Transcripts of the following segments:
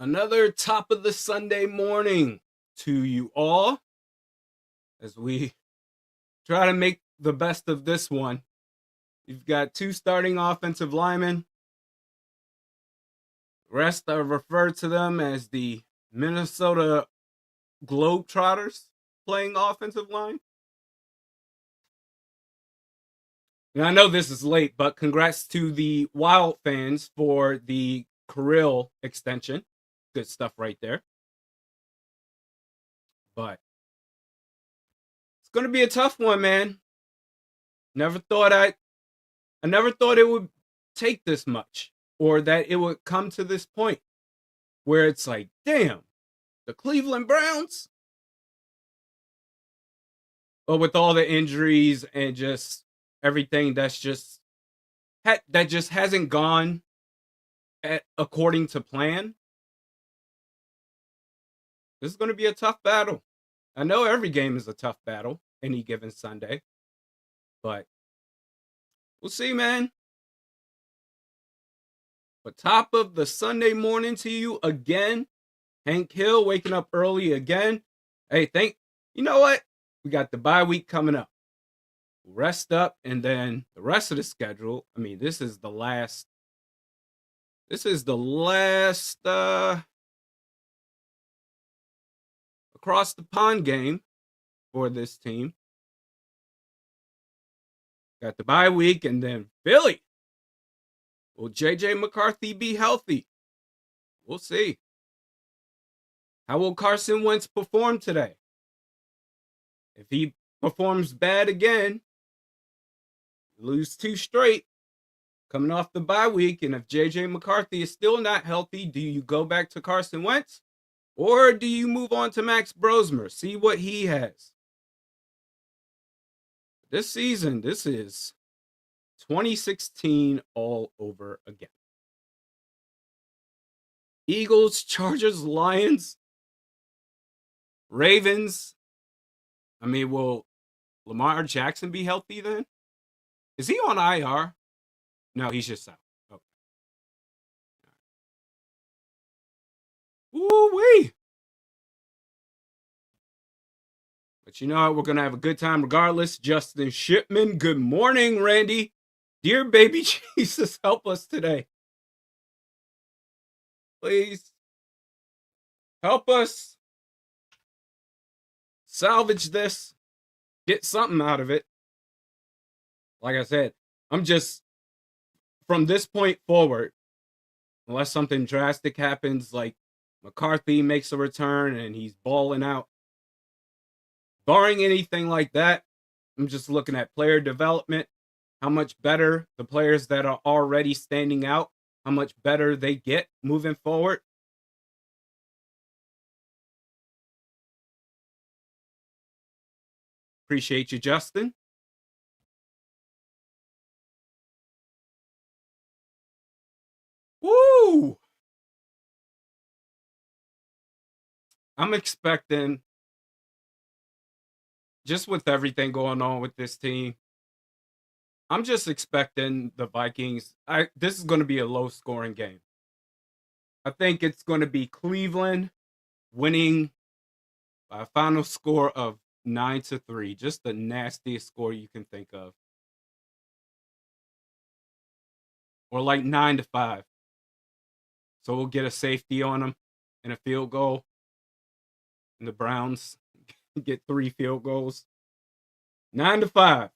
Another top of the Sunday morning to you all as we try to make the best of this one. You've got two starting offensive linemen. Rest are referred to them as the Minnesota Globetrotters playing offensive line. And I know this is late, but congrats to the Wild fans for the Kirill extension. Good stuff right there. But it's going to be a tough one, man. I never thought it would take this much, or that it would come to this point where it's like, damn, the Cleveland Browns. But with all the injuries and just everything that just hasn't gone according to plan, this is going to be a tough battle. I know every game is a tough battle any given Sunday, but we'll see, man. But top of the Sunday morning to you again. Hank Hill waking up early again. Hey, you know what? We got the bye week coming up. Rest up, and then the rest of the schedule. I mean, this is the last across the pond game for this team. Got the bye week, and then Philly. Will JJ McCarthy be healthy? We'll see. How will Carson Wentz perform today? If he performs bad again, lose 2 straight, coming off the bye week, and if JJ McCarthy is still not healthy, do you go back to Carson Wentz? Or do you move on to Max Brosmer? See what he has. This season, this is 2016 all over again. Eagles, Chargers, Lions, Ravens. I mean, will Lamar Jackson be healthy then? Is he on IR? No, he's just out. Okay. Woo-wee. But you know what? We're going to have a good time regardless. Justin Shipman, good morning, Randy. Dear baby Jesus, help us today. Please help us salvage this, get something out of it. Like I said, I'm just, from this point forward, unless something drastic happens, like McCarthy makes a return and he's balling out, barring anything like that, I'm just looking at player development, how much better the players that are already standing out, how much better they get moving forward. Appreciate you, Justin. Woo! I'm expecting, just with everything going on with this team, I'm just expecting the Vikings. This is going to be a low-scoring game. I think it's going to be Cleveland winning by a final score of 9-3. Just the nastiest score you can think of. Or like 9-5. So we'll get a safety on them and a field goal. And the Browns get 3 field goals. 9-5.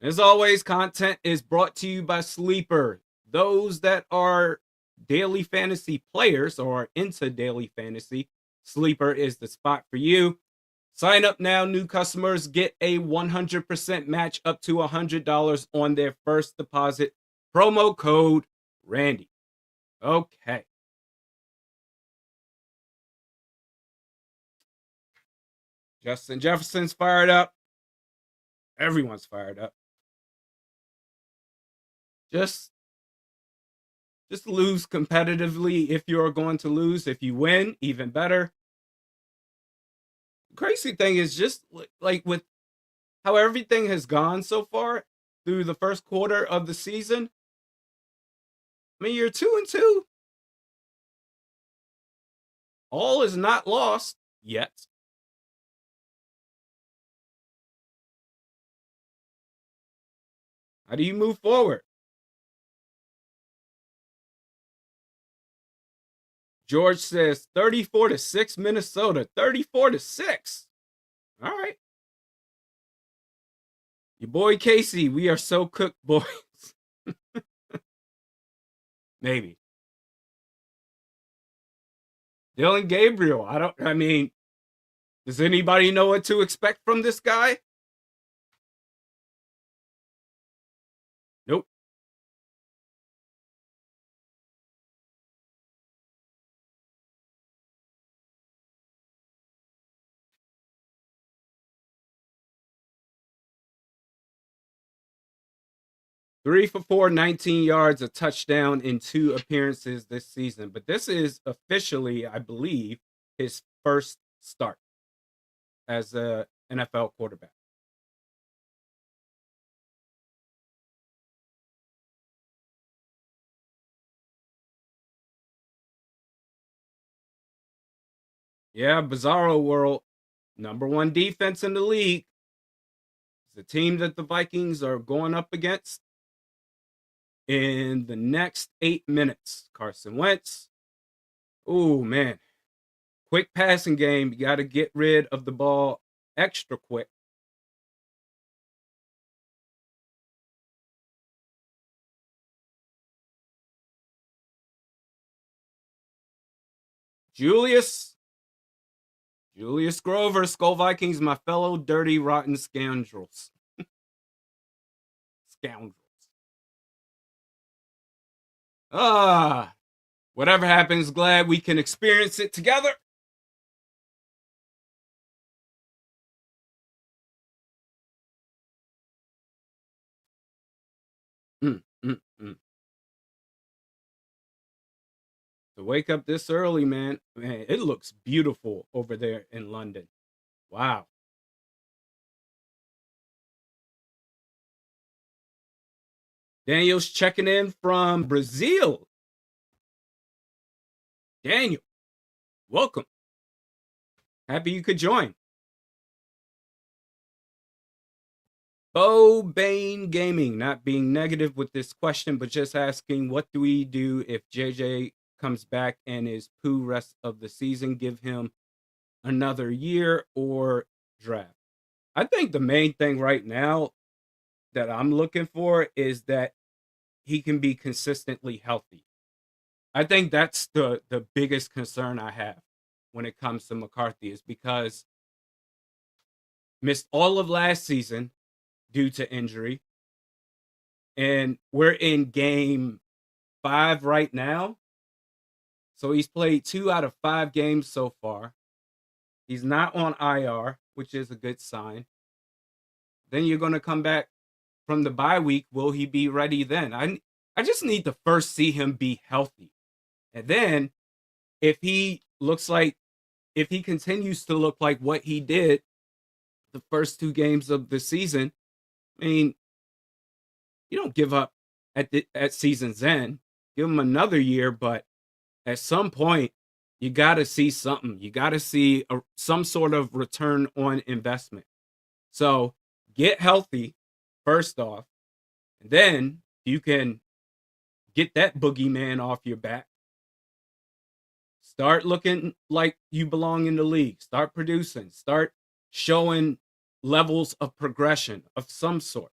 As always, content is brought to you by Sleeper. Those that are daily fantasy players or are into daily fantasy, Sleeper is the spot for you. Sign up now. New customers get a 100% match up to $100 on their first deposit. Promo code Randy. Okay. Justin Jefferson's fired up. Everyone's fired up. Just lose competitively if you're going to lose. If you win, even better. The crazy thing is just like with how everything has gone so far through the first quarter of the season. I mean, you're 2-2. all is not lost yet. How do you move forward? George says 34-6 Minnesota. 34-6. All right. Your boy Casey, we are so cooked, boys. Maybe. Dylan Gabriel. I mean, does anybody know what to expect from this guy? Nope. Three for four, 19 yards, a touchdown in 2 appearances this season. But this is officially, I believe, his first start as a NFL quarterback. Yeah, bizarro world. Number 1 defense in the league. It's the team that the Vikings are going up against in the next 8 minutes. Carson Wentz. Oh, man. Quick passing game. You got to get rid of the ball extra quick. Julius Grover, Skull Vikings, my fellow dirty, rotten scoundrels. Scoundrels. Whatever happens, glad we can experience it together. To wake up this early, man, it looks beautiful over there in London. Wow. Daniel's checking in from Brazil. Daniel, welcome. Happy you could join. Bo Bane Gaming, not being negative with this question, but just asking, what do we do if JJ comes back and is poo rest of the season? Give him another year or draft? I think the main thing right now that I'm looking for is that he can be consistently healthy. I think that's the biggest concern I have when it comes to McCarthy, is because missed all of last season due to injury, and we're in game 5 right now. So he's played 2 out of 5 games so far. He's not on IR, which is a good sign. Then you're going to come back from the bye week. Will he be ready then? I just need to first see him be healthy. And then if he continues to look like what he did the first 2 games of the season, I mean, you don't give up at season's end. Give him another year, but at some point, you got to see something. You got to see some sort of return on investment. So get healthy first off, and then you can get that boogeyman off your back. Start looking like you belong in the league. Start producing. Start showing levels of progression of some sort.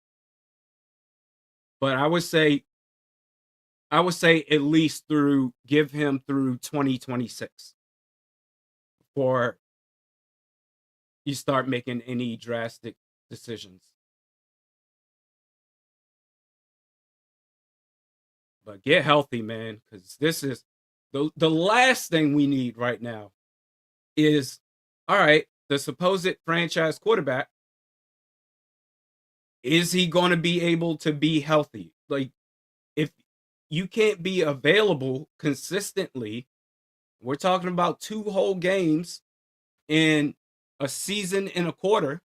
But I would say at least give him through 2026 before you start making any drastic decisions. But get healthy, man, because this is the last thing we need right now is, all right, the supposed franchise quarterback, is he going to be able to be healthy? Like, if you can't be available consistently, we're talking about 2 whole games in a season and a quarter,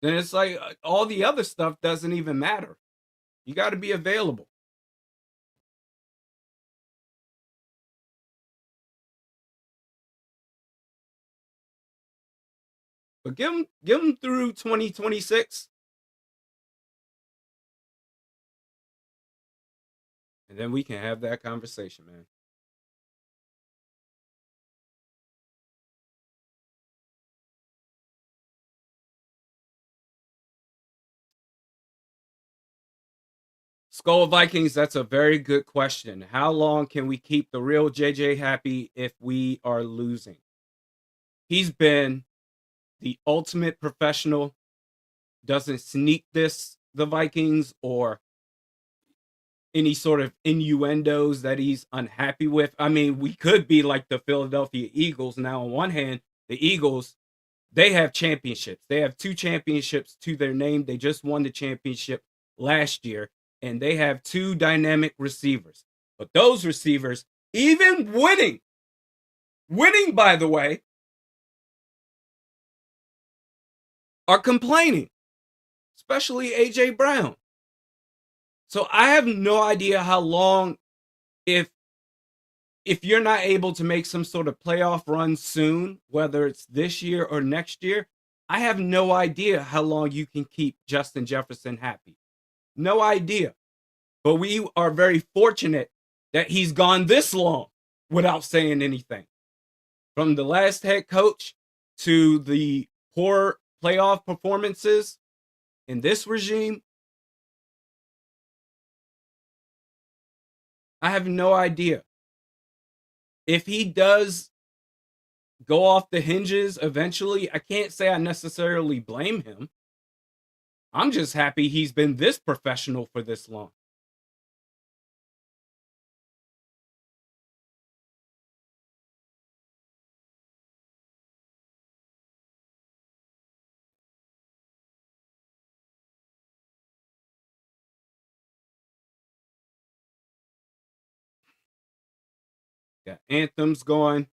then it's like all the other stuff doesn't even matter. You got to be available. But give him through 2026, and then we can have that conversation, man. Skull Vikings, that's a very good question. How long can we keep the real JJ happy if we are losing? He's been the ultimate professional, doesn't sneak this the Vikings or any sort of innuendos that he's unhappy with. I mean, we could be like the Philadelphia Eagles. Now, on one hand, the Eagles, they have championships. They have 2 championships to their name. They just won the championship last year, and they have 2 dynamic receivers. But those receivers, even winning, by the way, are complaining, especially A.J. Brown. So I have no idea how long, if you're not able to make some sort of playoff run soon, whether it's this year or next year, I have no idea how long you can keep Justin Jefferson happy. No idea. But we are very fortunate that he's gone this long without saying anything. From the last head coach to the poor playoff performances in this regime, I have no idea. If he does go off the hinges eventually, I can't say I necessarily blame him. I'm just happy he's been this professional for this long. Got anthems going.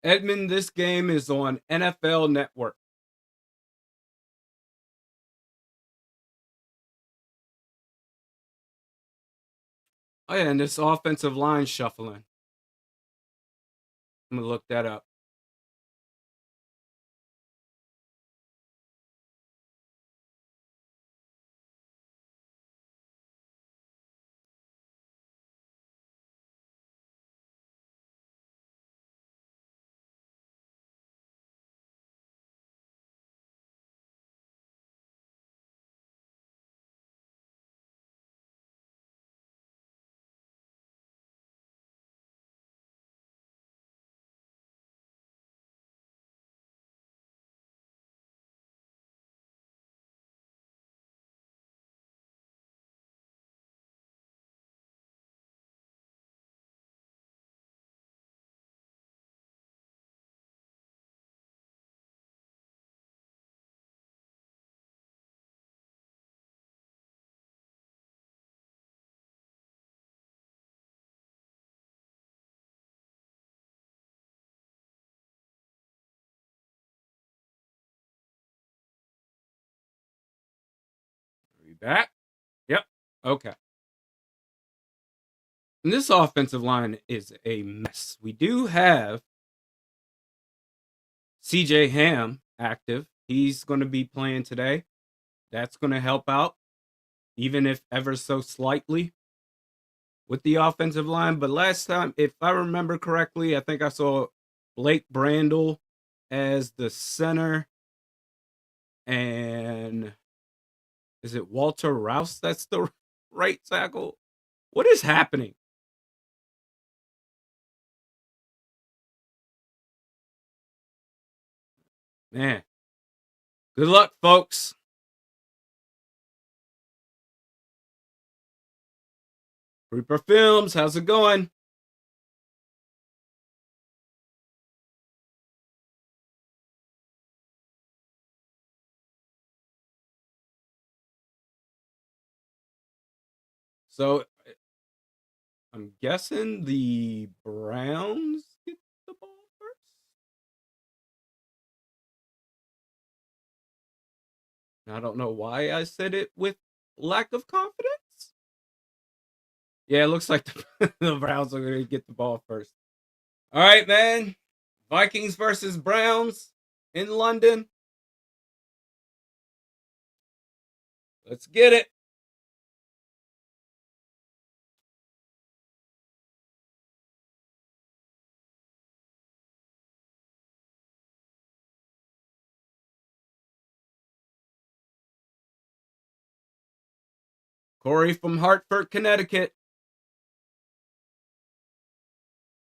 Edmund, this game is on NFL Network. Oh yeah, and this offensive line shuffling. I'm gonna look that up. back? Yep. Okay. And this offensive line is a mess. We do have CJ Ham active. He's going to be playing today. That's going to help out, even if ever so slightly, with the offensive line. But last time, if I remember correctly, I think I saw Blake Brandel as the center. And is it Walter Rouse that's the right tackle? What is happening? Man, good luck, folks. Reaper Films, how's it going? So I'm guessing the Browns get the ball first. I don't know why I said it with lack of confidence. Yeah, it looks like the Browns are going to get the ball first. All right, man. Vikings versus Browns in London. Let's get it. Corey from Hartford, Connecticut.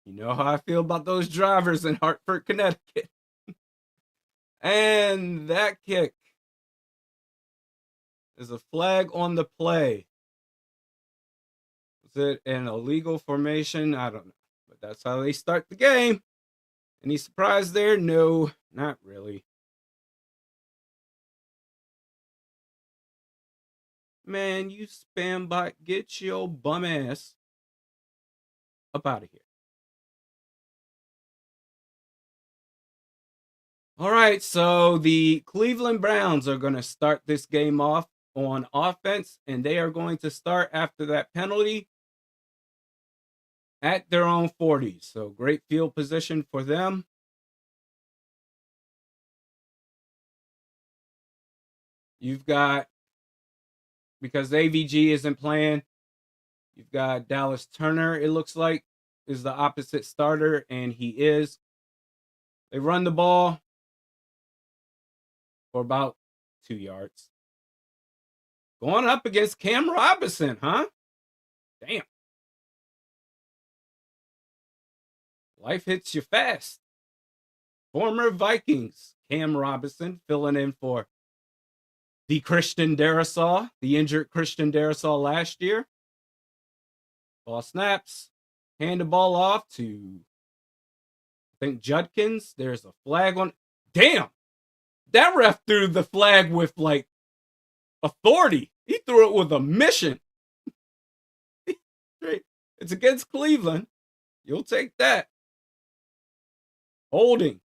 You know how I feel about those drivers in Hartford, Connecticut. And that kick is a flag on the play. Is it an illegal formation? I don't know. But that's how they start the game. Any surprise there? No, not really. Man, you spam bot, get your bum ass up out of here. All right, so the Cleveland Browns are going to start this game off on offense, and they are going to start after that penalty at their own 40. So great field position for them. You've got, because AVG isn't playing, you've got Dallas Turner, it looks like, is the opposite starter, and he is. They run the ball for about 2 yards. Going up against Cam Robinson, huh? Damn. Life hits you fast. Former Vikings, Cam Robinson, filling in for the Christian Darrisaw, the injured Christian Darrisaw last year. Ball snaps. Hand the ball off to, I think, Judkins. There's a flag on. Damn! That ref threw the flag with, like, authority. He threw it with a mission. It's against Cleveland. You'll take that. Holding.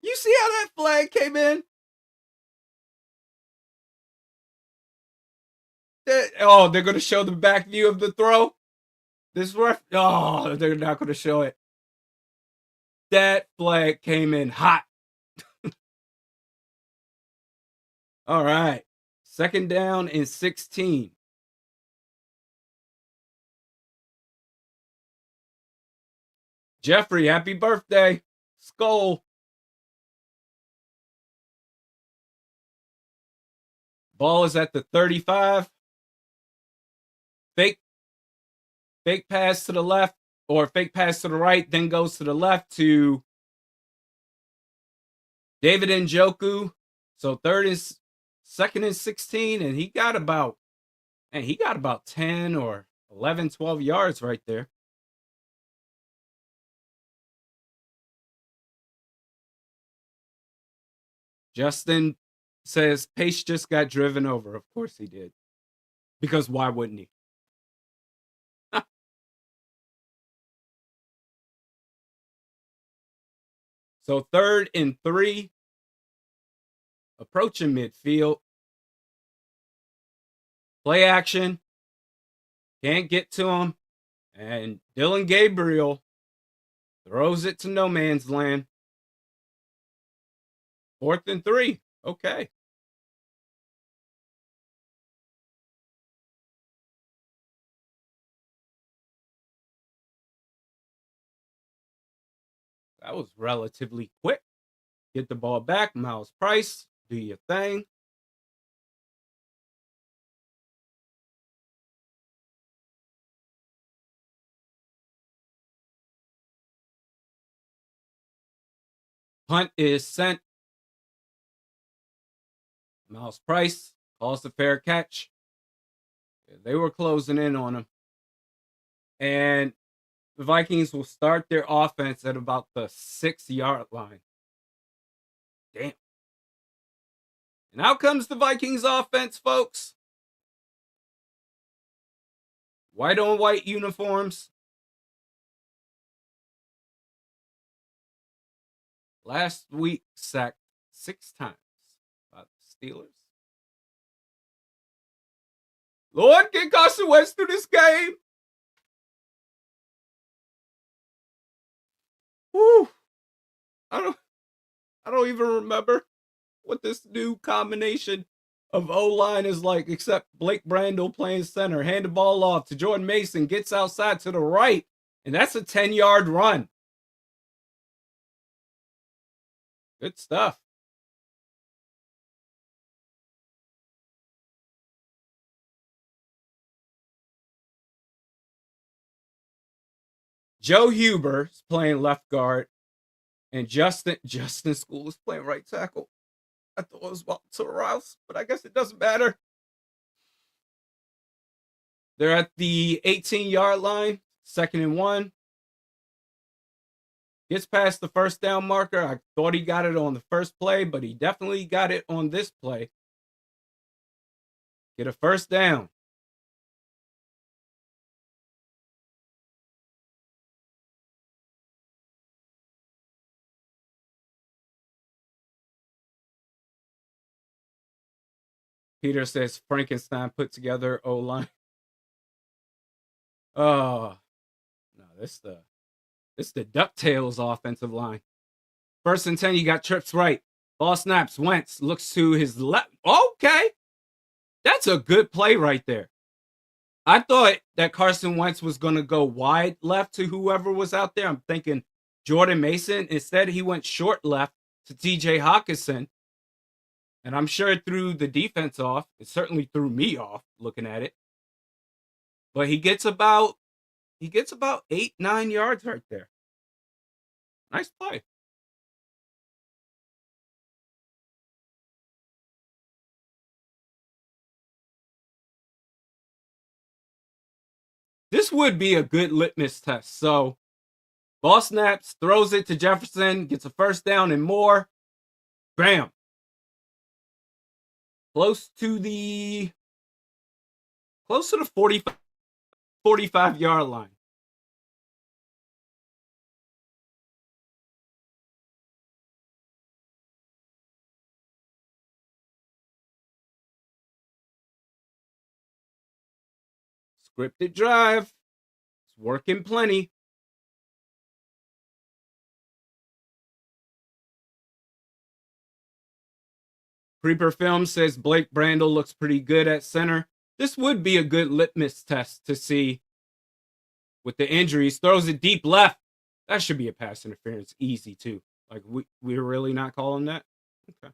You see how that flag came in? They're going to show the back view of the throw? This ref, they're not going to show it. That flag came in hot. All right. Second down and 16. Jeffrey, happy birthday. Skull. Ball is at the 35. Fake pass to the left, or fake pass to the right, then goes to the left to David Njoku. So second and 16, and he got about 10 or 11, 12 yards right there. Justin says Pace just got driven over. Of course he did. Because why wouldn't he? So 3rd and 3. Approaching midfield. Play action. Can't get to him. And Dylan Gabriel throws it to no man's land. 4th and 3. Okay. That was relatively quick. Get the ball back. Miles Price, do your thing. Punt is sent. Miles Price calls the fair catch. They were closing in on him. And the Vikings will start their offense at about the 6-yard line. Damn. And out comes the Vikings offense, folks. White on white uniforms. Last week sacked 6 times by the Steelers. Lord, get Carson Wentz through this game. Woo. I don't even remember what this new combination of O-line is like, except Blake Brandel playing center, hand the ball off to Jordan Mason, gets outside to the right, and that's a 10-yard run. Good stuff. Joe Huber is playing left guard, and Justin School is playing right tackle. I thought it was Walter Rouse, but I guess it doesn't matter. They're at the 18-yard line, 2nd and 1. Gets past the first down marker. I thought he got it on the first play, but he definitely got it on this play. Get a first down. Peter says Frankenstein put together O-line. Oh, no, this the DuckTales offensive line. 1st and 10, you got trips right. Ball snaps. Wentz looks to his left. Okay. That's a good play right there. I thought that Carson Wentz was going to go wide left to whoever was out there. I'm thinking Jordan Mason. Instead, he went short left to TJ Hawkinson. And I'm sure it threw the defense off. It certainly threw me off looking at it. But he gets about 8-9 yards right there. Nice play. This would be a good litmus test. So, ball snaps, throws it to Jefferson, gets a first down and more. Bam. Close to the 45-yard line. Scripted drive. It's working plenty. Creeper Film says Blake Brandel looks pretty good at center. This would be a good litmus test to see with the injuries. Throws it deep left. That should be a pass interference. Easy, too. Like, we're really not calling that? Okay.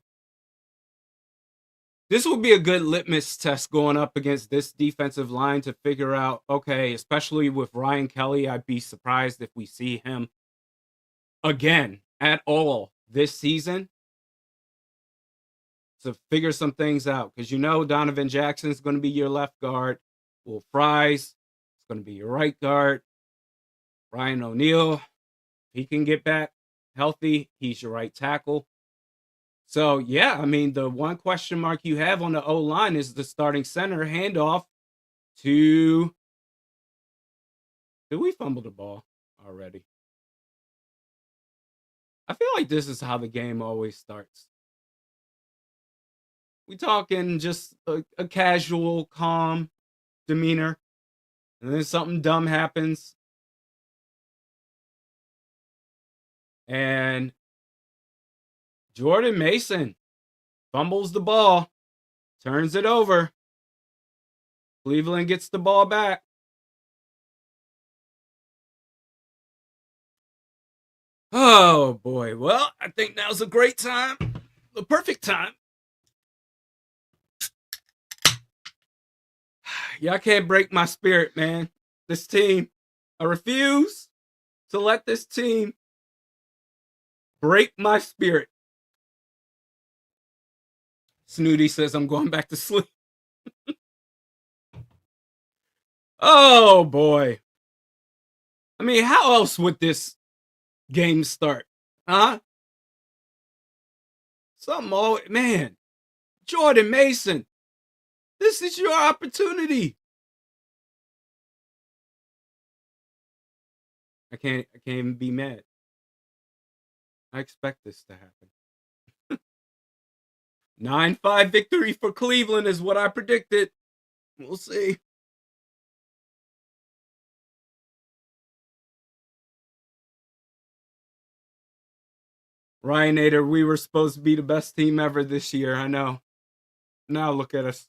This would be a good litmus test going up against this defensive line to figure out, okay, especially with Ryan Kelly, I'd be surprised if we see him again at all this season to figure some things out. Because Donovan Jackson is going to be your left guard. Will Fries is going to be your right guard. Ryan O'Neal, he can get back healthy. He's your right tackle. So, yeah, I mean, the one question mark you have on the O-line is the starting center handoff to... Did we fumble the ball already? I feel like this is how the game always starts. We talking just a casual, calm demeanor. And then something dumb happens. And Jordan Mason fumbles the ball, turns it over. Cleveland gets the ball back. Oh boy. Well, I think now's a great time. The perfect time. Y'all can't break my spirit, man. This team. I refuse to let this team break my spirit. Snooty says I'm going back to sleep. Oh boy. I mean, how else would this game start? Huh? Something always, man. Jordan Mason, this is your opportunity. I can't even be mad. I expect this to happen. 9-5 victory for Cleveland is what I predicted. We'll see. Ryanator, we were supposed to be the best team ever this year. I know. Now look at us.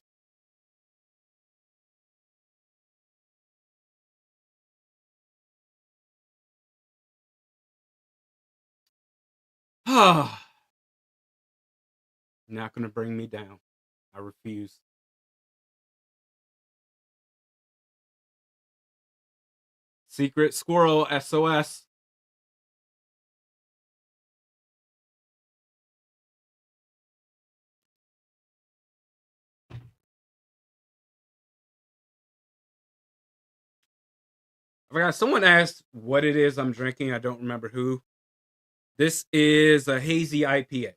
Not going to bring me down. I refuse. Secret Squirrel SOS. I forgot, someone asked what it is I'm drinking. I don't remember who. This is a hazy IPA.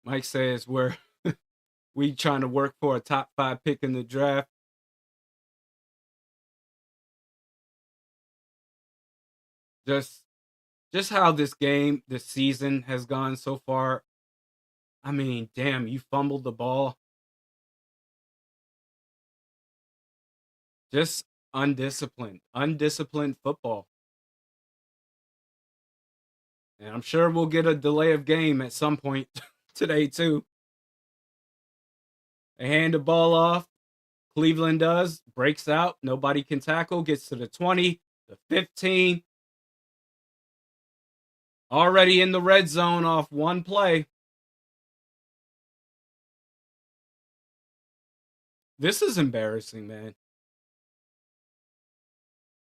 Mike says we trying to work for a top 5 pick in the draft. Just how this season has gone so far. I mean, damn, you fumbled the ball. Just undisciplined football. And I'm sure we'll get a delay of game at some point today too. They hand the ball off. Cleveland does, breaks out. Nobody can tackle, gets to the 20, the 15. Already in the red zone off one play. This is embarrassing, man.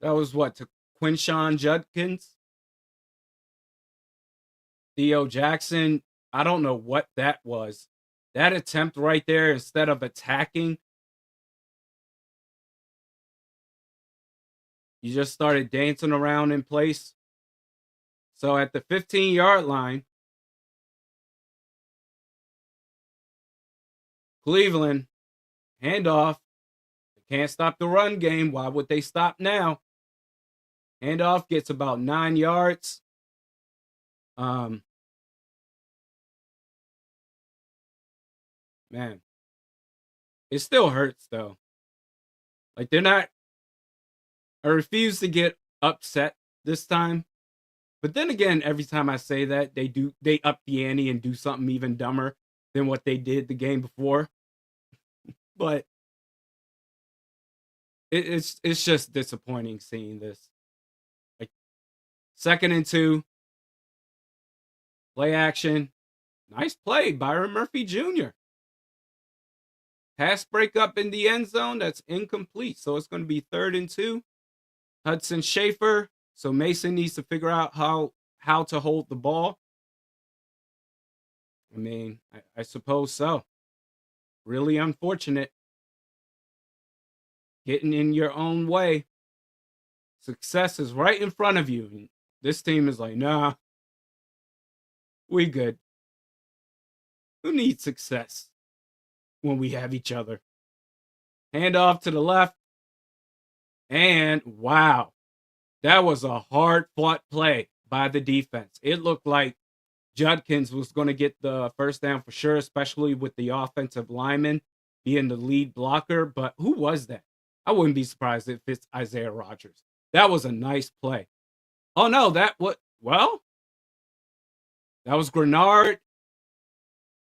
That was what, to Quinshawn Judkins? Theo Jackson. I don't know what that was. That attempt right there, instead of attacking, you just started dancing around in place. So at the 15-yard line, Cleveland, handoff. They can't stop the run game. Why would they stop now? Handoff gets about 9 yards. Man, it still hurts though. Like, I refuse to get upset this time. But then again, every time I say that, they up the ante and do something even dumber than what they did the game before. But it's just disappointing seeing this. Like, 2nd and 2, play action. Nice play, Byron Murphy Jr. Pass breakup in the end zone, that's incomplete. So it's going to be 3rd and 2. Hudson Schaefer. So Mason needs to figure out how to hold the ball. I mean, I suppose so. Really unfortunate. Getting in your own way. Success is right in front of you. This team is like, nah, we good. Who needs success when we have each other? Hand off to the left. And wow, that was a hard fought play by the defense. It looked like Judkins was going to get the first down for sure, especially with the offensive lineman being the lead blocker. But who was that? I wouldn't be surprised if it's Isaiah Rodgers. That was a nice play. Oh no, that was Grenard,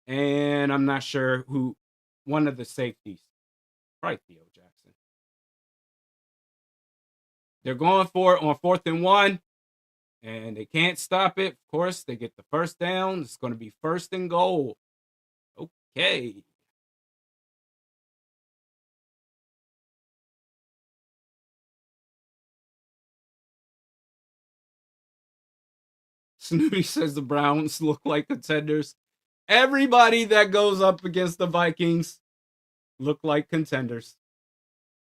and I'm not sure who, one of the safeties. Probably Theo Jackson. They're going for it on 4th and 1, and they can't stop it. Of course, they get the first down. It's going to be 1st and goal. Okay. Snooty says the Browns look like contenders. Everybody that goes up against the Vikings look like contenders.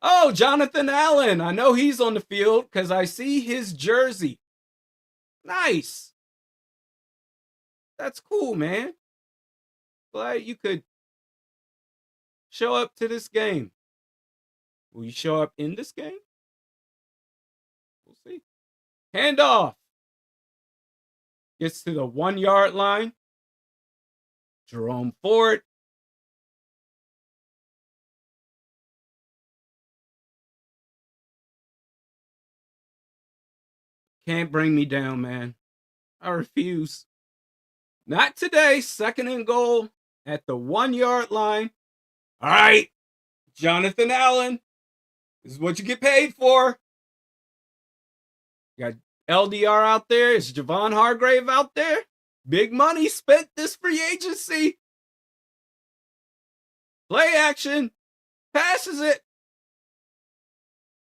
Oh, Jonathan Allen. I know he's on the field because I see his jersey. Nice. That's cool, man. Glad you could show up to this game. Will you show up in this game? We'll see. Handoff. Gets to the 1-yard line. Jerome Ford. Can't bring me down, man. I refuse. Not today. 2nd and goal at the 1-yard line. All right, Jonathan Allen. This is what you get paid for. You got LDR out there. Is Javon Hargrave out there? Big money spent this free agency. Play action. Passes it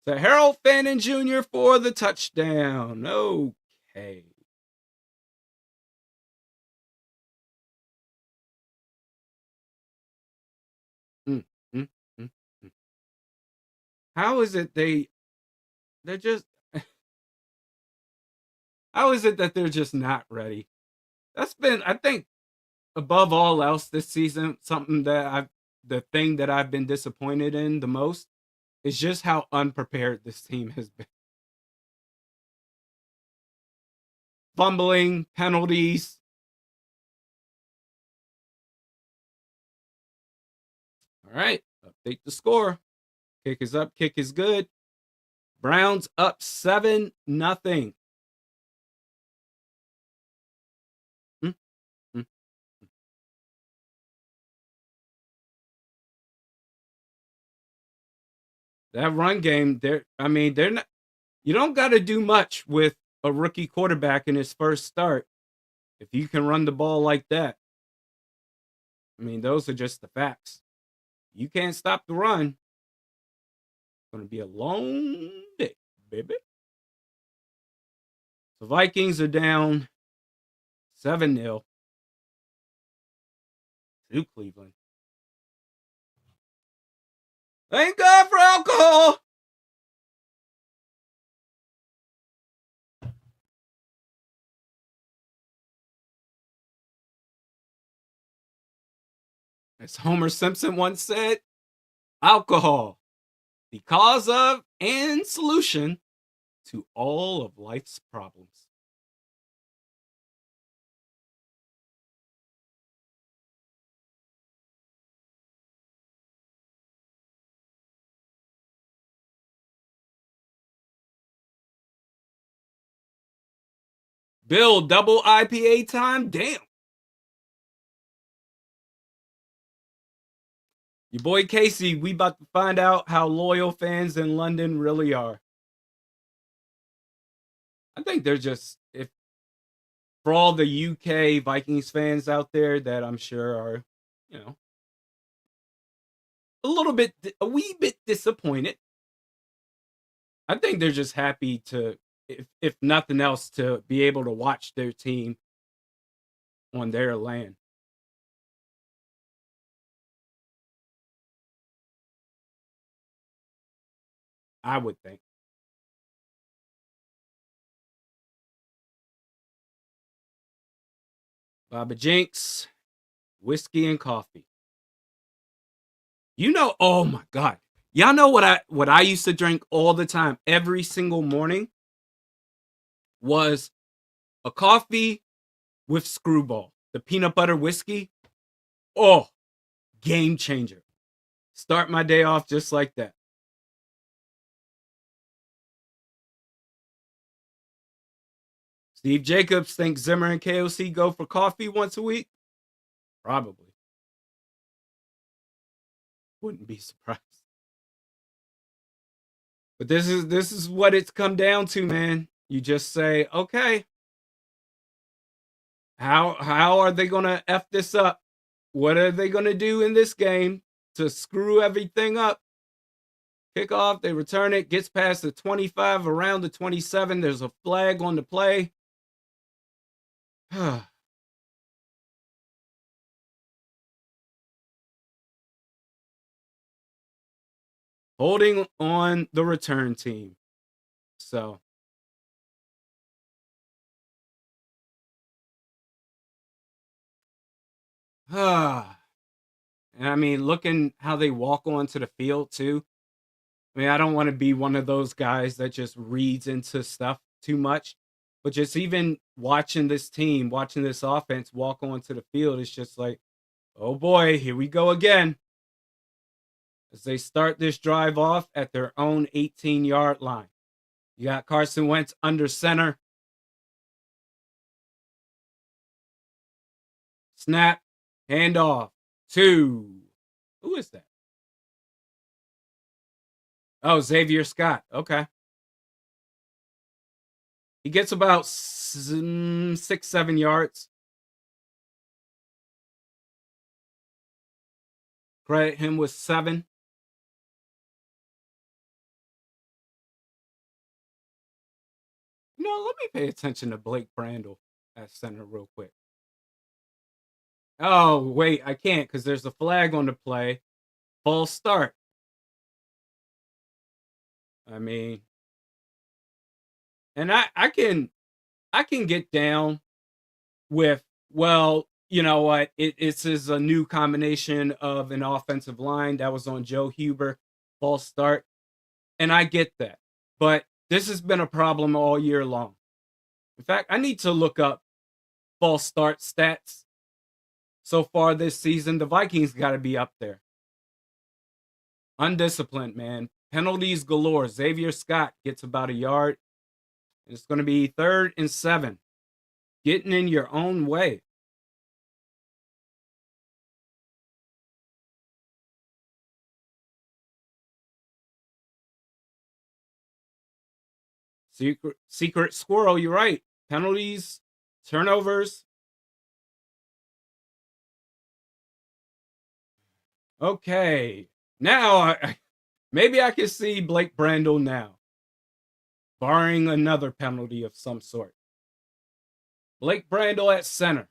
to Harold Fannin Jr. for the touchdown. Okay. Mm, mm, mm, mm. How is it they're just how is it that they're just not ready? That's been, I think, above all else this season, the thing that I've been disappointed in the most is just how unprepared this team has been. Fumbling, penalties. All right, update the score. Kick is up, kick is good. Browns up 7-0. That run game, they're not, you don't got to do much with a rookie quarterback in his first start if you can run the ball like that. I mean, those are just the facts. You can't stop the run. It's going to be a long day, baby. The Vikings are down 7-0 to Cleveland. Thank God for alcohol. As Homer Simpson once said, alcohol, the cause of and solution to all of life's problems. Bill, double IPA time? Damn. Your boy Casey, we about to find out how loyal fans in London really are. I think they're just, if for all the UK Vikings fans out there that I'm sure are, a wee bit disappointed. I think they're just happy to, if nothing else, to be able to watch their team on their land. I would think. Baba Jinx. whiskey and coffee. You know, oh my God. Y'all know what I used to drink all the time, every single morning, was a coffee with Screwball, the peanut butter whiskey. Oh, game changer. Start my day off just like that. Steve Jacobs thinks Zimmer and KOC go for coffee once a week? Probably. Wouldn't be surprised. But this is what it's come down to, man. You just say, okay, how are they gonna F this up? What are they gonna do in this game to screw everything up? Kickoff, they return it, gets past the 25, around the 27. There's a flag on the play. Holding on the return team. So and I mean, looking how they walk onto the field too. I mean, I don't want to be one of those guys that just reads into stuff too much, but just even watching this team, watching this offense walk onto the field, it's just like, oh boy, here we go again. As they start this drive off at their own 18-yard line. You got Carson Wentz under center. Snap, handoff to, who is that? Oh, Xavier Scott. Okay. He gets about 6-7 yards. Credit him with 7. No, let me pay attention to Blake Brandel at center real quick. Oh, wait, I can't because there's a flag on the play. False start. I mean, and I can get down with, well, you know what? It's a new combination of an offensive line that was on Joe Huber, false start. And I get that. But this has been a problem all year long. In fact, I need to look up false start stats. So far this season, the Vikings got to be up there. Undisciplined, man. Penalties galore. Xavier Scott gets about a yard. It's going to be 3rd and 7. Getting in your own way. Secret squirrel, you're right. Penalties, turnovers. Okay. Now, maybe I can see Blake Brandel now. Barring another penalty of some sort. Blake Brandel at center.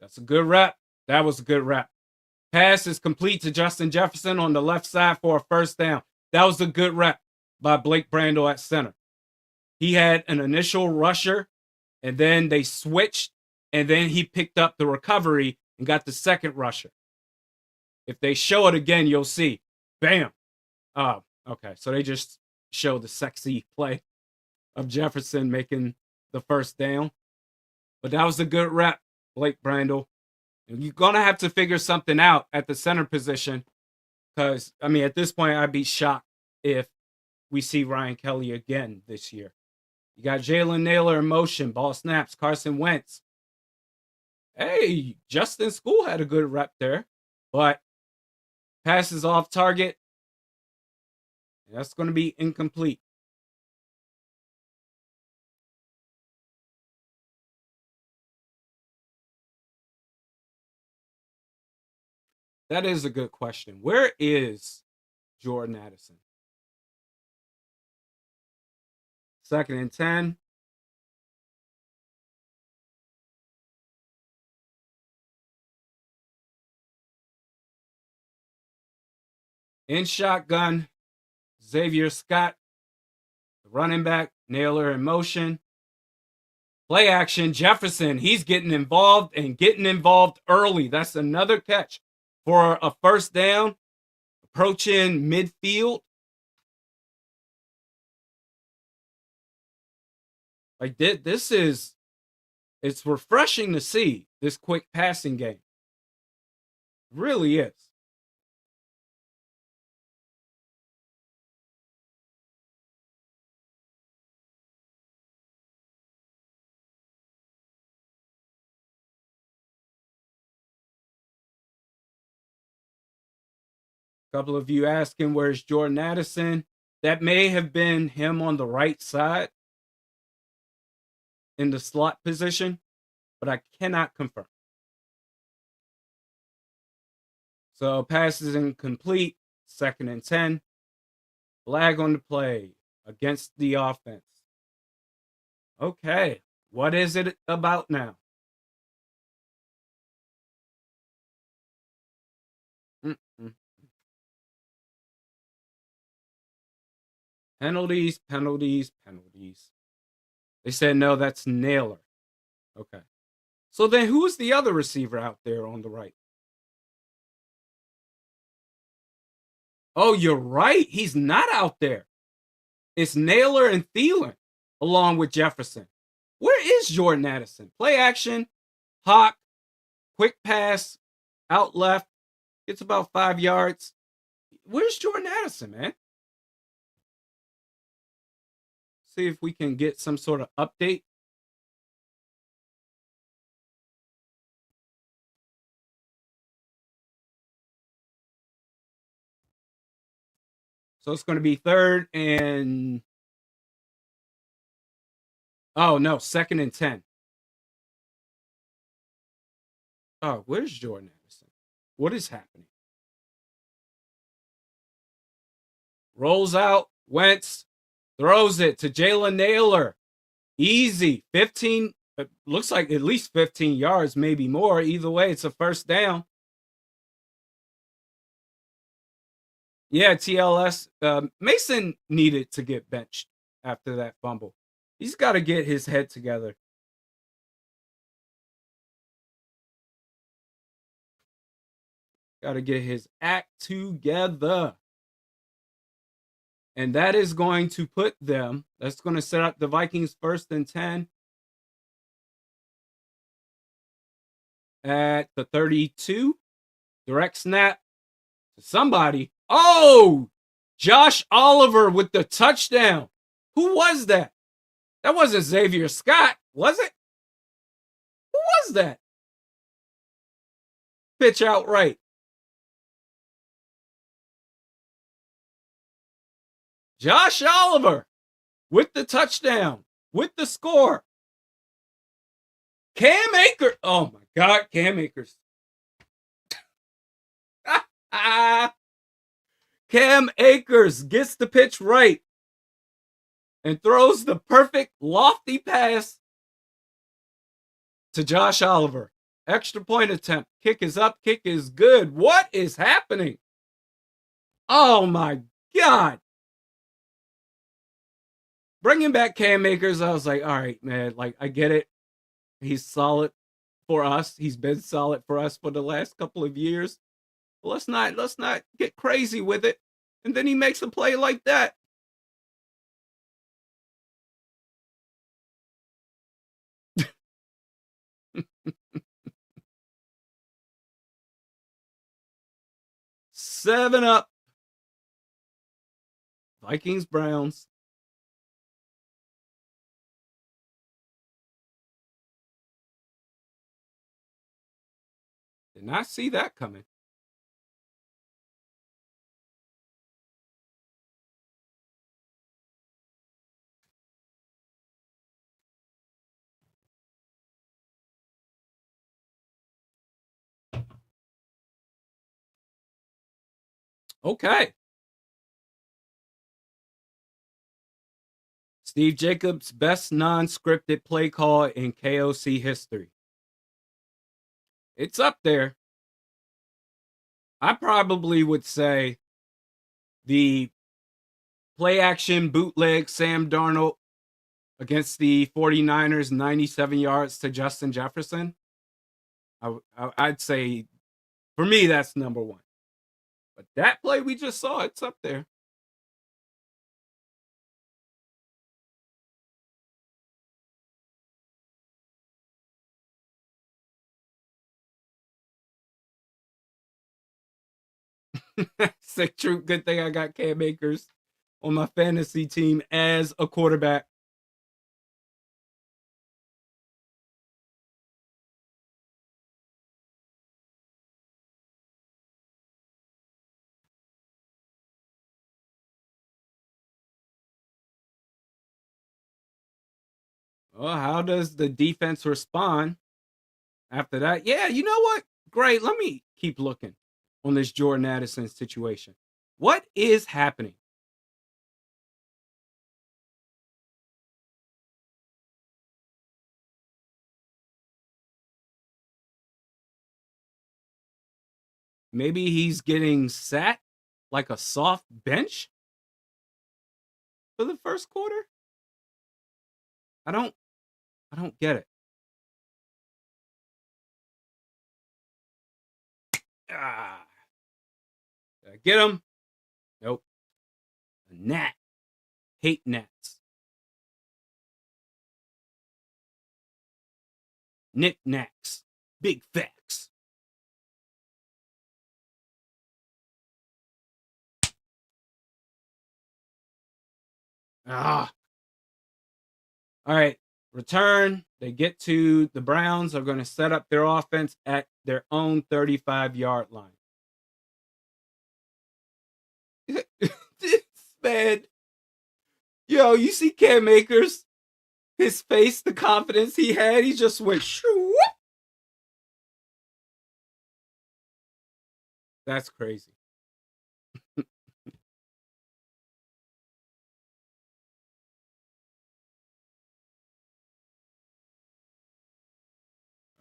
That's a good rep. That was a good rep. Pass is complete to Justin Jefferson on the left side for a first down. That was a good rep by Blake Brandel at center. He had an initial rusher, and then they switched, and then he picked up the recovery and got the second rusher. If they show it again, you'll see. Bam. Oh, okay. So they just show the sexy play of Jefferson making the first down. But that was a good rep, Blake Brandel. You're going to have to figure something out at the center position because, I mean, at this point, I'd be shocked if we see Ryan Kelly again this year. You got Jalen Nailor in motion, ball snaps, Carson Wentz. Hey, Justin School had a good rep there, but passes off target. That's going to be incomplete. That is a good question. Where is Jordan Addison? 2nd and 10. In shotgun, Xavier Scott, running back, Nailor in motion. Play action. Jefferson, he's getting involved and getting involved early. That's another catch for a first down. Approaching midfield. Like this is, it's refreshing to see this quick passing game. It really is. A couple of you asking where's Jordan Addison. That may have been him on the right side in the slot position, but I cannot confirm. So pass is incomplete. 2nd and 10. Flag on the play against the offense. Okay, what is it about now? Penalties, penalties, penalties. They said, no, that's Naylor. Okay. So then who's the other receiver out there on the right? Oh, you're right. He's not out there. It's Naylor and Thielen along with Jefferson. Where is Jordan Addison? Play action, hawk, quick pass, out left, gets about 5 yards. Where's Jordan Addison, man? See if we can get some sort of update. So it's going to be 3rd and... Oh, no, 2nd and 10. Oh, where's Jordan Addison? What is happening? Rolls out, Wentz, throws it to Jalen Naylor. Easy, 15, looks like at least 15 yards, maybe more. Either way, it's a first down. Yeah, TLS. Mason needed to get benched after that fumble. He's got to get his head together. Got to get his act together. And that is going to put them, that's going to set up the Vikings 1st and 10 at the 32. Direct snap to somebody. Oh, Josh Oliver with the touchdown. Who was that? That wasn't Xavier Scott, was it? Who was that? Pitch outright. Josh Oliver with the touchdown, with the score. Cam Akers. Oh my God, Cam Akers. Cam Akers gets the pitch right and throws the perfect lofty pass to Josh Oliver. Extra point attempt. Kick is up. Kick is good. What is happening? Oh my God. Bringing back Cam Akers, I was like, all right, man, like I get it. He's solid for us. He's been solid for us for the last couple of years. But let's not get crazy with it. And then he makes a play like that. Seven up. Vikings, Browns. Did not see that coming. Okay. Steve Jacobs' best non-scripted play call in KOC history. It's up there. I probably would say the play action bootleg Sam Darnold against the 49ers, 97 yards to Justin Jefferson. I'd say, for me, that's number one. But that play we just saw, it's up there. Sick true. Good thing I got Cam Akers on my fantasy team as a quarterback. Well, how does the defense respond after that? Yeah, you know what? Great. Let me keep looking on this Jordan Addison situation. What is happening? Maybe he's getting sat like a soft bench for the first quarter. I don't get it. Ah, did I get him? Nope. A gnat. Hate gnats. Knick-knacks. Big facts. Ah. All right. Return. They get to the Browns. Are going to set up their offense at their own 35-yard line. This man. Yo, you see Cam Akers? His face, the confidence he had, he just went shoo. That's crazy.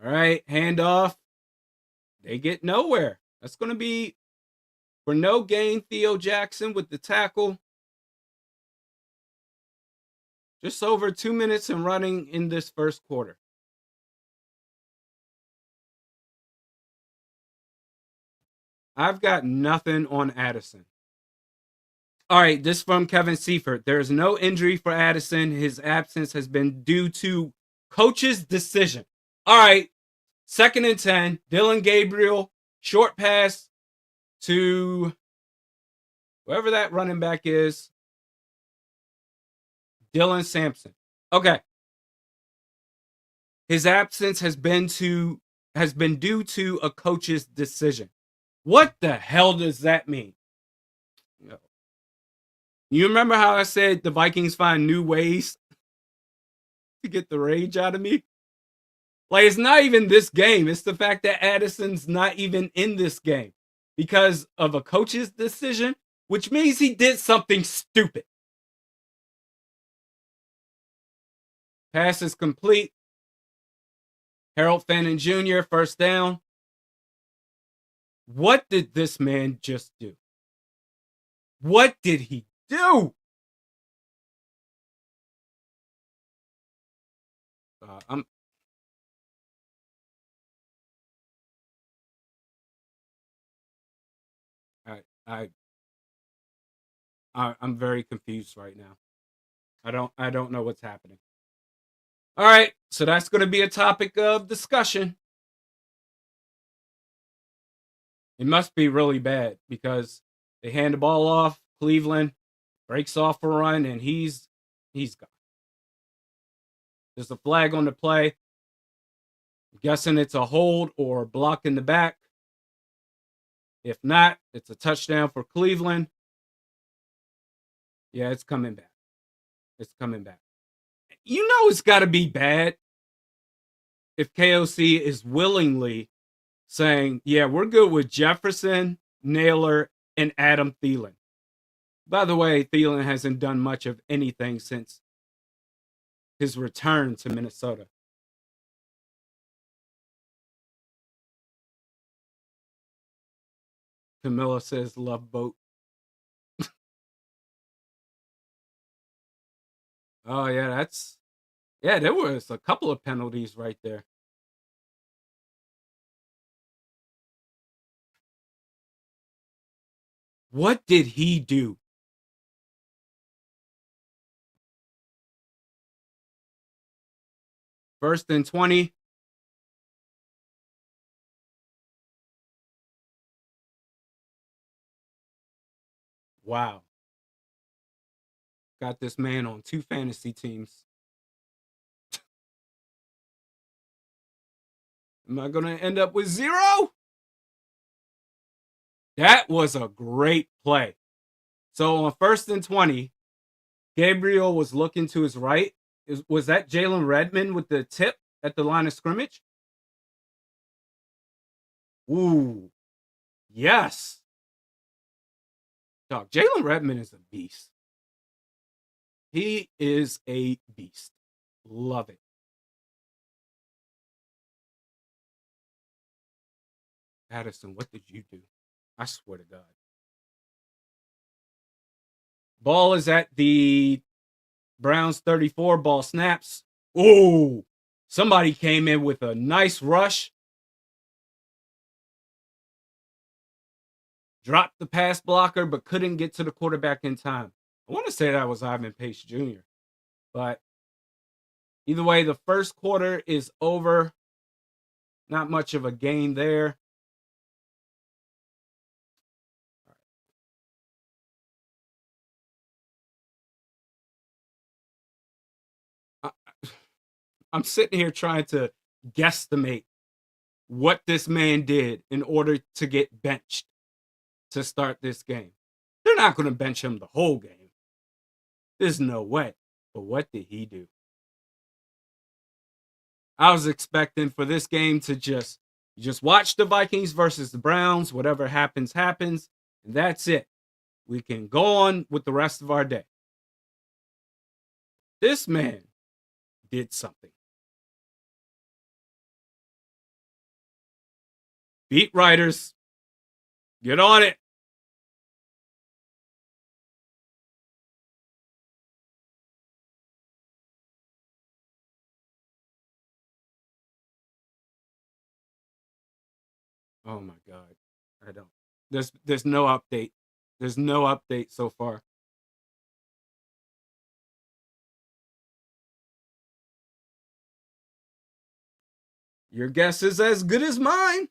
All right, handoff. They get nowhere. That's going to be for no gain. Theo Jackson with the tackle. Just over 2 minutes and running in this first quarter. I've got nothing on Addison. All right, this from Kevin Seifert. There's no injury for Addison. His absence has been due to coach's decision. All right, 2nd and 10. Dylan Gabriel, short pass to whoever that running back is. Dylan Sampson. Okay. His absence has been due to a coach's decision. What the hell does that mean? You remember how I said the Vikings find new ways to get the rage out of me? Like, it's not even this game. It's the fact that Addison's not even in this game because of a coach's decision, which means he did something stupid. Pass is complete. Harold Fannin Jr., first down. What did this man just do? What did he do? I'm very confused right now. I don't know what's happening. All right, so that's going to be a topic of discussion. It must be really bad because they hand the ball off. Cleveland breaks off a run, and he's gone. There's a flag on the play. I'm guessing it's a hold or block in the back. If not, it's a touchdown for Cleveland. Yeah, it's coming back. It's coming back. You know it's got to be bad if KOC is willingly saying, yeah, we're good with Jefferson, Naylor, and Adam Thielen. By the way, Thielen hasn't done much of anything since his return to Minnesota. Camilla says, love boat. Oh, yeah, Yeah, there was a couple of penalties right there. What did he do? First and 20. Wow. Got this man on 2 fantasy teams. Am I going to end up with 0? That was a great play. So on first and 20, Gabriel was looking to his right. Was that Jalen Redmond with the tip at the line of scrimmage? Ooh, yes. Dog, Jalen Redmond is a beast. He is a beast. Love it. Addison, what did you do? I swear to God. Ball is at the Browns 34. Ball snaps. Oh, somebody came in with a nice rush. Dropped the pass blocker, but couldn't get to the quarterback in time. I want to say that was Ivan Pace Jr. But either way, the first quarter is over. Not much of a gain there. I'm sitting here trying to guesstimate what this man did in order to get benched to start this game. They're not going to bench him the whole game. There's no way. But what did he do? I was expecting for this game to just watch the Vikings versus the Browns. Whatever happens, happens. And that's it. We can go on with the rest of our day. This man did something. Beat writers, get on it. Oh my God. I don't. There's no update. There's no update so far. Your guess is as good as mine.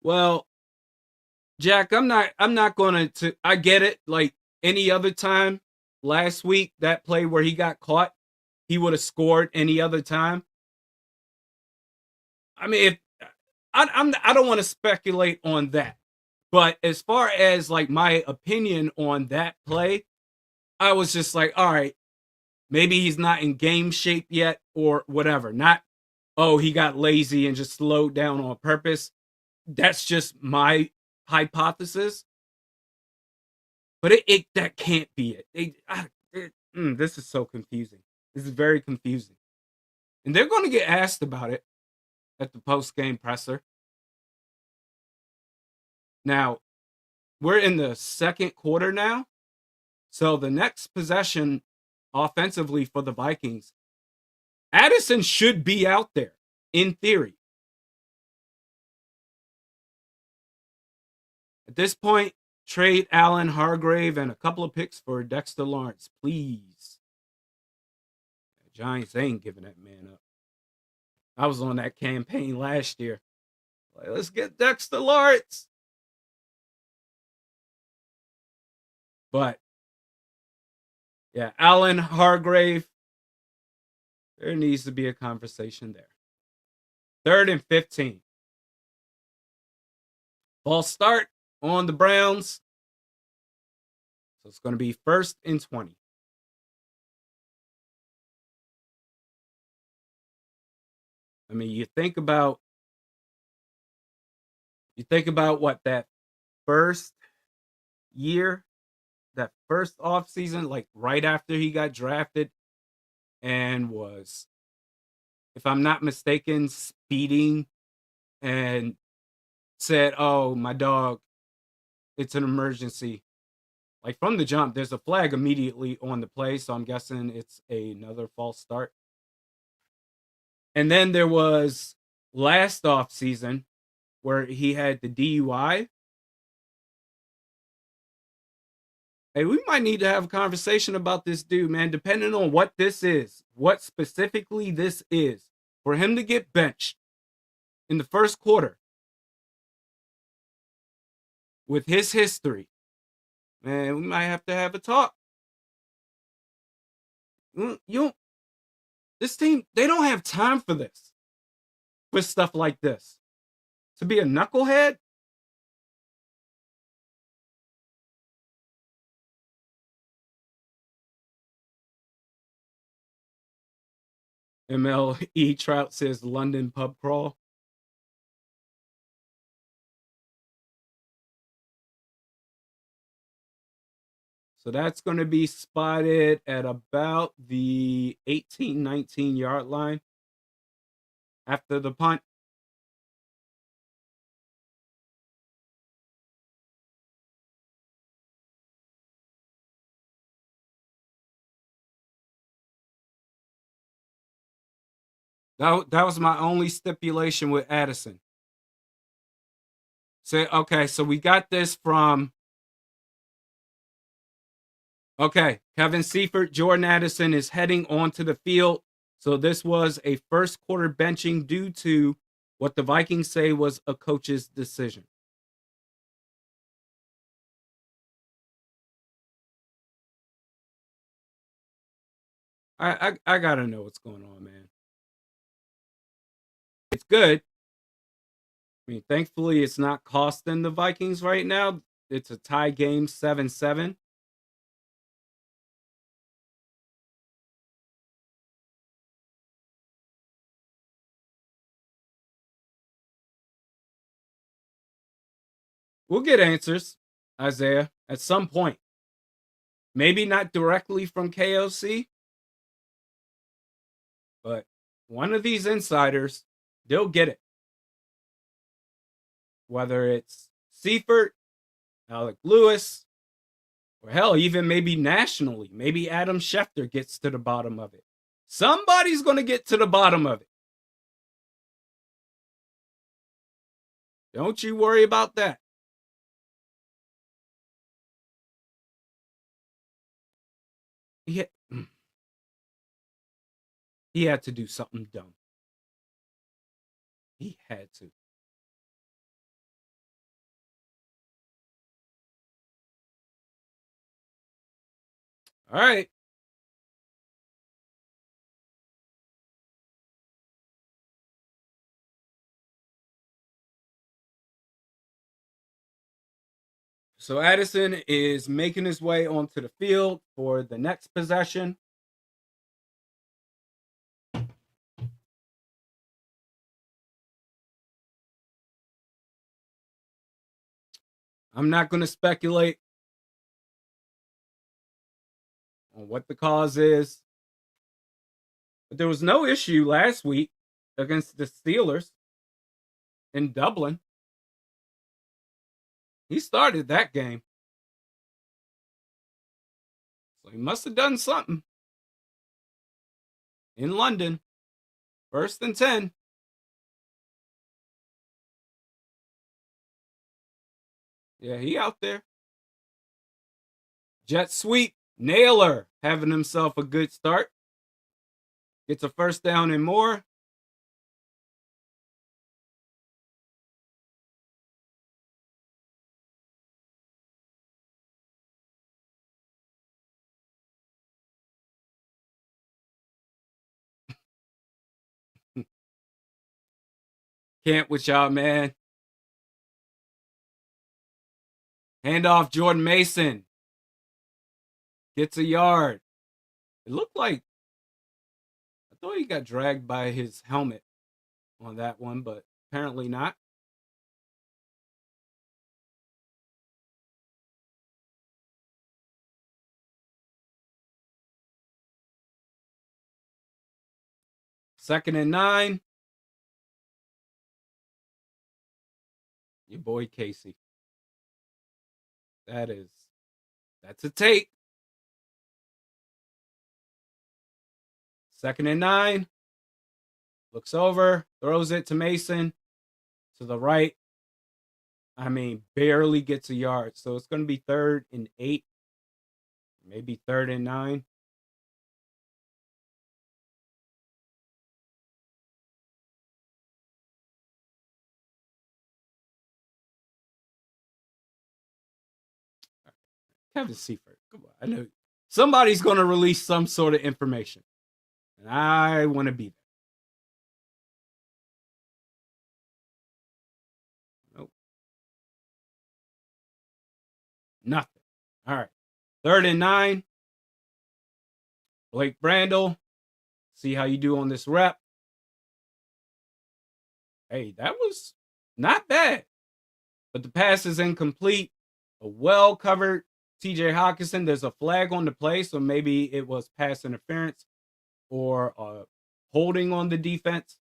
Well, Jack, I'm not going to I get it. Like any other time last week, that play where he got caught, he would have scored any other time. I mean, if I don't want to speculate on that. But as far as like my opinion on that play, I was just like, all right, maybe he's not in game shape yet or whatever. Not, oh, he got lazy and just slowed down on purpose. That's just my hypothesis. But that can't be it. This is so confusing. This is very confusing. And they're going to get asked about it at the post game presser. Now, we're in the second quarter now. So the next possession offensively for the Vikings, Addison should be out there in theory. At this point, trade Allen Hargrave and a couple of picks for Dexter Lawrence, please. The Giants ain't giving that man up. I was on that campaign last year. Like, let's get Dexter Lawrence. But yeah, Allen Hargrave, there needs to be a conversation there. 3rd and 15. False start on the Browns. So it's going to be 1st and 20. I mean, you think about what that first year, that first off season, like right after he got drafted and was, if I'm not mistaken, speeding and said, "Oh, my dog, it's an emergency." Like from the jump, there's a flag immediately on the play, so I'm guessing it's another false start. And then there was last off season where he had the DUI. Hey, we might need to have a conversation about this dude, man, depending on what this is, what specifically this is. For him to get benched in the first quarter with his history, man, we might have to have a talk. This team, they don't have time for this, for stuff like this. To be a knucklehead? MLE Trout says London pub crawl. So that's going to be spotted at about the 18, 19 yard line after the punt. That was my only stipulation with Addison. Say, okay, so we got this from, okay, Kevin Seifert, Jordan Addison is heading onto the field. So this was a first quarter benching due to what the Vikings say was a coach's decision. I gotta know what's going on, man. It's good. I mean, thankfully, it's not costing the Vikings right now. It's a tie game, 7-7. We'll get answers, Isaiah, at some point. Maybe not directly from KOC, but one of these insiders, they'll get it. Whether it's Seifert, Alec Lewis, or hell, even maybe nationally. Maybe Adam Schefter gets to the bottom of it. Somebody's going to get to the bottom of it. Don't you worry about that. He had to do something dumb. He had to. All right. So Addison is making his way onto the field for the next possession. I'm not going to speculate on what the cause is, but there was no issue last week against the Steelers in Dublin. He started that game. So he must have done something. In London, 1st and 10. Yeah, he out there. Jet sweep. Naylor having himself a good start. Gets a first down and more. Can't with y'all, man. Hand off Jordan Mason. Gets a yard. It looked like, I thought he got dragged by his helmet on that one, but apparently not. Second and 9. Your boy Casey. That's a take. 2nd and 9. Looks over, throws it to Mason to the right. I mean, barely gets a yard. So it's going to be 3rd and 8, maybe 3rd and 9. Kevin Seifert, come on. I know somebody's going to release some sort of information, and I want to be there. Nope. Nothing. All right. 3rd and 9. Blake Brandel. See how you do on this rep. Hey, that was not bad. But the pass is incomplete. A well-covered TJ Hawkinson. There's a flag on the play, so maybe it was pass interference or holding on the defense.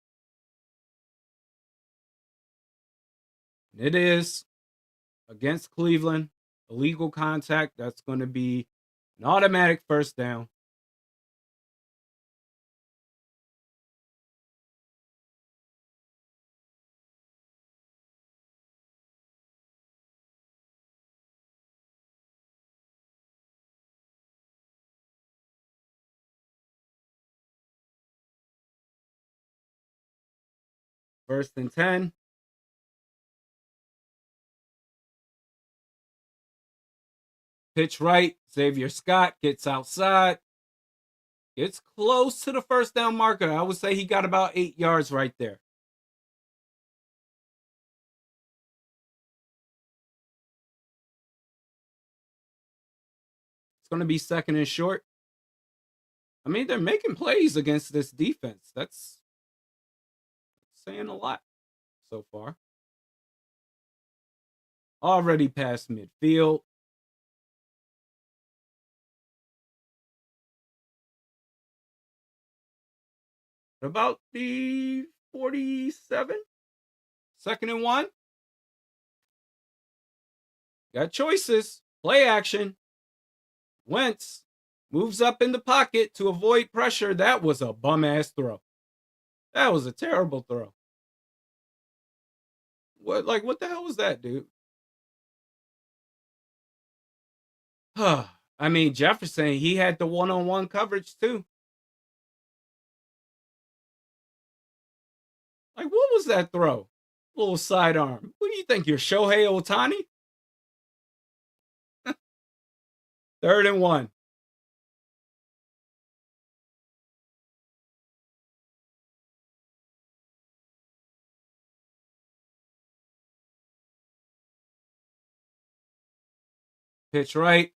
It is against Cleveland. Illegal contact. That's going to be an automatic first down. First and 10. Pitch right. Xavier Scott gets outside. Gets close to the first down marker. I would say he got about 8 yards right there. It's going to be 2nd and short. I mean, they're making plays against this defense. That's saying a lot so far. Already past midfield. About the 47. 2nd and 1. Got choices. Play action. Wentz moves up in the pocket to avoid pressure. That was a bum-ass throw. That was a terrible throw. What the hell was that, dude? I mean, Jefferson, he had the one-on-one coverage too. Like, what was that throw? Little sidearm. What do you think? You're Shohei Ohtani? 3rd and 1. Pitch right.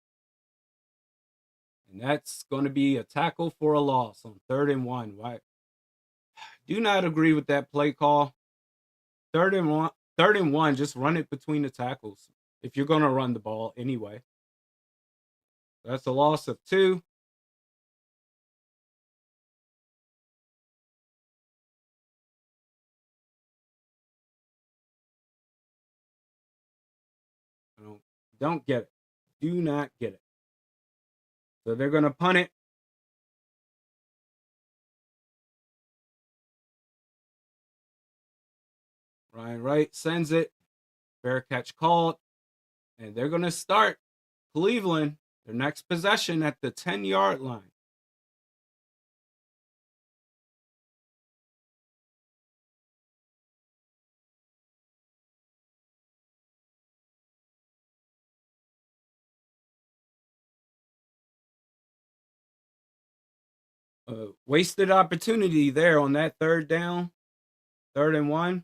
And that's going to be a tackle for a loss on 3rd and 1. Why? Do not agree with that play call. 3rd and 1. 3rd and 1. Just run it between the tackles if you're going to run the ball anyway. That's a loss of 2. Don't get it. Do not get it. So they're going to punt it. Ryan Wright sends it. Fair catch called. And they're going to start Cleveland, their next possession, at the 10-yard line. Wasted opportunity there on that 3rd down. 3rd and 1.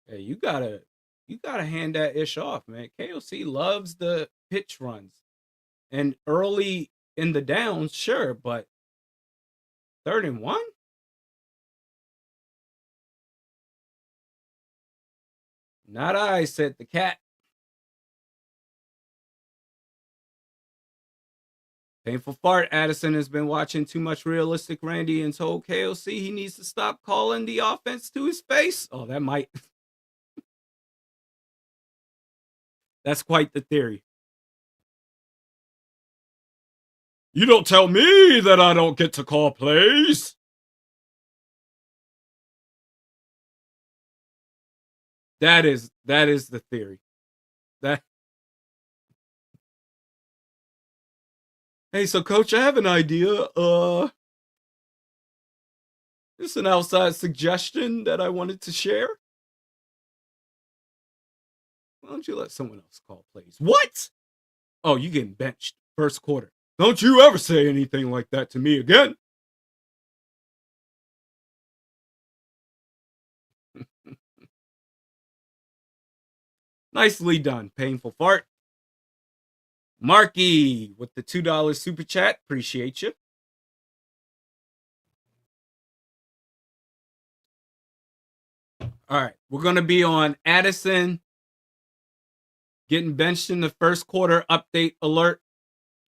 Hey, you gotta hand that ish off, man. KOC loves the pitch runs. And early in the downs, sure, but 3rd and 1? Not I, said the cat. Painful fart. Addison has been watching too much Realistic Randy and told KOC he needs to stop calling the offense to his face. Oh, that might That's quite the theory. You don't tell me that I don't get to call plays. That is the theory. That Hey, so coach, I have an idea. It's an outside suggestion that I wanted to share. Why don't you let someone else call plays? What? Oh, you getting benched first quarter. Don't you ever say anything like that to me again. Nicely done, painful fart. Marky with the $2 super chat. Appreciate you. All right, we're going to be on Addison getting benched in the first quarter. Update alert.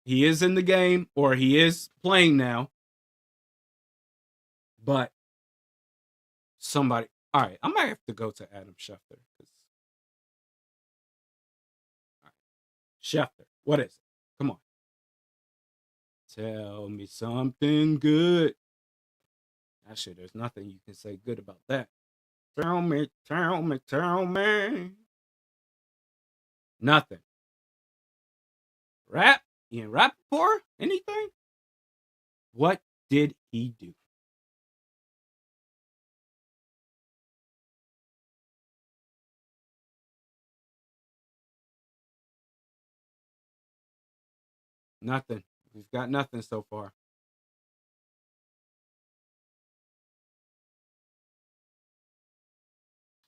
He is in the game, or he is playing now. But somebody. All right, I might have to go to Adam Schefter. Right. Schefter, what is it? Come on. Tell me something good. Actually, there's nothing you can say good about that. Tell me, tell me, tell me. Nothing. Rap? Ian Rappaport? Anything? What did he do? Nothing. We've got nothing so far.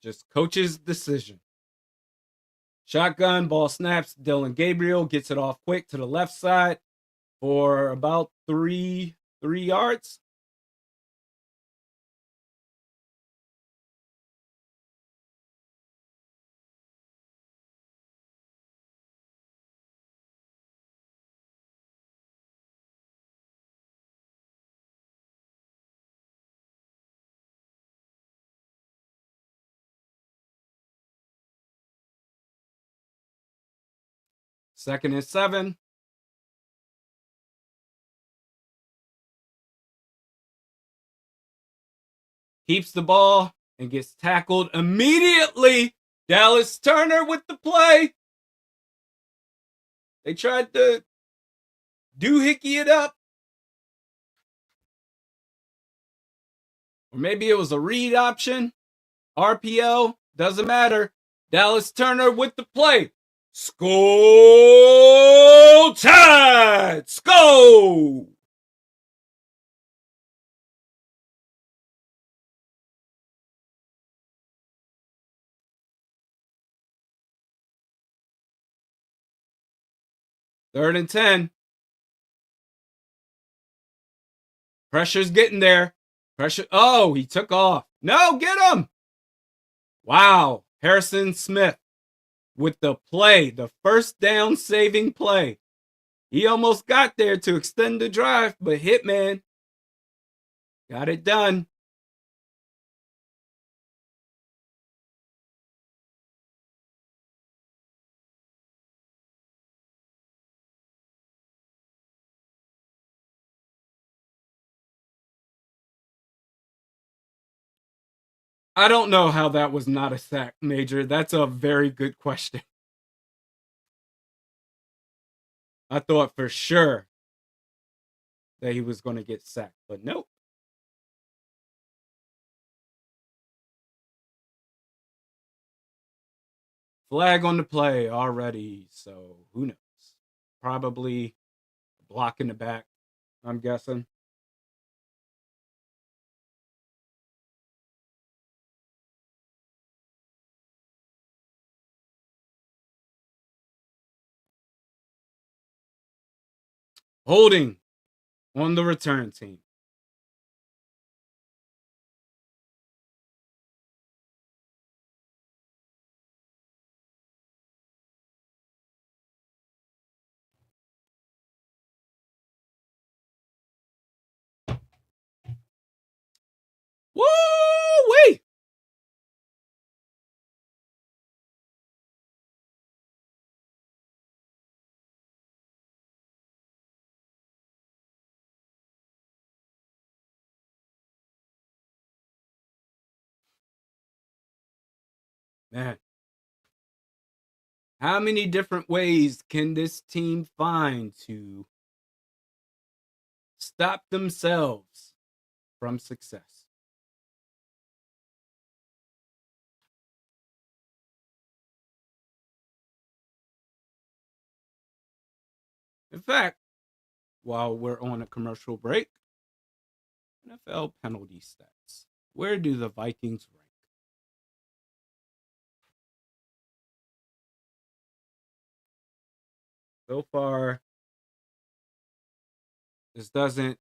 Just coach's decision. Shotgun, ball snaps. Dylan Gabriel gets it off quick to the left side for about three yards. Second and 7. Keeps the ball and gets tackled immediately. Dallas Turner with the play. They tried to doohickey it up. Or maybe it was a read option. RPO. Doesn't matter. Dallas Turner with the play. Skol Tide! Skol! Third and 10. Pressure's getting there. Pressure. Oh, he took off. No, get him. Wow. Harrison Smith with the play, the first down saving play. He almost got there to extend the drive, but Hitman got it done. I don't know how that was not a sack, Major. That's a very good question. I thought for sure that he was going to get sacked, but nope. Flag on the play already, so who knows? Probably a block in the back, I'm guessing. Holding on the return team. Woo-wee! Man, how many different ways can this team find to stop themselves from success? In fact, while we're on a commercial break, NFL penalty stats. Where do the Vikings rank? So far, this doesn't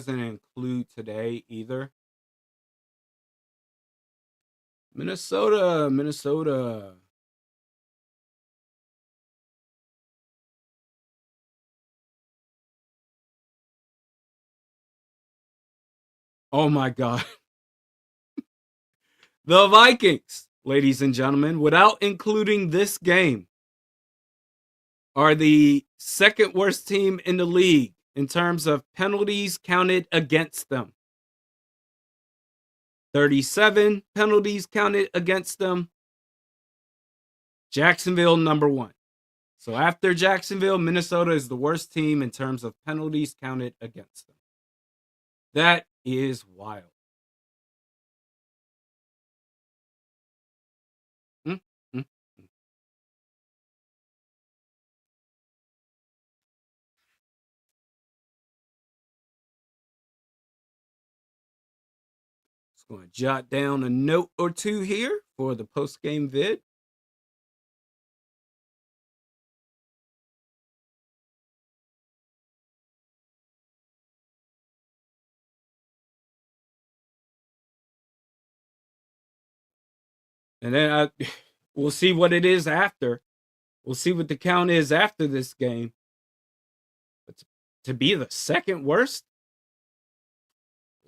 include today either. Minnesota. Oh my God. The Vikings, ladies and gentlemen, without including this game, are the second worst team in the league in terms of penalties counted against them. 37 penalties counted against them. Jacksonville, number one. So after Jacksonville, Minnesota is the worst team in terms of penalties counted against them. That is wild. Mm, mm, mm. Just going to jot down a note or two here for the post-game vid. And then we'll see what it is after. We'll see what the count is after this game. But to be the second worst?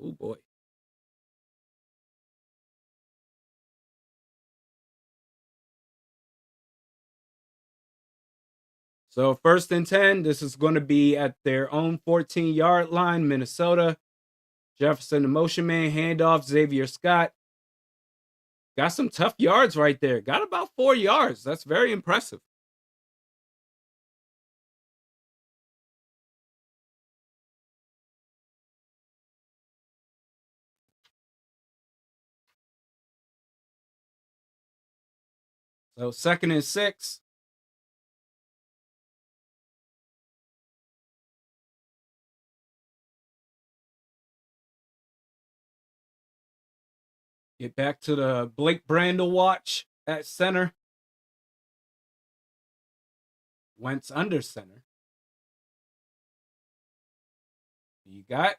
Oh boy. So 1st and 10, this is going to be at their own 14-yard line, Minnesota. Jefferson, the motion man, handoff, Xavier Scott. Got some tough yards right there. Got about 4 yards. That's very impressive. So 2nd and 6. Get back to the Blake Brandel watch at center. Wentz under center. You got,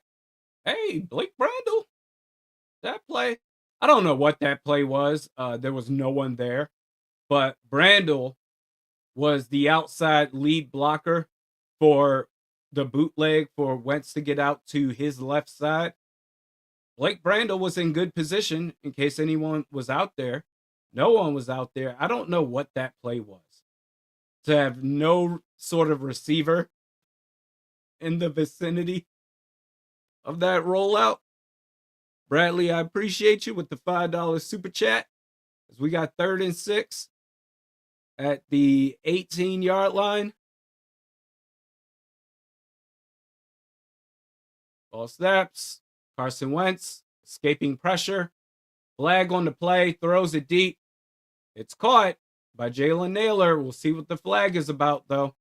hey, Blake Brandel. That play. I don't know what that play was. There was no one there. But Brandel was the outside lead blocker for the bootleg for Wentz to get out to his left side. Blake Brandel was in good position in case anyone was out there. No one was out there. I don't know what that play was. To have no sort of receiver in the vicinity of that rollout. Bradley, I appreciate you with the $5 super chat. As we got 3rd and 6 at the 18-yard line. Ball snaps. Carson Wentz escaping pressure. Flag on the play. Throws it deep. It's caught by Jalen Naylor. We'll see what the flag is about, though.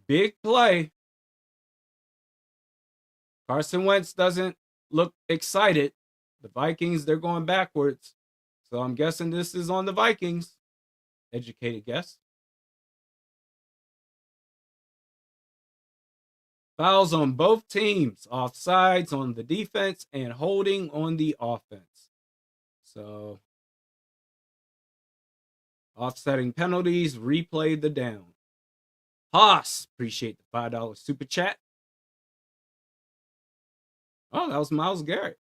Big play. Carson Wentz doesn't look excited. The Vikings, they're going backwards. So I'm guessing this is on the Vikings. Educated guess. Fouls on both teams. Offsides on the defense and holding on the offense. So offsetting penalties. Replay the down. Haas, appreciate the $5 super chat. Oh, that was Myles Garrett.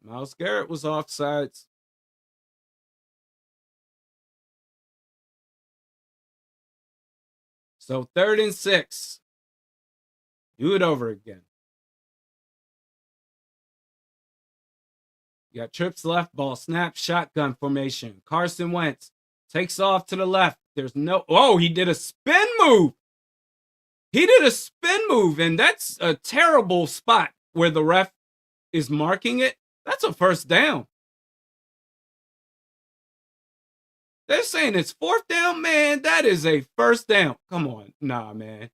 Myles Garrett was offsides. So 3rd and 6. Do it over again. You got trips left, ball snap, shotgun formation. Carson Wentz takes off to the left. There's no... Oh, he did a spin move. He did a spin move, and that's a terrible spot where the ref is marking it. That's a first down. They're saying it's 4th down, man. That is a first down. Come on. Nah, man.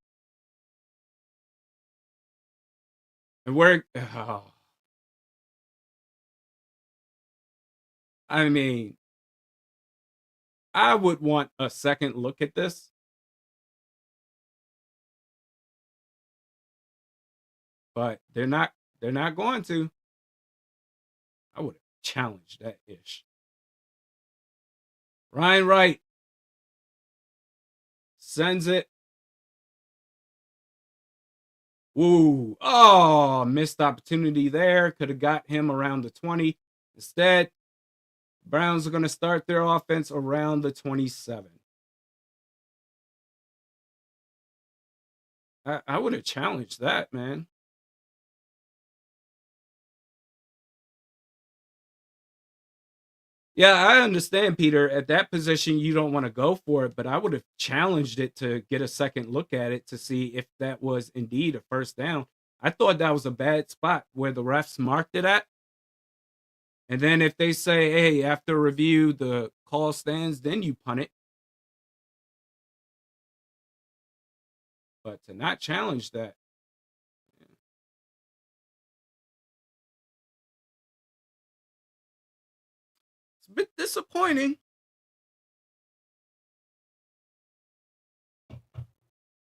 And we're... Oh. I mean, I would want a second look at this. But they're not going to. I would have challenged that ish. Ryan Wright sends it. Ooh. Oh, missed opportunity there. Could have got him around the 20. Instead, Browns are going to start their offense around the 27. I would have challenged that, man. Yeah, I understand, Peter. At that position, you don't want to go for it, but I would have challenged it to get a second look at it to see if that was indeed a first down. I thought that was a bad spot where the refs marked it at. And then if they say, hey, after review, the call stands, then you punt it. But to not challenge that. It's a bit disappointing.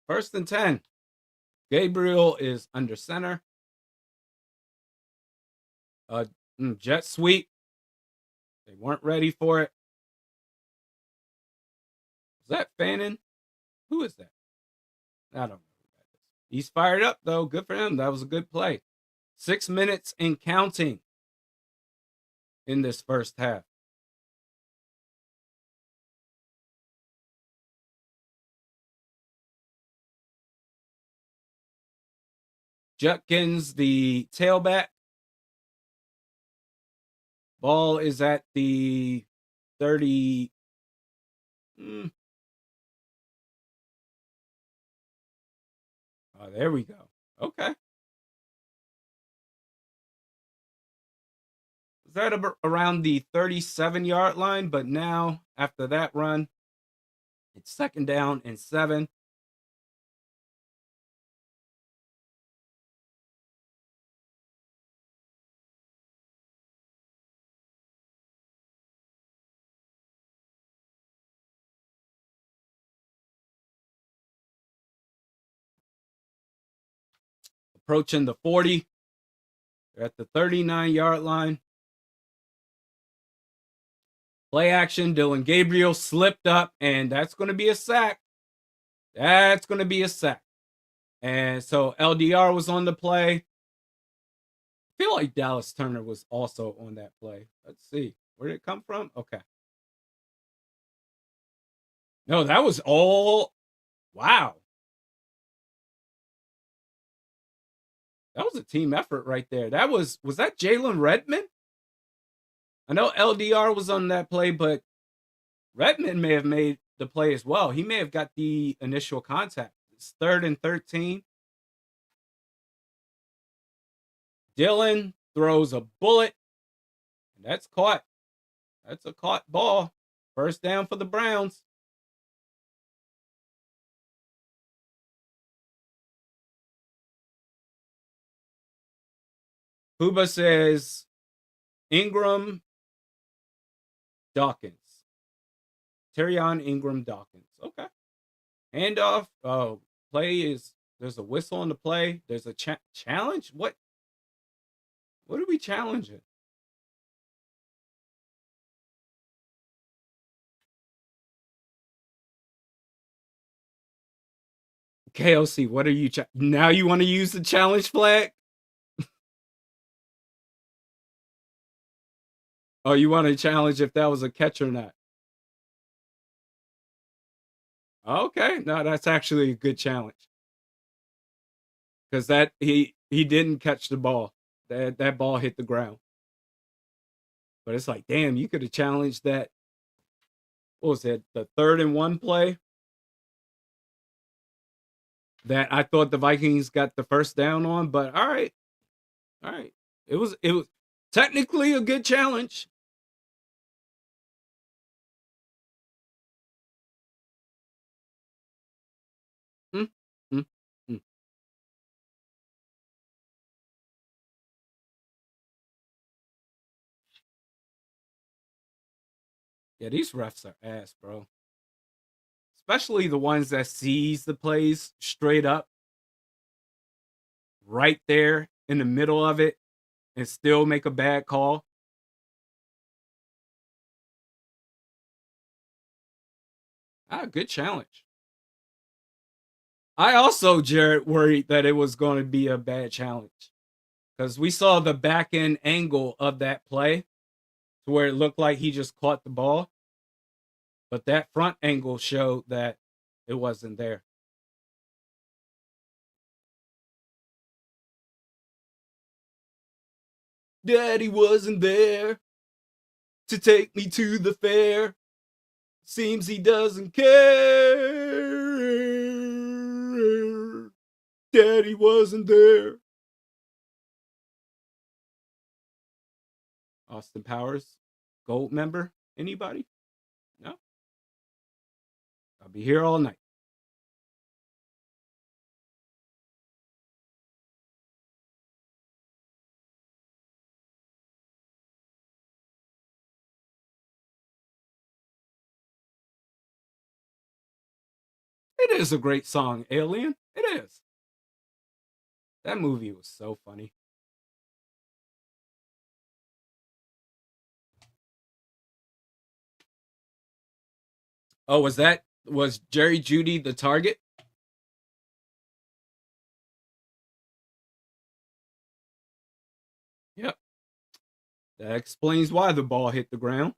1st and 10. Gabriel is under center. Jet sweep. They weren't ready for it. Is that Fannin? Who is that? I don't know who that is. He's fired up, though. Good for him. That was a good play. 6 minutes and counting in this first half. Judkins, the tailback. Ball is at the 30. Oh, there we go. Okay. Is that around the 37-yard line? But now, after that run, it's 2nd down and 7. Approaching the 40. They're at the 39-yard line. Play action. Dillon Gabriel slipped up, and that's going to be a sack. That's going to be a sack. And so LDR was on the play. I feel like Dallas Turner was also on that play. Let's see. Where did it come from? Okay. No, that was all. Wow. That was a team effort right there. Was that Jalen Redmond? I know LDR was on that play, but Redmond may have made the play as well. He may have got the initial contact. It's 3rd and 13. Dillon throws a bullet. And that's caught. That's a caught ball. First down for the Browns. Huba says Ingram Dawkins. Terrion Ingram Dawkins. Okay. Handoff. Oh, play is, there's a whistle on the play. There's a challenge. What are we challenging? KOC, what are you now you want to use the challenge flag? Oh, you want to challenge if that was a catch or not? Okay, no, that's actually a good challenge because that he didn't catch the ball. That ball hit the ground. But it's like, damn, you could have challenged that. What was it? The 3rd-and-1 play that I thought the Vikings got the first down on. But all right. It was technically a good challenge. Mm, mm, mm. Yeah, these refs are ass, bro. Especially the ones that sees the plays straight up, right there in the middle of it, and still make a bad call. Good challenge. I also, Jared, worried that it was going to be a bad challenge because we saw the back end angle of that play to where it looked like he just caught the ball, but that front angle showed that it wasn't there. Daddy wasn't there to take me to the fair. Seems he doesn't care. Daddy wasn't there. Austin Powers, gold member? Anybody? No? I'll be here all night. It is a great song, Alien. It is. That movie was so funny. Oh, was Jerry Judy the target? Yep. That explains why the ball hit the ground.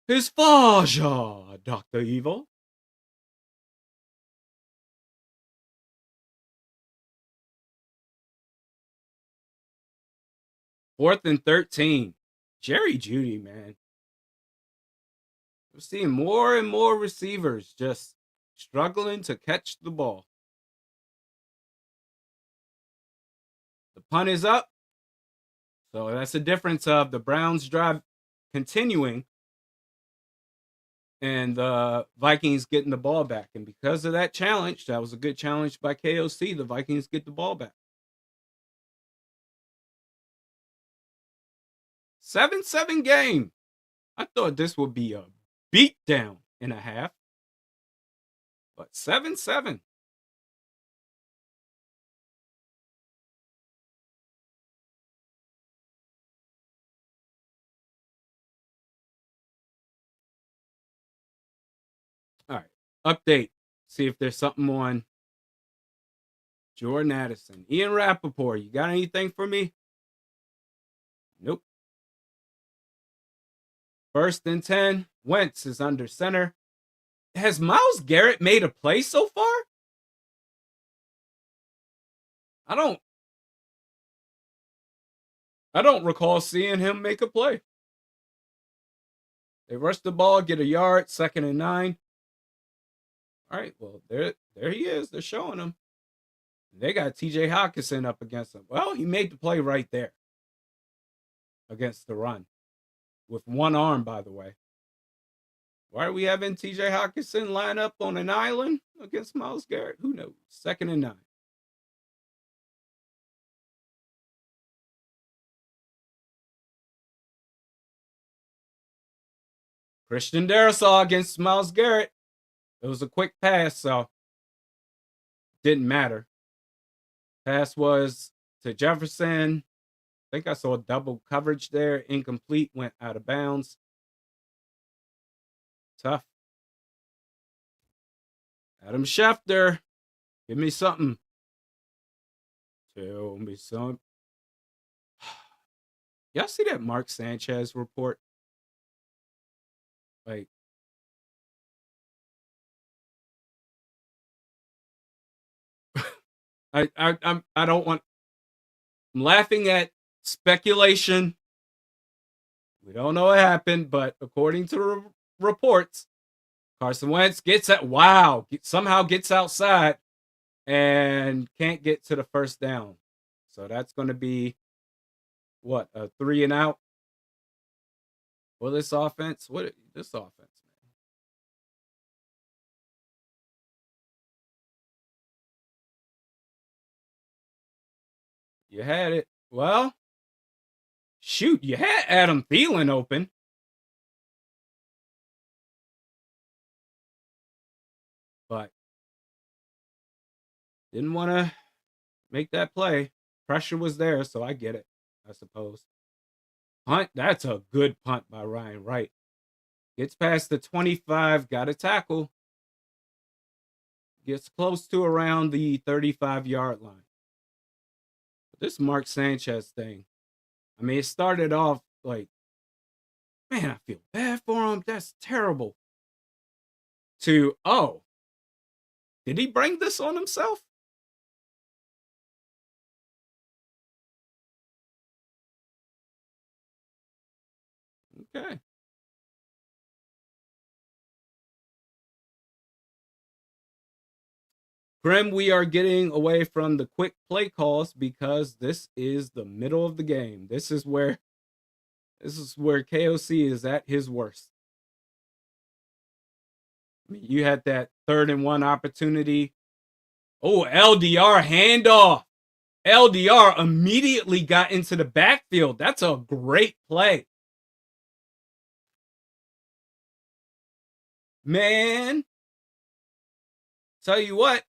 His Faja, Dr. Evil. 4th and 13. Jerry Judy, man. We're seeing more and more receivers just struggling to catch the ball. The punt is up. So that's the difference of the Browns drive continuing and the Vikings getting the ball back. And because of that challenge, that was a good challenge by KOC, the Vikings get the ball back. 7-7 game. I thought this would be a beatdown in a half. But 7-7. All right. Update. See if there's something on Jordan Addison. Ian Rappaport, you got anything for me? Nope. 1st and 10. Wentz is under center. Has Myles Garrett made a play so far? I don't recall seeing him make a play. They rush the ball, get a yard, 2nd and 9. All right, well, there he is. They're showing him. They got TJ Hawkinson up against him. Well, he made the play right there against the run with one arm, by the way. Why are we having TJ Hawkinson line up on an island against Myles Garrett? Who knows? 2nd and 9. Christian Darrisaw against Myles Garrett. It was a quick pass, so didn't matter. Pass was to Jefferson. I think I saw double coverage there. Incomplete, went out of bounds. Tough. Adam Schefter, give me something. Tell me something. Y'all see that Mark Sanchez report? Like, I don't want. I'm laughing at speculation. We don't know what happened, but according to reports, Carson Wentz somehow gets outside and can't get to the first down. So that's going to be what, a 3 and out for this offense? This offense, man. You had it. Well, shoot, you had Adam Thielen open. But didn't want to make that play. Pressure was there, so I get it, I suppose. Punt, that's a good punt by Ryan Wright. Gets past the 25, got a tackle. Gets close to around the 35-yard line. But this Mark Sanchez thing, I mean, it started off like, man, I feel bad for him. That's terrible. To, oh, did he bring this on himself? Okay. Grim, we are getting away from the quick play calls because this is the middle of the game. This is where KOC is at his worst. I mean, you had that 3rd and 1 opportunity. Oh, LDR handoff. LDR immediately got into the backfield. That's a great play. Man, tell you what,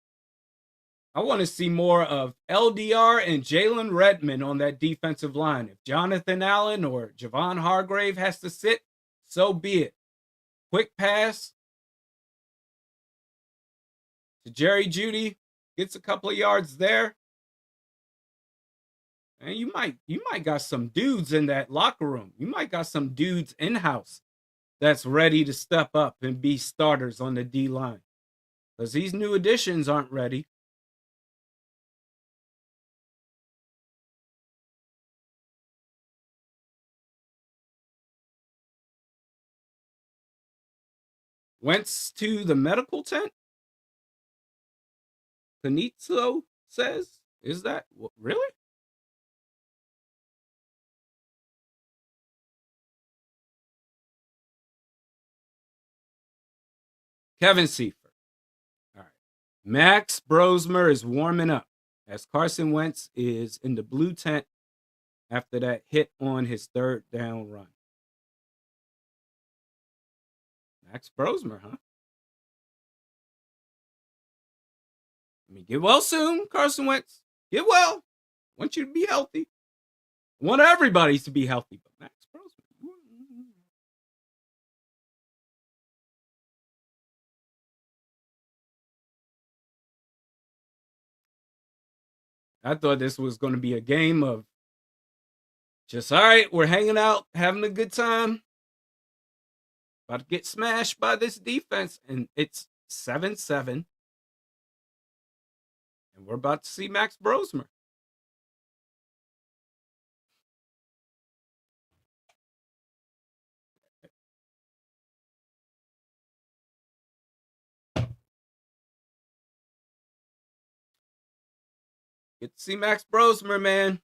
I want to see more of LDR and Jalen Redmond on that defensive line. If Jonathan Allen or Javon Hargrave has to sit, so be it. Quick pass to Jerry Jeudy, gets a couple of yards there. And you might got some dudes in that locker room. You might got some dudes in-house that's ready to step up and be starters on the D line. Because these new additions aren't ready. Wentz to the medical tent? Panizzo says? Is that really? Kevin Seifert. All right. Max Brosmer is warming up as Carson Wentz is in the blue tent after that hit on his 3rd down run. Max Brosmer, huh? I mean, get well soon, Carson Wentz. Get well. I want you to be healthy. I want everybody to be healthy, but Max Brosmer. I thought this was going to be a game of just, all right, we're hanging out, having a good time. About to get smashed by this defense, and it's 7-7. And we're about to see Max Brosmer. Get to see Max Brosmer, man.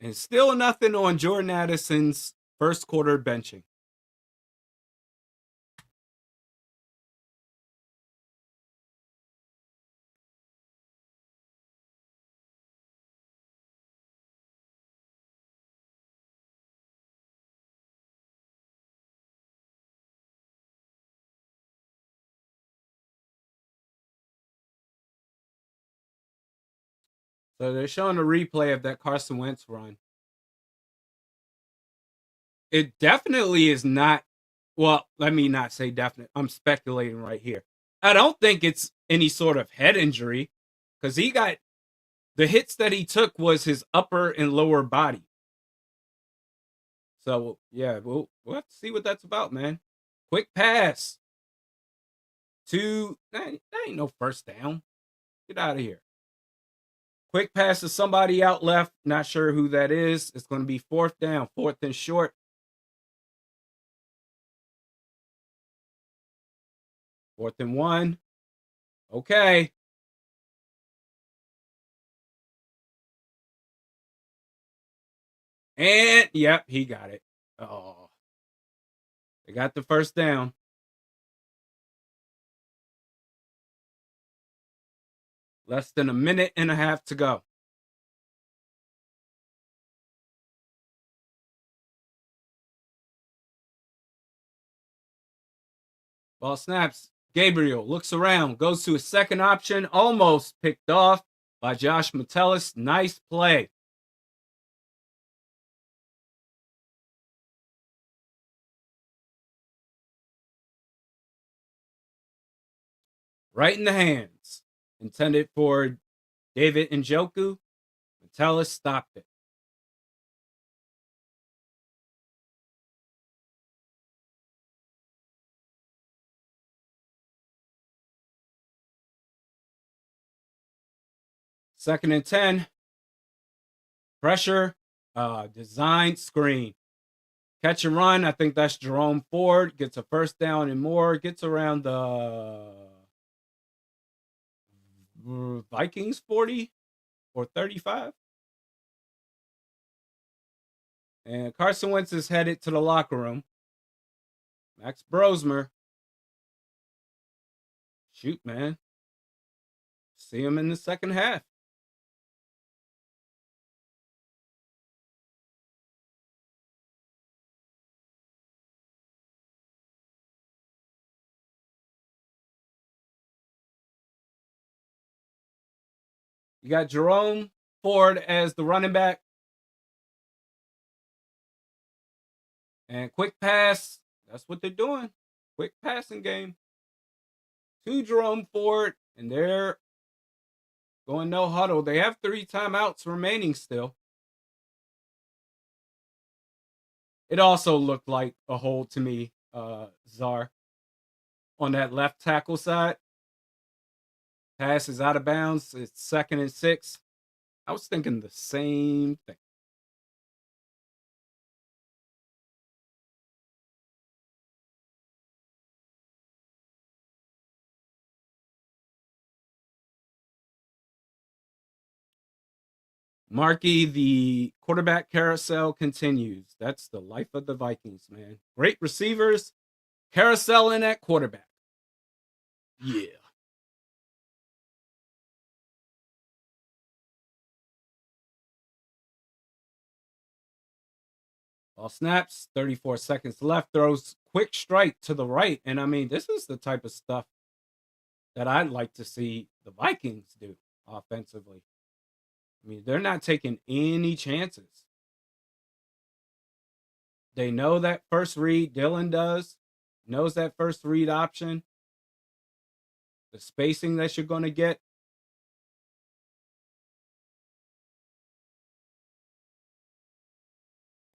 And still nothing on Jordan Addison's first quarter benching. So they're showing a replay of that Carson Wentz run. It definitely is not. Well, let me not say definite. I'm speculating right here. I don't think it's any sort of head injury because he got the hits that he took was his upper and lower body. So yeah, we'll have to see what that's about, man. Quick pass to that ain't no first down. Get out of here. Quick pass to somebody out left. Not sure who that is. It's going to be fourth down, fourth and short. Fourth and 1. Okay. And yep, he got it. Oh, they got the first down. Less than a minute and a half to go. Ball snaps. Gabriel looks around, goes to his second option, almost picked off by Josh Metellus. Nice play. Right in the hands. Intended for David Njoku. Metellus stopped it. Second and 10. Pressure. Design screen. Catch and run. I think that's Jerome Ford. Gets a first down and more. Gets around the Vikings 40 or 35. And Carson Wentz is headed to the locker room. Max Brosmer. Shoot, man. See him in the second half. You got Jerome Ford as the running back. And quick pass. That's what they're doing. Quick passing game. To Jerome Ford. And they're going no huddle. They have 3 timeouts remaining still. It also looked like a hole to me, Czar. On that left tackle side. Pass is out of bounds. It's 2nd and 6. I was thinking the same thing. Marky, the quarterback carousel continues. That's the life of the Vikings, man. Great receivers, carousel in at quarterback. Yeah. Ball snaps, 34 seconds left, throws quick strike to the right. And I mean, this is the type of stuff that I'd like to see the Vikings do offensively. I mean, they're not taking any chances. They know that first read, Dylan knows that first read option, the spacing that you're going to get.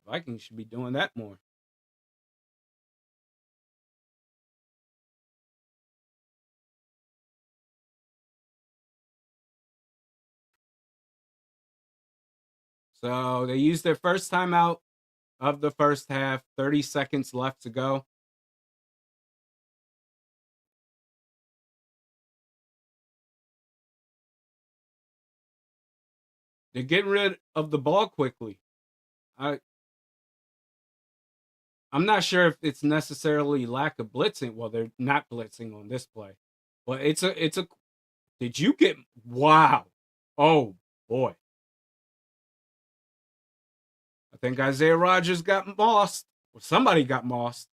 Vikings should be doing that more. So they used their first timeout of the first half, 30 seconds left to go. They're getting rid of the ball quickly. I'm not sure if it's necessarily lack of blitzing. Well, they're not blitzing on this play. But it's a did you get wow. Oh boy. I think Isaiah Rodgers got mossed. Or somebody got mossed.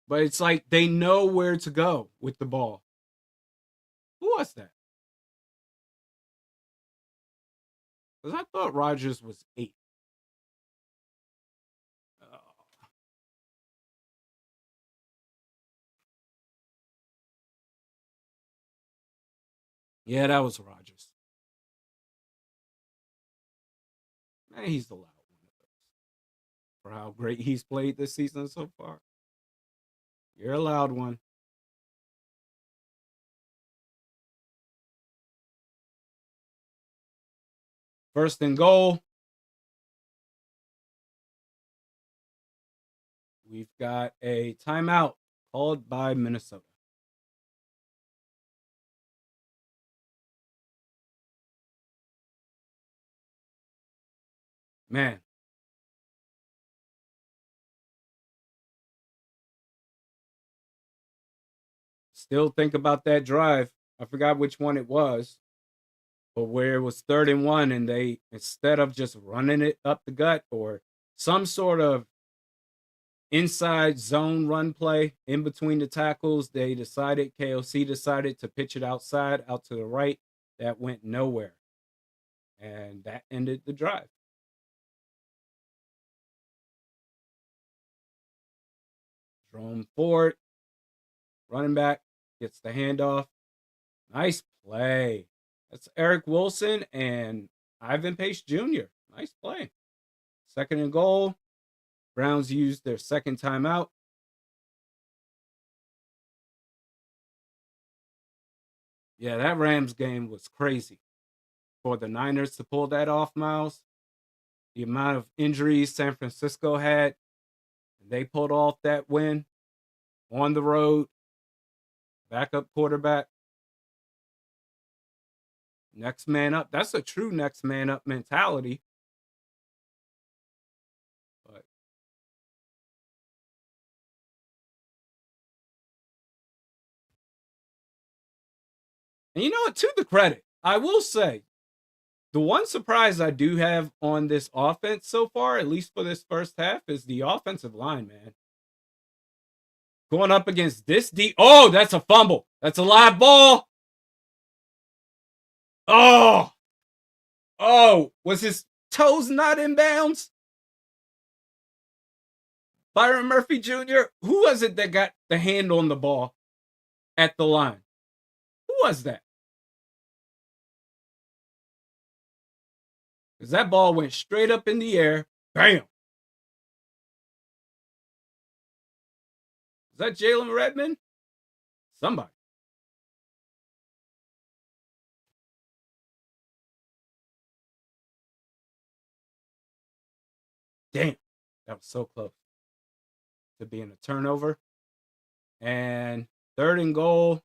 But it's like they know where to go with the ball. Who was that? Because I thought Rodgers was 8. Yeah, that was Rodgers. Man, he's allowed one of those for how great he's played this season so far. You're allowed one. First and goal. We've got a timeout called by Minnesota. Man. Still think about that drive. I forgot which one it was, but where it was 3rd and 1, and they, instead of just running it up the gut or some sort of inside zone run play in between the tackles, KOC decided to pitch it outside, out to the right. That went nowhere. And that ended the drive. Jerome Ford, running back, gets the handoff. Nice play. That's Eric Wilson and Ivan Pace Jr. Nice play. 2nd and goal. Browns used their second timeout. Yeah, that Rams game was crazy. For the Niners to pull that off, Miles, the amount of injuries San Francisco had, they pulled off that win on the road. Backup quarterback. Next man up. That's a true next man up mentality. But and you know what? To the credit, I will say, the one surprise I do have on this offense so far, at least for this first half, is the offensive line, man. Going up against this oh, that's a fumble. That's a live ball. Oh, was his toes not in bounds? Byron Murphy Jr., who was it that got the hand on the ball at the line? Who was that? Because that ball went straight up in the air. Bam. Is that Jalen Redmond? Somebody. Damn. That was so close to being a turnover. And 3rd and goal.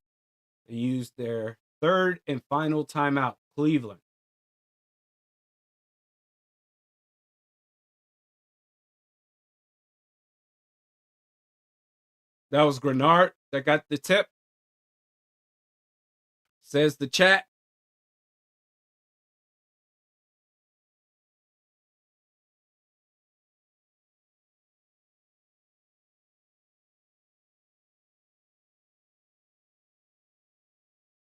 They used their 3rd and final timeout. Cleveland. That was Grenard that got the tip. Says the chat.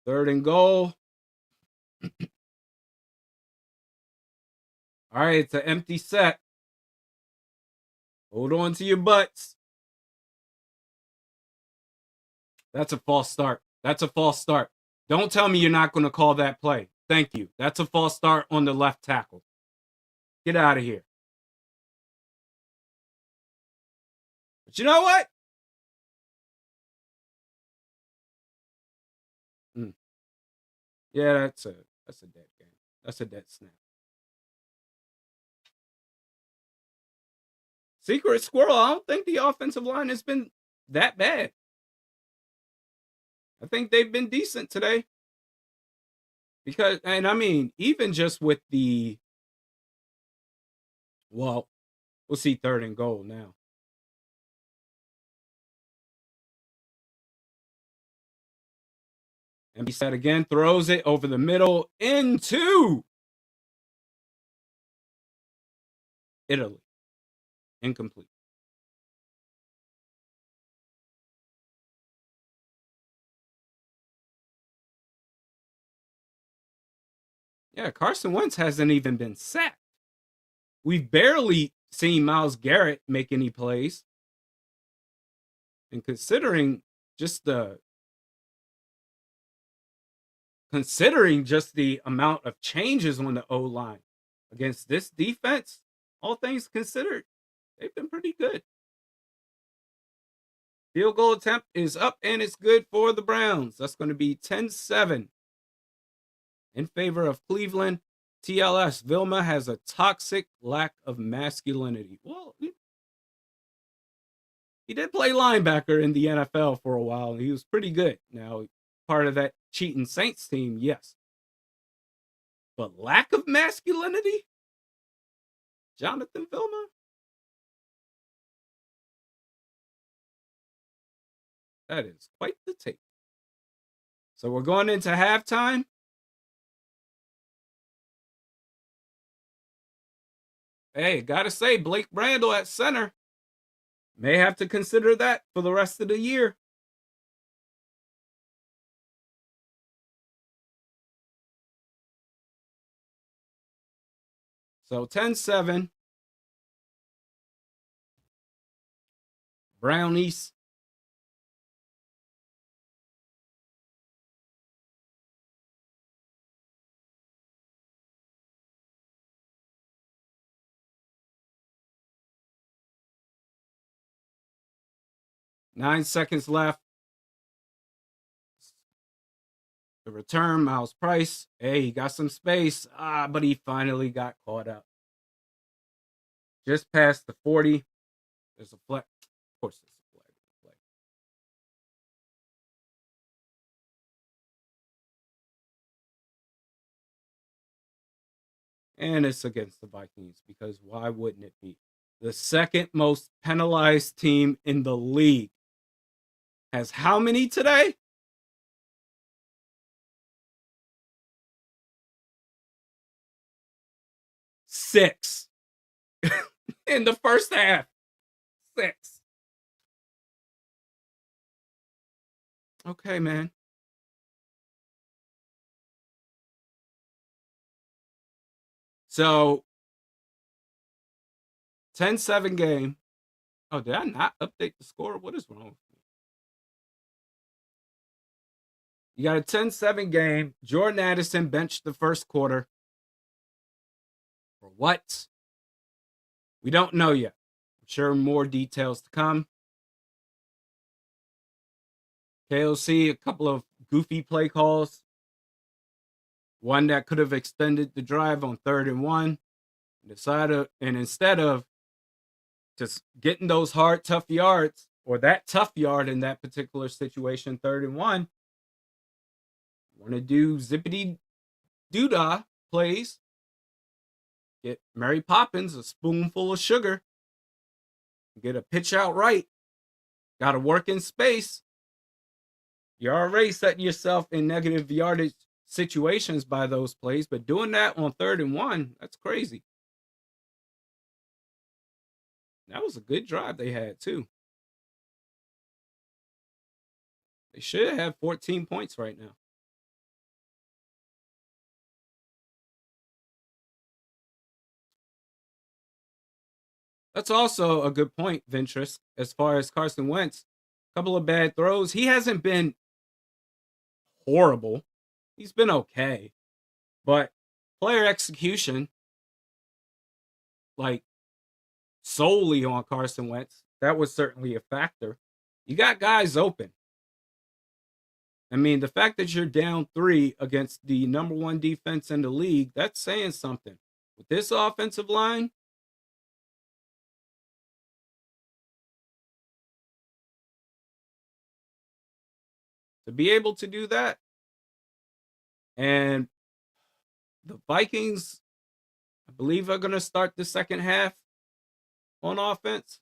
Third and goal. All right, it's an empty set. Hold on to your butts. That's a false start. That's a false start. Don't tell me you're not going to call that play. Thank you. That's a false start on the left tackle. Get out of here. But you know what? Yeah, that's a dead game. That's a dead snap. Secret squirrel, I don't think the offensive line has been that bad. I think they've been decent today. Because, and I mean, even just with we'll see 3rd and goal now. And Bissett again throws it over the middle into Italy. Incomplete. Yeah, Carson Wentz hasn't even been sacked. We've barely seen Myles Garrett make any plays. And considering just the considering just the amount of changes on the O-line against this defense, all things considered, they've been pretty good. Field goal attempt is up and it's good for the Browns. That's going to be 10-7 in favor of Cleveland. TLS, Vilma has a toxic lack of masculinity. Well, he did play linebacker in the NFL for a while, and he was pretty good. Now, part of that cheating Saints team, yes. But lack of masculinity? Jonathan Vilma? That is quite the take. So we're going into halftime. Hey, gotta say, Blake Brandel at center. May have to consider that for the rest of the year. So 10-7. Brownies. Nine seconds left. The return, Miles Price. Hey, he got some space. But he finally got caught up. Just past the 40. There's a flag. Of course, there's a flag. And it's against the Vikings because why wouldn't it be? The second most penalized team in the league has how many today? 6 in the first half. 6. Okay, man. So 10-7 game. Oh, did I not update the score? What is wrong with me? You got a 10-7 game. Jordan Addison benched the first quarter. For what? We don't know yet. I'm sure more details to come. KOC, a couple of goofy play calls. One that could have extended the drive on 3rd and 1. And instead of just getting those hard, tough yards, or that tough yard in that particular situation, 3rd and 1, want to do zippity doodah plays. Get Mary Poppins a spoonful of sugar. Get a pitch out right. Got to work in space. You're already setting yourself in negative yardage situations by those plays, but doing that on 3rd and 1, that's crazy. That was a good drive they had, too. They should have 14 points right now. That's also a good point, Ventress, as far as Carson Wentz. A couple of bad throws. He hasn't been horrible. He's been okay. But player execution, like solely on Carson Wentz, that was certainly a factor. You got guys open. I mean, the fact that you're down 3 against the number 1 defense in the league, that's saying something. With this offensive line, to be able to do that, and the Vikings, I believe, are going to start the second half on offense.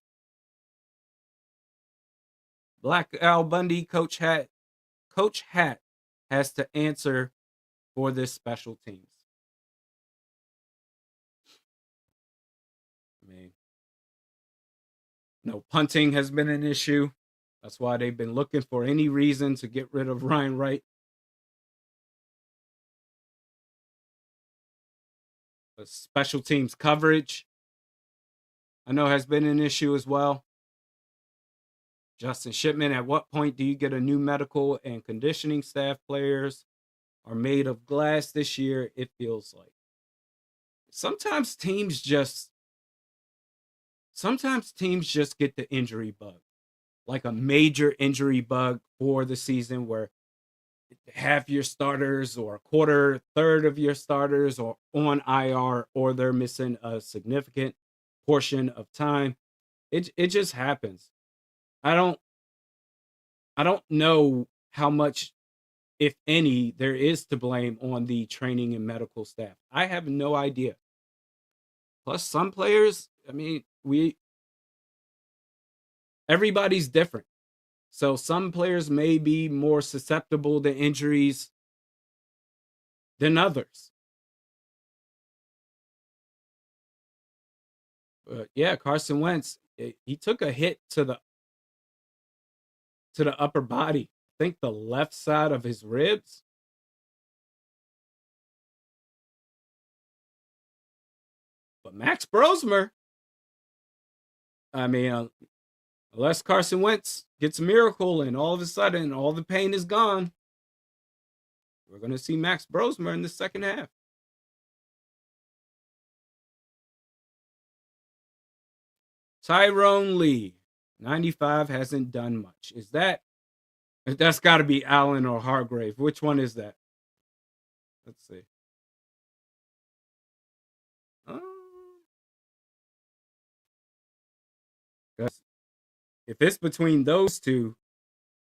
Black Al Bundy, Coach Hat has to answer for this special teams. I mean, no punting has been an issue. That's why they've been looking for any reason to get rid of Ryan Wright. The special teams coverage, I know, has been an issue as well. Justin Shipman, at what point do you get a new medical and conditioning staff players? are made of glass this year, it feels like. Sometimes teams just get the injury bug, like a major injury bug for the season where half your starters or a quarter, third of your starters are on IR, or they're missing a significant portion of time. It just happens. I don't know how much, if any, there is to blame on the training and medical staff. I have no idea. Plus, some players, I mean, everybody's different. So some players may be more susceptible to injuries than others. But yeah, Carson Wentz, he took a hit to the upper body. I think the left side of his ribs. But Max Brosmer, I mean, unless Carson Wentz gets a miracle and all of a sudden all the pain is gone, we're going to see Max Brosmer in the second half. Tyrone Lee, 95, hasn't done much. That's got to be Allen or Hargrave. Which one is that? Let's see. If it's between those two,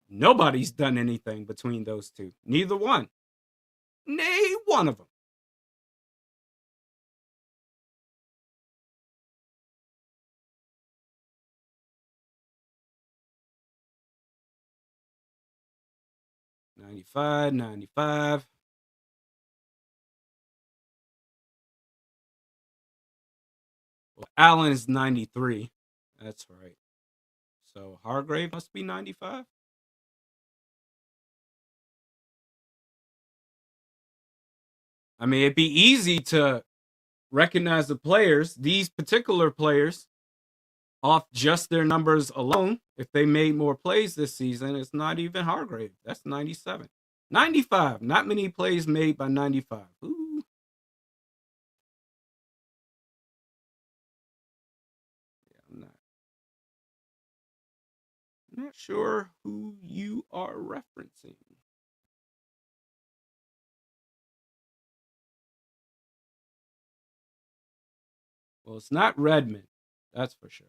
nobody's done anything between those two. Neither one. Nay, one of them. $95. Well, Allen is 93. That's right. So Hargrave must be 95. I mean, it'd be easy to recognize the players, these particular players, off just their numbers alone. If they made more plays this season, it's not even Hargrave. That's 97. 95. Not many plays made by 95. Ooh. Yeah, I'm not sure who you are referencing. Well, it's not Redmond. That's for sure.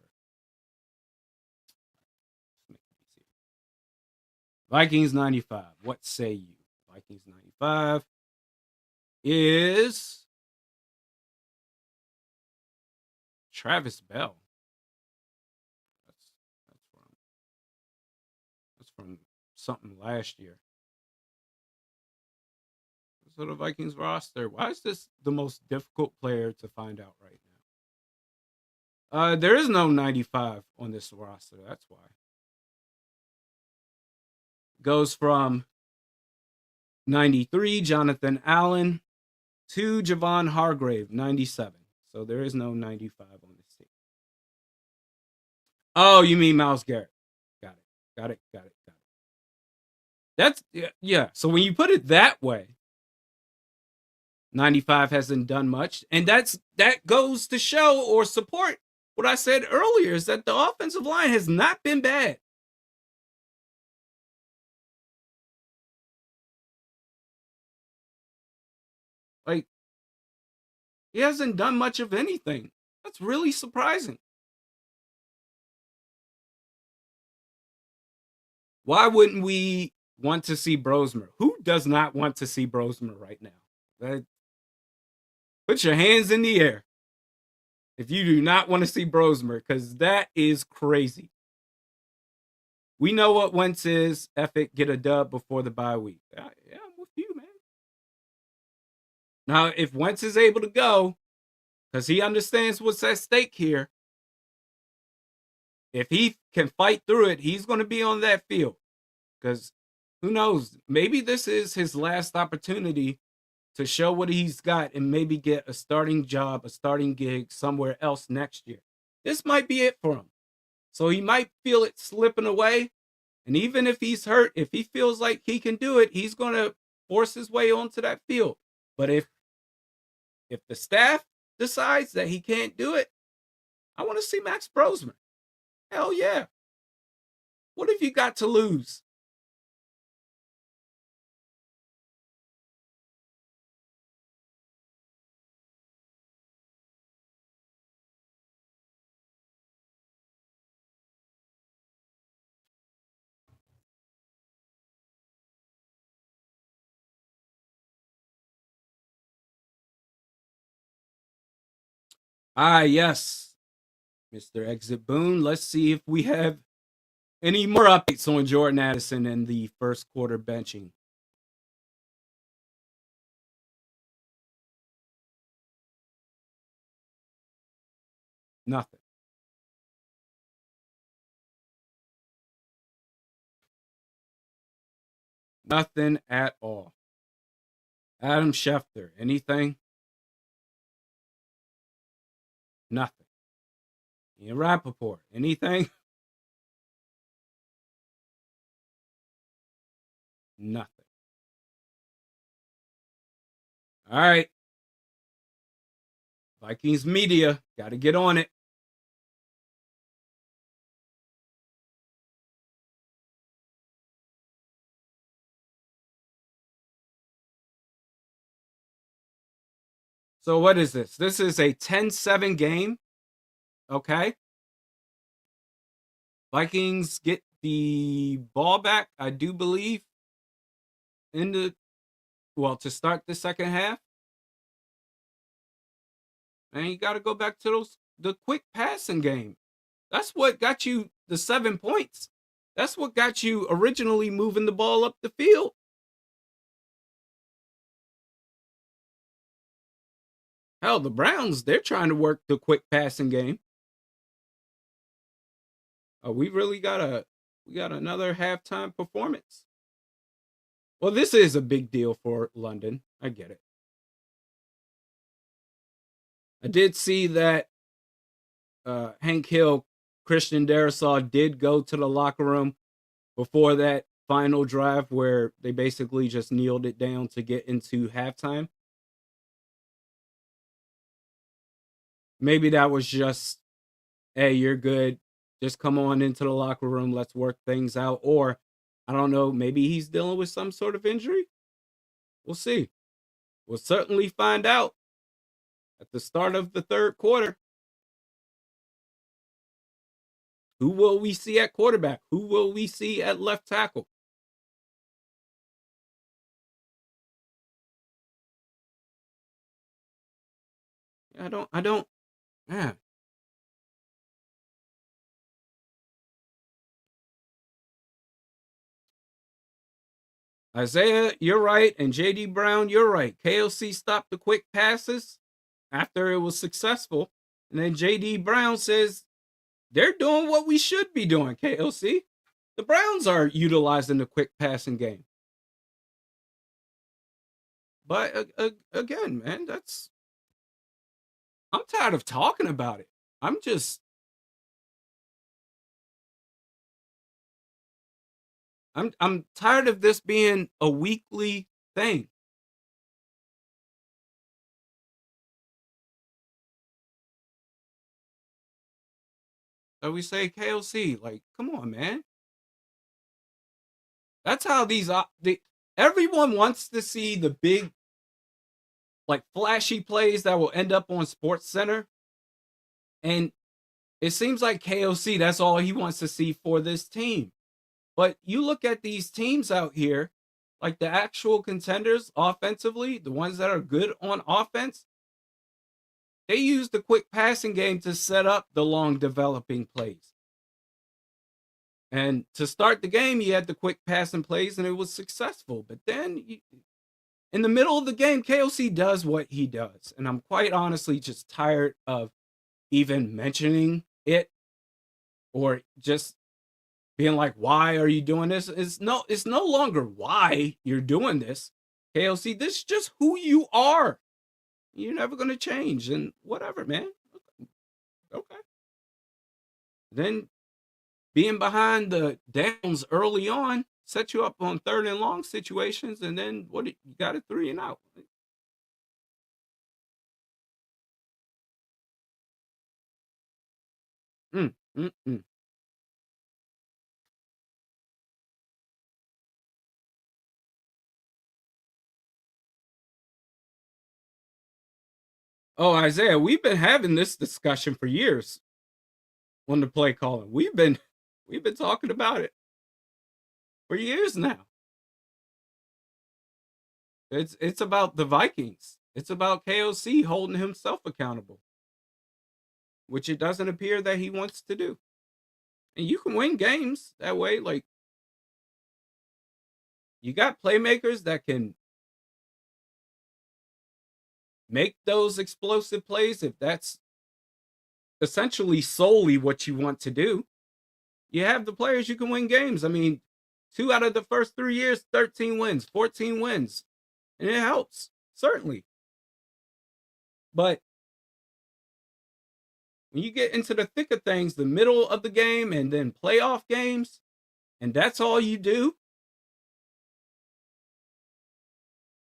Vikings 95. What say you? Vikings 95 is Travis Bell. That's from something last year. So the Vikings roster. Why is this the most difficult player to find out right now? There is no 95 on this roster. That's why. Goes from 93, Jonathan Allen, to Javon Hargrave, 97. So there is no 95 on this team. Oh, you mean Myles Garrett. Got it. That's, yeah. So when you put it that way, 95 hasn't done much. And that goes to show or support what I said earlier, is that the offensive line has not been bad. Like, he hasn't done much of anything. That's really surprising. Why wouldn't we want to see Brosmer? Who does not want to see Brosmer right now? Put your hands in the air if you do not want to see Brosmer, because that is crazy. We know what Wentz is. Eff it, get a dub before the bye week. Yeah, I'm with you, man. Now, if Wentz is able to go, because he understands what's at stake here, if he can fight through it, he's going to be on that field. Because who knows? Maybe this is his last opportunity to show what he's got and maybe get a starting job, a starting gig somewhere else next year. This might be it for him. So he might feel it slipping away. And even if he's hurt, if he feels like he can do it, he's going to force his way onto that field. But if the staff decides that he can't do it, I want to see Max Brosman. Hell yeah. What have you got to lose? Ah, yes, Mr. Exit Boone. Let's see if we have any more updates on Jordan Addison and the first quarter benching. Nothing. Nothing at all. Adam Schefter, anything? Nothing. Ian Rappaport, anything? Nothing. All right. Vikings media, got to get on it. So what is this? This is a 10-7 game. Okay. Vikings get the ball back, I do believe, to start the second half. And you got to go back to the quick passing game. That's what got you the 7 points. That's what got you originally moving the ball up the field. Hell, the Browns, they're trying to work the quick passing game. We really got another halftime performance. Well, this is a big deal for London. I get it. I did see that Hank Hill, Christian Darrisaw did go to the locker room before that final drive where they basically just kneeled it down to get into halftime. Maybe that was just, hey, you're good. Just come on into the locker room. Let's work things out. Or, I don't know, maybe he's dealing with some sort of injury. We'll see. We'll certainly find out at the start of the third quarter. Who will we see at quarterback? Who will we see at left tackle? I don't, man. Isaiah, you're right. And JD Brown, you're right. KOC stopped the quick passes after it was successful. And then JD Brown says, they're doing what we should be doing, KOC. The Browns are utilizing the quick passing game. But again, man, I'm tired of talking about it. I'm tired of this being a weekly thing. So we say, KOC, like, come on, man. That's how everyone wants to see the big, like, flashy plays that will end up on Sports Center. And it seems like KOC, that's all he wants to see for this team. But you look at these teams out here, like the actual contenders offensively, the ones that are good on offense, they use the quick passing game to set up the long developing plays. And to start the game, you had the quick passing plays and it was successful. But then in the middle of the game, KOC does what he does. And I'm quite honestly just tired of even mentioning it or just being like, why are you doing this? It's no longer why you're doing this. KOC, this is just who you are. You're never going to change. And whatever, man. Okay. Then being behind the downs early on set you up on 3rd and long situations, and then you got a 3 and out. Mm, mm, mm. Oh, Isaiah, we've been having this discussion for years on the play calling. We've been talking about it for years now. It's about the Vikings. It's about KOC holding himself accountable, which it doesn't appear that he wants to do. And you can win games that way. Like, you got playmakers that can make those explosive plays if that's essentially solely what you want to do. You have the players, you can win games. I mean, 2 out of the first 3 years, 13 wins, 14 wins. And it helps, certainly. But when you get into the thick of things, the middle of the game and then playoff games, and that's all you do,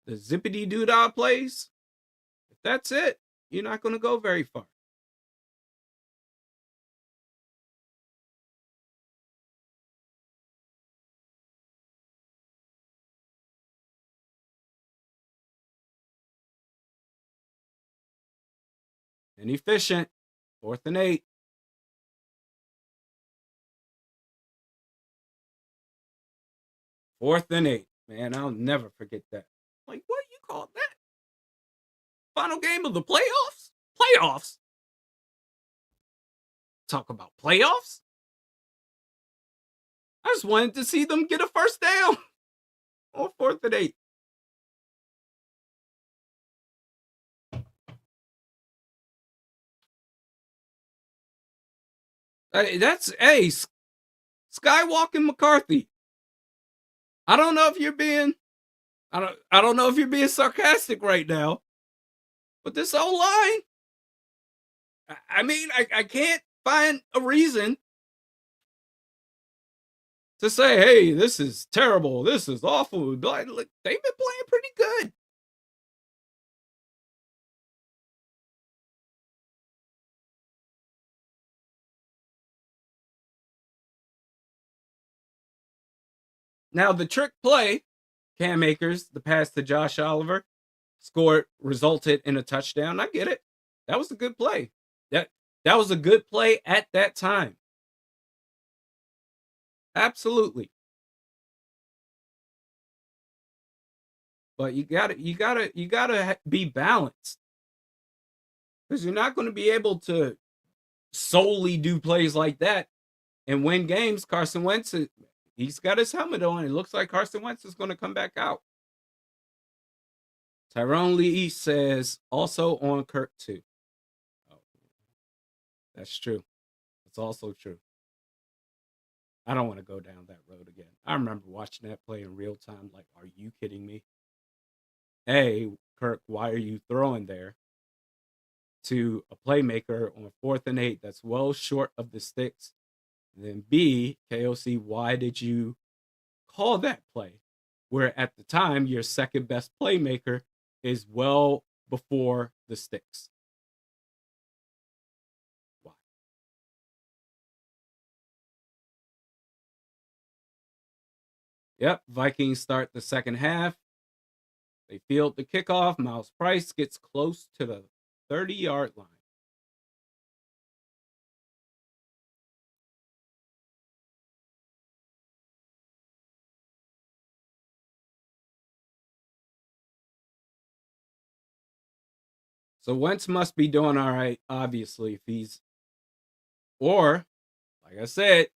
the zippity doo dah plays, if that's it, you're not going to go very far. Inefficient. 4th and 8. 4th and 8. Man, I'll never forget that. Like, what do you call that? Final game of the playoffs? Playoffs? Talk about playoffs? I just wanted to see them get a first down on 4th and 8. That's Skywalking McCarthy. I don't know if you're being I don't know if you're being sarcastic right now, but this O-line, I mean, I can't find a reason to say, hey, this is terrible, this is awful. But like, they've been playing pretty good. Now, the trick play, Cam Akers, the pass to Josh Oliver, resulted in a touchdown. I get it. That was a good play. That was a good play at that time. Absolutely. But you gotta be balanced, because you're not going to be able to solely do plays like that and win games. Carson Wentz, he's got his helmet on. It looks like Carson Wentz is going to come back out. Tyrone Lee says also on Kirk too. Oh, that's true. It's also true. I don't want to go down that road again. I remember watching that play in real time. Like, are you kidding me? Hey, Kirk, why are you throwing there to a playmaker on 4th and 8 that's well short of the sticks? And then B, KOC, why did you call that play where at the time your second best playmaker is well before the sticks? Why? Yep, Vikings start the second half. They field the kickoff. Miles Price gets close to the 30-yard line. So Wentz must be doing all right, obviously, if he's, or like I said,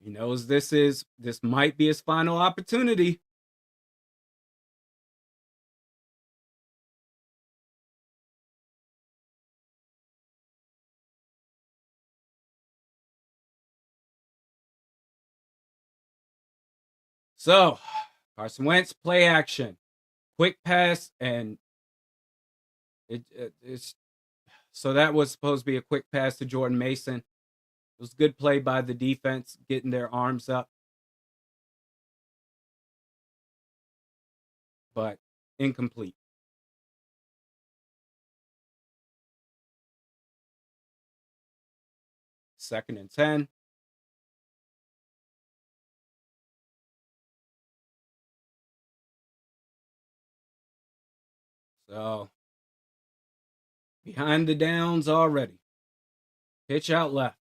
he knows this might be his final opportunity. So Carson Wentz, play action, quick pass, and it's so that was supposed to be a quick pass to Jordan Mason. It was good play by the defense, getting their arms up. but incomplete. Second and 10. So behind the downs already. Pitch out left.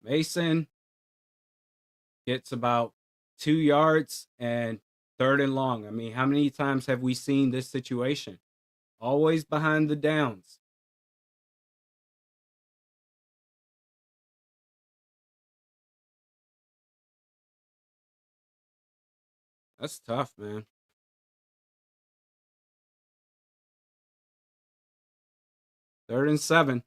Mason gets about 2 yards and third and long. I mean, how many times have we seen this situation? Always behind the downs. That's tough, man. Third and 7.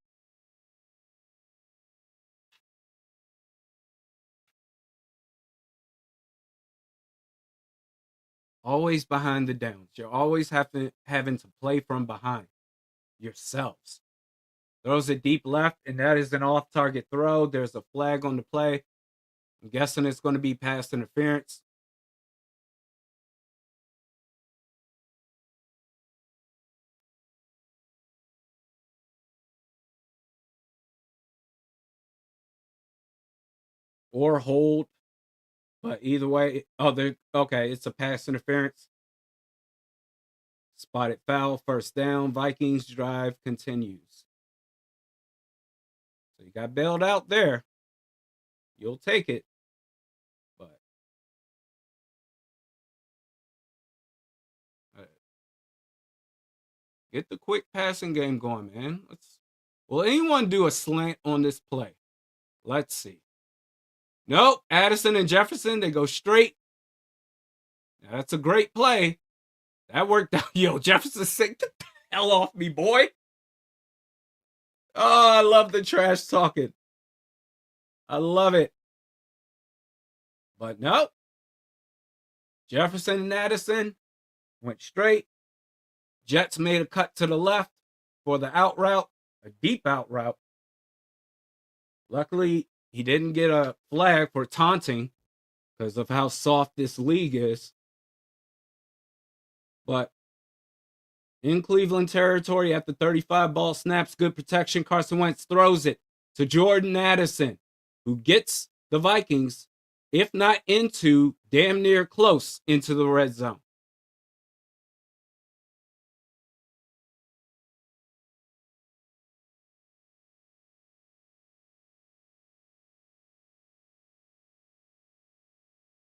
Always behind the downs. You're always having to play from behind yourselves. Throws it deep left, and that is an off-target throw. There's a flag on the play. I'm guessing it's going to be pass interference. Or hold. But either way, okay, it's a pass interference. Spotted foul, first down. Vikings drive continues. So you got bailed out there. You'll take it. But get the quick passing game going, man. Will anyone do a slant on this play? Let's see. Nope. Addison and Jefferson, they go straight. Now, that's a great play. That worked out. Yo, Jefferson, sick the hell off me, boy. Oh, I love the trash talking. I love it. But no. Jefferson and Addison went straight. Jets made a cut to the left for the out route, a deep out route. Luckily, he didn't get a flag for taunting because of how soft this league is. But in Cleveland territory at the 35, ball snaps, good protection. Carson Wentz throws it to Jordan Addison, who gets the Vikings, if not into, damn near close into the red zone.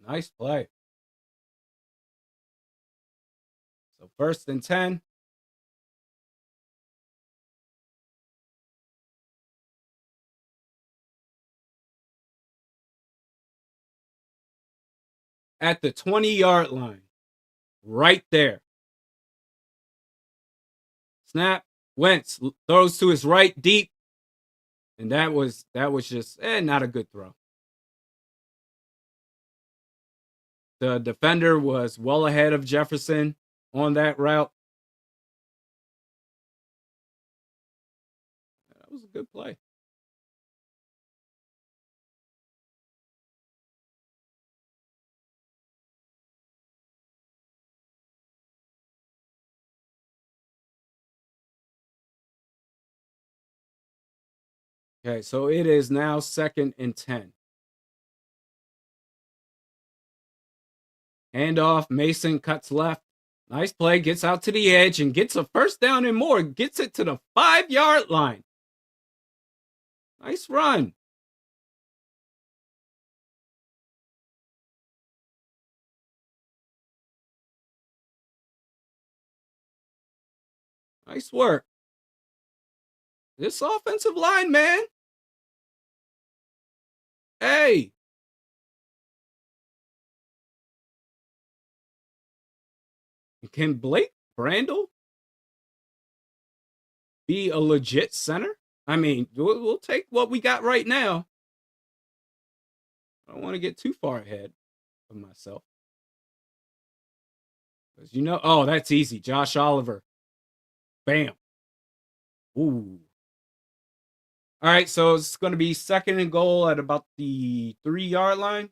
Nice play. So first and 10. At the 20-yard line. Right there. Snap. Wentz throws to his right deep. And that was just not a good throw. The defender was well ahead of Jefferson on that route. That was a good play. Okay, so it is now second and 10. Handoff. Mason cuts left. Nice play. Gets out to the edge and gets a first down and more. Gets it to the 5-yard line. Nice run. Nice work. This offensive line, man. Hey. Can Blake Brandel be a legit center? I mean, we'll take what we got right now. I don't want to get too far ahead of myself. Because oh, that's easy. Josh Oliver. Bam. Ooh. All right, so it's going to be second and goal at about the 3-yard line.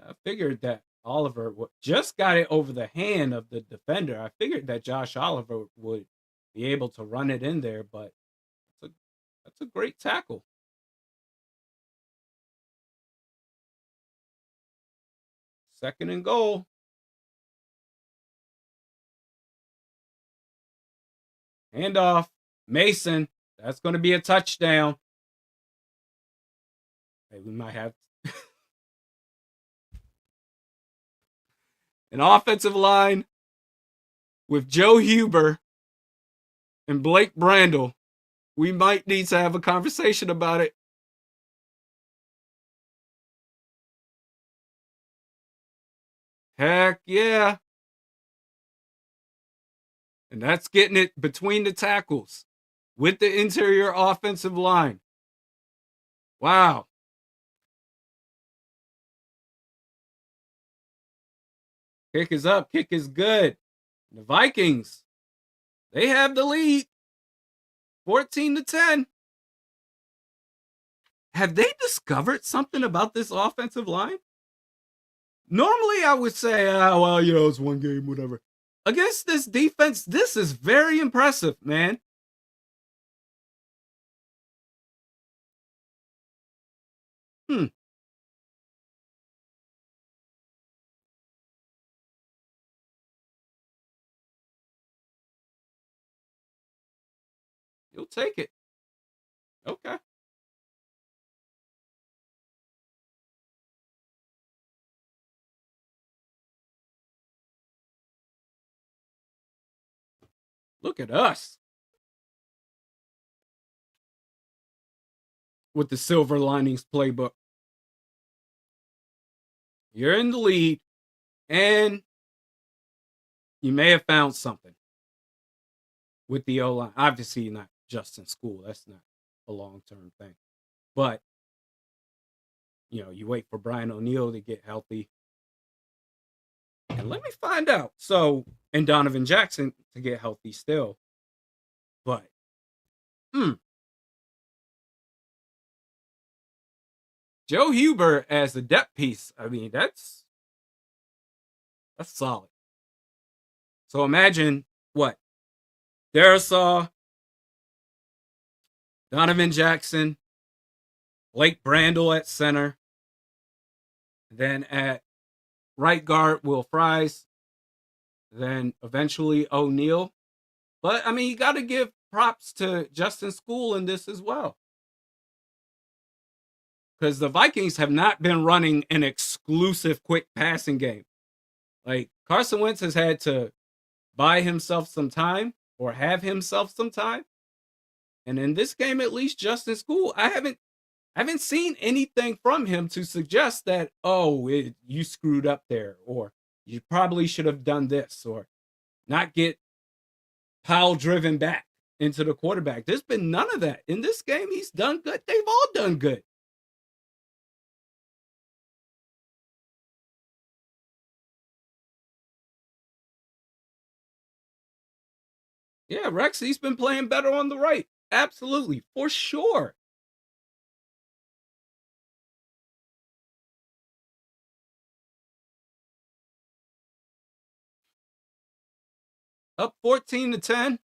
I figured that Oliver just got it over the hand of the defender. I figured that Josh Oliver would be able to run it in there, but that's a great tackle. Second and goal. Handoff. Mason. That's going to be a touchdown. Hey, we might have an offensive line with Joe Huber and Blake Brandel. We might need to have a conversation about it. Heck yeah. And that's getting it between the tackles with the interior offensive line. Wow. Kick is up. Kick is good. The Vikings, they have the lead. 14-10. Have they discovered something about this offensive line? Normally, I would say, well, it's one game, whatever. Against this defense, this is very impressive, man. You'll take it. Okay. Look at us with the Silver Linings playbook. You're in the lead, and you may have found something with the O-line. Obviously, not just in school. That's not a long-term thing. But, you wait for Brian O'Neill to get healthy. And let me find out. So, and Donovan Jackson to get healthy still. But, Joe Huber as a depth piece, I mean, that's solid. So imagine what? Darisaw, Donovan Jackson, Blake Brandel at center. Then at right guard, Will Fries. Then eventually O'Neal. But, I mean, you got to give props to Justin School in this as well. Because the Vikings have not been running an exclusive quick passing game. Like, Carson Wentz has had to buy himself some time or have himself some time. And in this game, at least, Justin School, I haven't seen anything from him to suggest that, you screwed up there, or you probably should have done this, or not get pile driven back into the quarterback. There's been none of that. In this game, he's done good. They've all done good. Yeah, Rex, he's been playing better on the right. Absolutely, for sure. Up 14-10.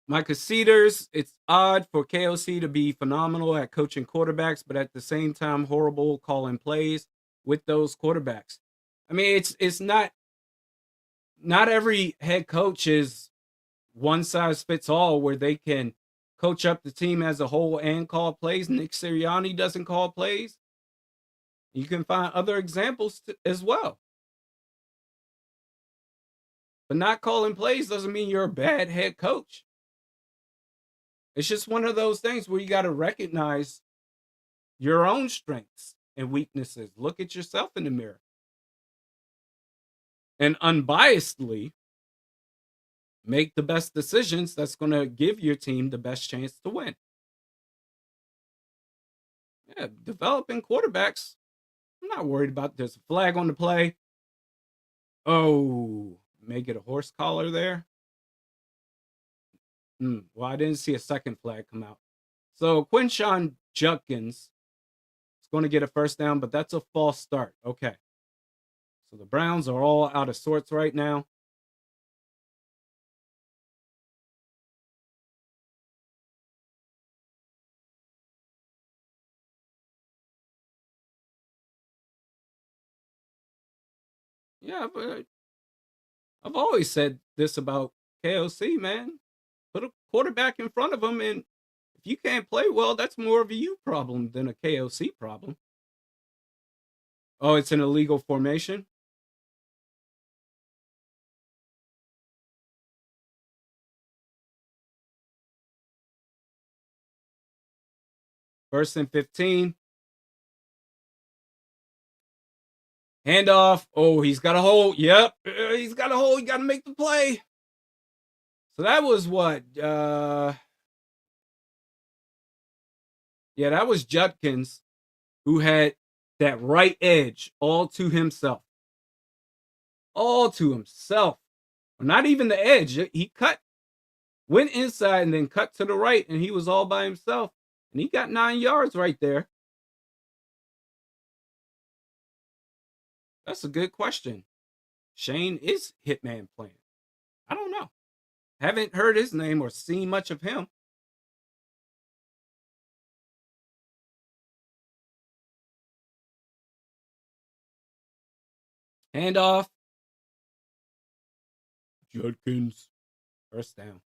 Micah Cedars, it's odd for KOC to be phenomenal at coaching quarterbacks, but at the same time, horrible calling plays with those quarterbacks. I mean, it's not every head coach is one size fits all where they can coach up the team as a whole and call plays. Nick Sirianni doesn't call plays. You can find other examples as well. But not calling plays doesn't mean you're a bad head coach. It's just one of those things where you got to recognize your own strengths and weaknesses. Look at yourself in the mirror. And unbiasedly make the best decisions that's going to give your team the best chance to win. Yeah, developing quarterbacks, I'm not worried about. There's a flag on the play. Oh, make it a horse collar there. Well, I didn't see a second flag come out. So Quinshon Judkins is going to get a first down, but that's a false start. Okay. So the Browns are all out of sorts right now. Yeah, but I've always said this about KOC, man. Put a quarterback in front of him, and if you can't play well, that's more of a you problem than a KOC problem. Oh, it's an illegal formation? First and 15. Handoff. Oh, he's got a hold. Yep. He's got a hold. He got to make the play. So that was what? Yeah, that was Judkins, who had that right edge all to himself. All to himself. Not even the edge. He went inside and then cut to the right, and he was all by himself. And he got 9 yards right there. That's a good question. Shane is Hitman playing? I don't know. Haven't heard his name or seen much of him. Handoff. Judkins. First down.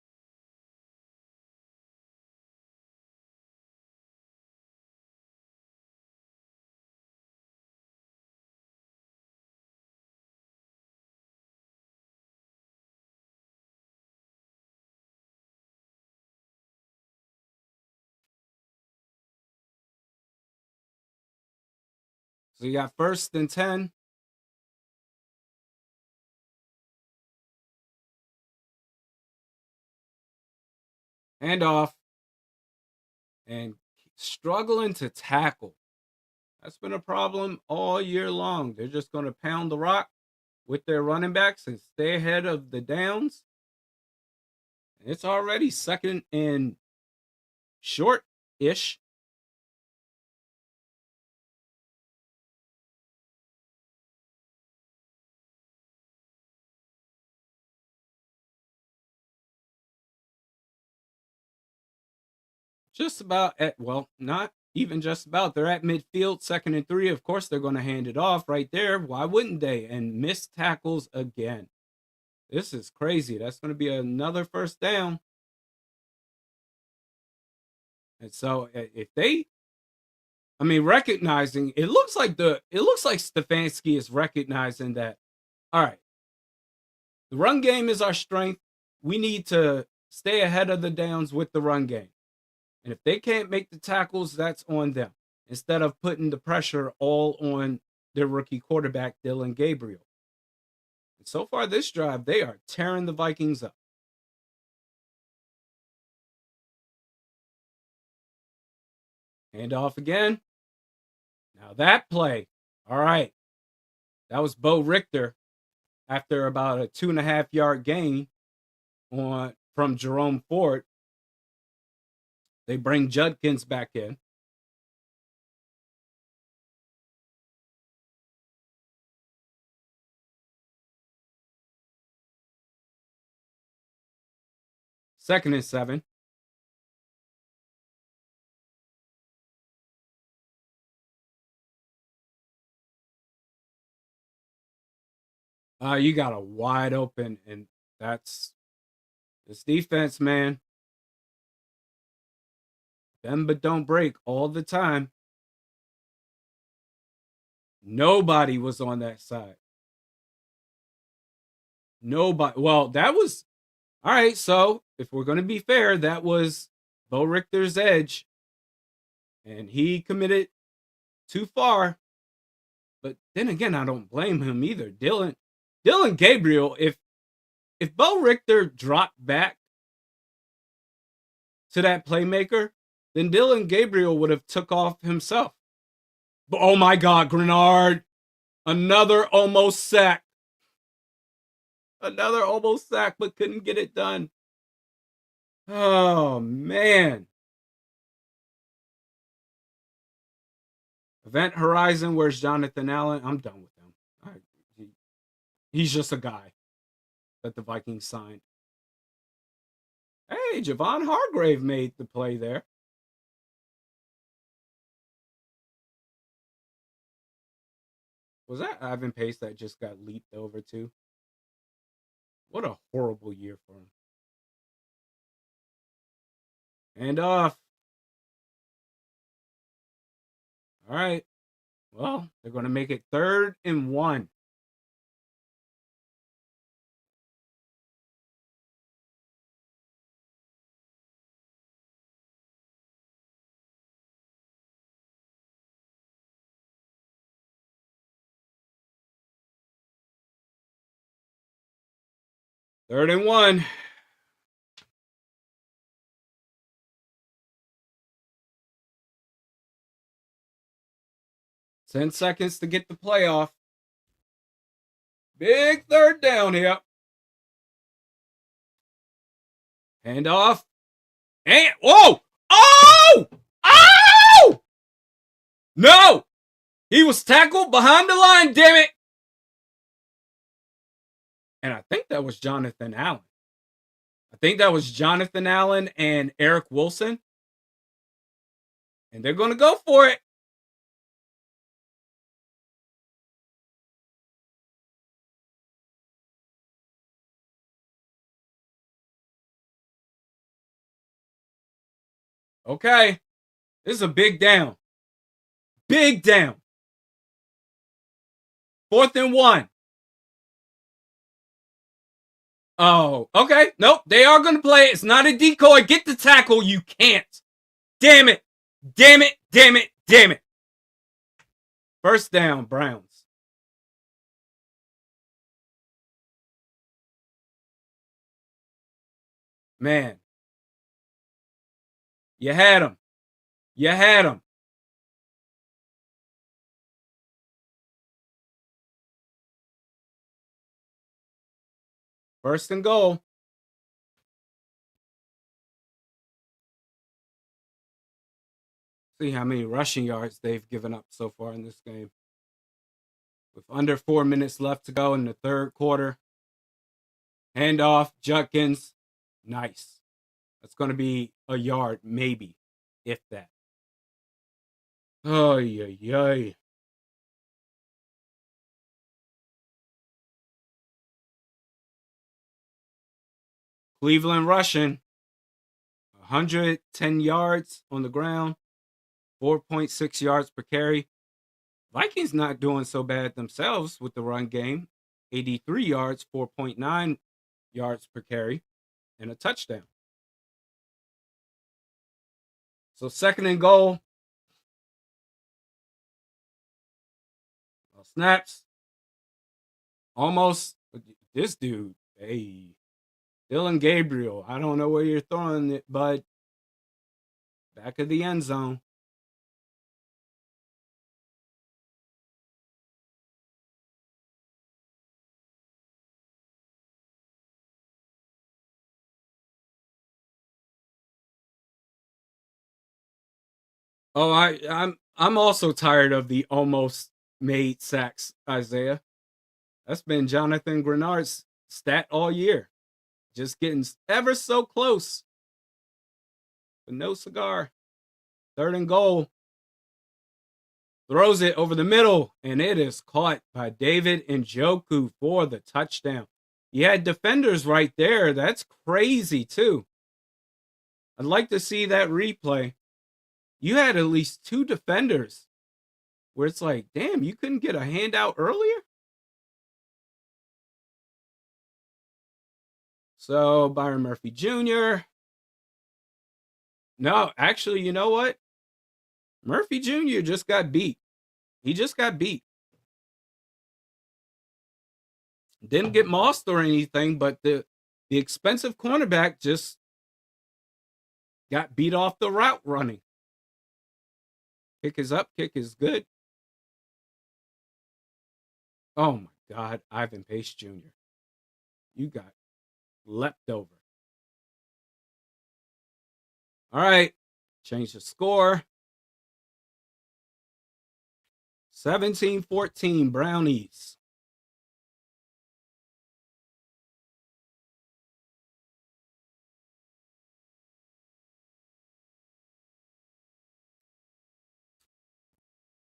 So you got first and 10. Handoff. And struggling to tackle. That's been a problem all year long. They're just going to pound the rock with their running backs and stay ahead of the downs. It's already second and short-ish. Just about not even just about. They're at midfield, second and 3. Of course, they're going to hand it off right there. Why wouldn't they? And miss tackles again. This is crazy. That's going to be another first down. And so if they, recognizing it looks like Stefanski is recognizing that, all right, the run game is our strength. We need to stay ahead of the downs with the run game. And if they can't make the tackles, that's on them. Instead of putting the pressure all on their rookie quarterback, Dillon Gabriel. And so far this drive, they are tearing the Vikings up. Hand off again. Now that play, all right. That was Bo Richter after about a 2.5-yard gain from Jerome Ford. They bring Judkins back in. Second and 7. You got a wide open, and that's this defense, man. Bend but don't break all the time. Nobody was on that side. Nobody. Well, that was all right. So if we're going to be fair, that was Bo Richter's edge, and he committed too far. But then again, I don't blame him either. Dillon Gabriel, if Bo Richter dropped back to that playmaker, then Dillon Gabriel would have took off himself. But oh my God, Grenard, another almost sack. Another almost sack, but couldn't get it done. Oh, man. Event Horizon, where's Jonathan Allen? I'm done with him. He's just a guy that the Vikings signed. Hey, Javon Hargrave made the play there. Was that Ivan Pace that just got leaped over to? What a horrible year for him. And off. All right. Well, they're going to make it 3rd and 1. Third and 1. Ten seconds to get the playoff. Big third down here. Hand off. And whoa! Oh! Oh! No! He was tackled behind the line, damn it! And I think that was Jonathan Allen. I think that was Jonathan Allen and Eric Wilson. And they're going to go for it. Okay. This is a big down. Big down. 4th and 1. Oh, okay. Nope. They are going to play it. It's not a decoy. Get the tackle. You can't. Damn it. Damn it. Damn it. Damn it. First down, Browns. Man. You had him. You had him. First and goal. See how many rushing yards they've given up so far in this game. With under 4 minutes left to go in the third quarter. Handoff, Judkins. Nice. That's going to be a yard, maybe, if that. Oh, yeah. Cleveland rushing. 110 yards on the ground. 4.6 yards per carry. Vikings not doing so bad themselves with the run game. 83 yards, 4.9 yards per carry, and a touchdown. So 2nd and goal. Snaps. Almost. This dude, hey, Dylan Gabriel. I don't know where you're throwing it, but back of the end zone. Oh, I'm also tired of the almost made sacks, Isaiah. That's been Jonathan Grenard's stat all year. Just getting ever so close. But no cigar. 3rd and goal. Throws it over the middle, and it is caught by David Njoku for the touchdown. You had defenders right there. That's crazy, too. I'd like to see that replay. You had at least 2 defenders where it's like, damn, you couldn't get a handout earlier? So, Byron Murphy Jr. No, actually, you know what? Murphy Jr. just got beat. He just got beat. Didn't get mossed or anything, but the expensive cornerback just got beat off the route running. Kick is up, kick is good. Oh my God, Ivan Pace Jr. You got leapt over. All right. Change the score. 17-14 Brownies.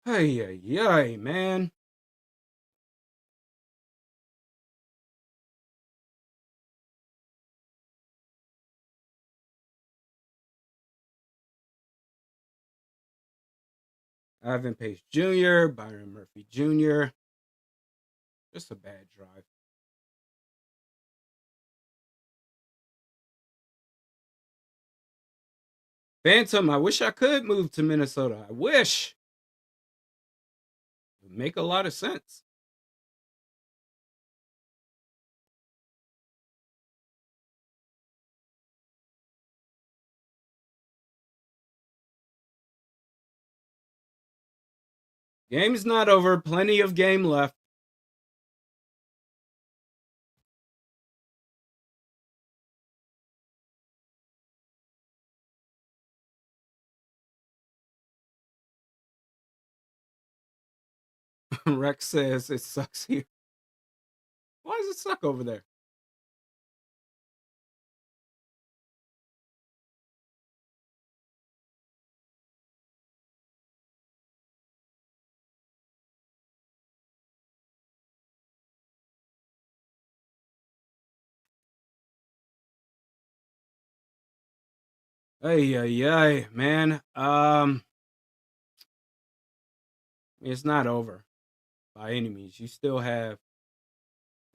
Hey, man. Ivan Pace Jr., Byron Murphy Jr. Just a bad drive. Phantom, I wish I could move to Minnesota. I wish. It would make a lot of sense. Game's not over. Plenty of game left. Rex says it sucks here. Why does it suck over there? Hey, man. It's not over by any means. You still have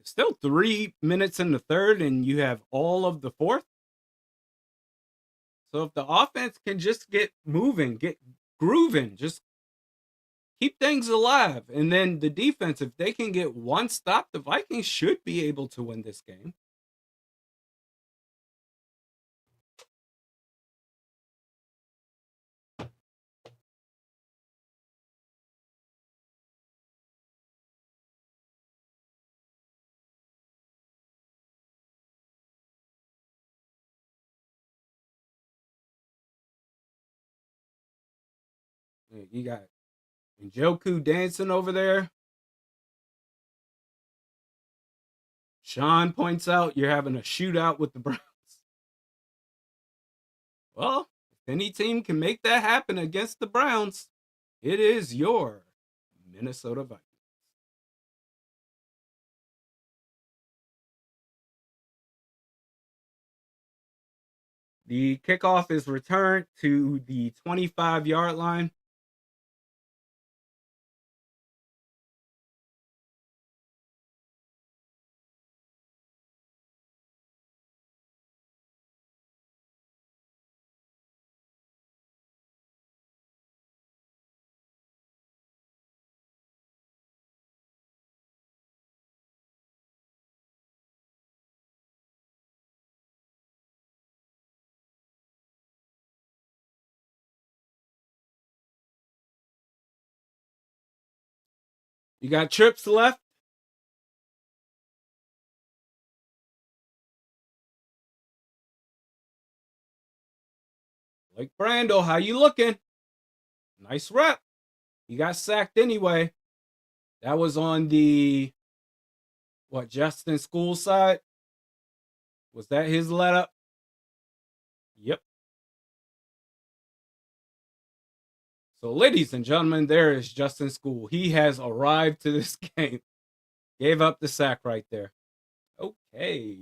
still 3 minutes in the third, and you have all of the fourth. So if the offense can just get moving, get grooving, just keep things alive, and then the defense, if they can get one stop, the Vikings should be able to win this game. You got Njoku dancing over there. Sean points out you're having a shootout with the Browns. Well, if any team can make that happen against the Browns, it is your Minnesota Vikings. The kickoff is returned to the 25-yard line. You got trips left. Like Brando, how you looking? Nice rep. He got sacked anyway. That was on the Justin School side? Was that his let up? Yep. So, ladies and gentlemen, there is Justin School. He has arrived to this game. Gave up the sack right there. Okay.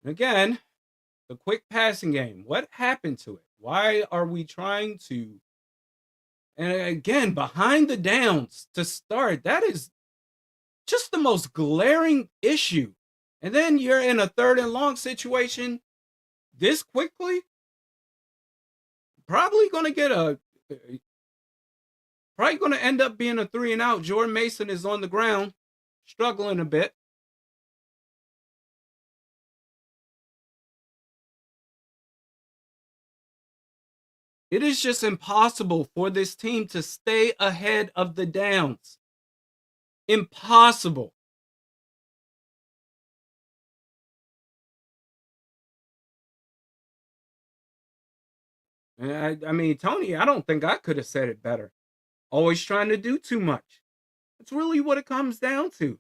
Again, the quick passing game. What happened to it? Why are we trying to? And again, behind the downs to start, that is just the most glaring issue. And then you're in a third and long situation this quickly. Probably going to end up being a 3 and out. Jordan Mason is on the ground, struggling a bit. It is just impossible for this team to stay ahead of the downs. Impossible. And I mean, Tony, I don't think I could have said it better. Always trying to do too much. That's really what it comes down to.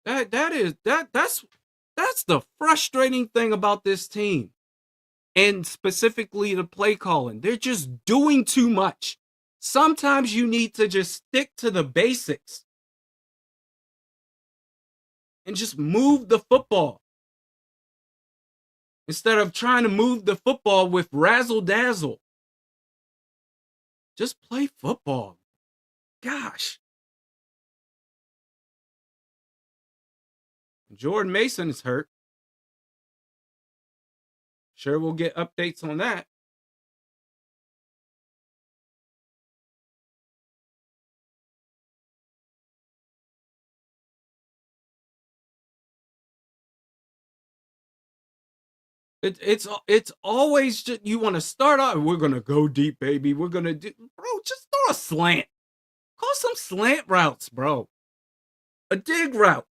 That's the frustrating thing about this team. And specifically the play calling. They're just doing too much. Sometimes you need to just stick to the basics and just move the football instead of trying to move the football with razzle dazzle. Just play football. Gosh. Jordan Mason is hurt. Sure, we'll get updates on that. It's always just you want to start out. We're gonna go deep, baby. We're gonna do, bro. Just throw a slant. Call some slant routes, bro. A dig route,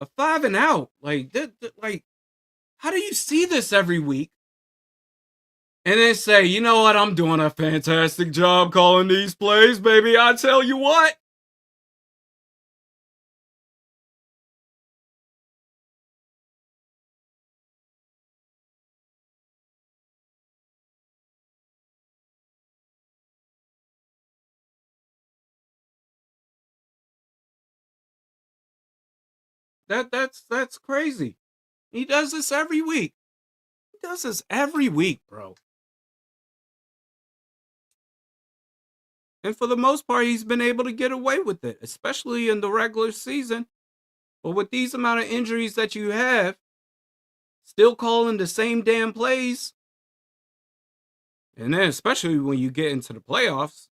a 5 and out. Like, how do you see this every week? And then say, you know what? I'm doing a fantastic job calling these plays, baby. I tell you what. That's crazy. He does this every week. He does this every week, bro. And for the most part, he's been able to get away with it, especially in the regular season. But with these amount of injuries that you have, still calling the same damn plays. And then especially when you get into the playoffs.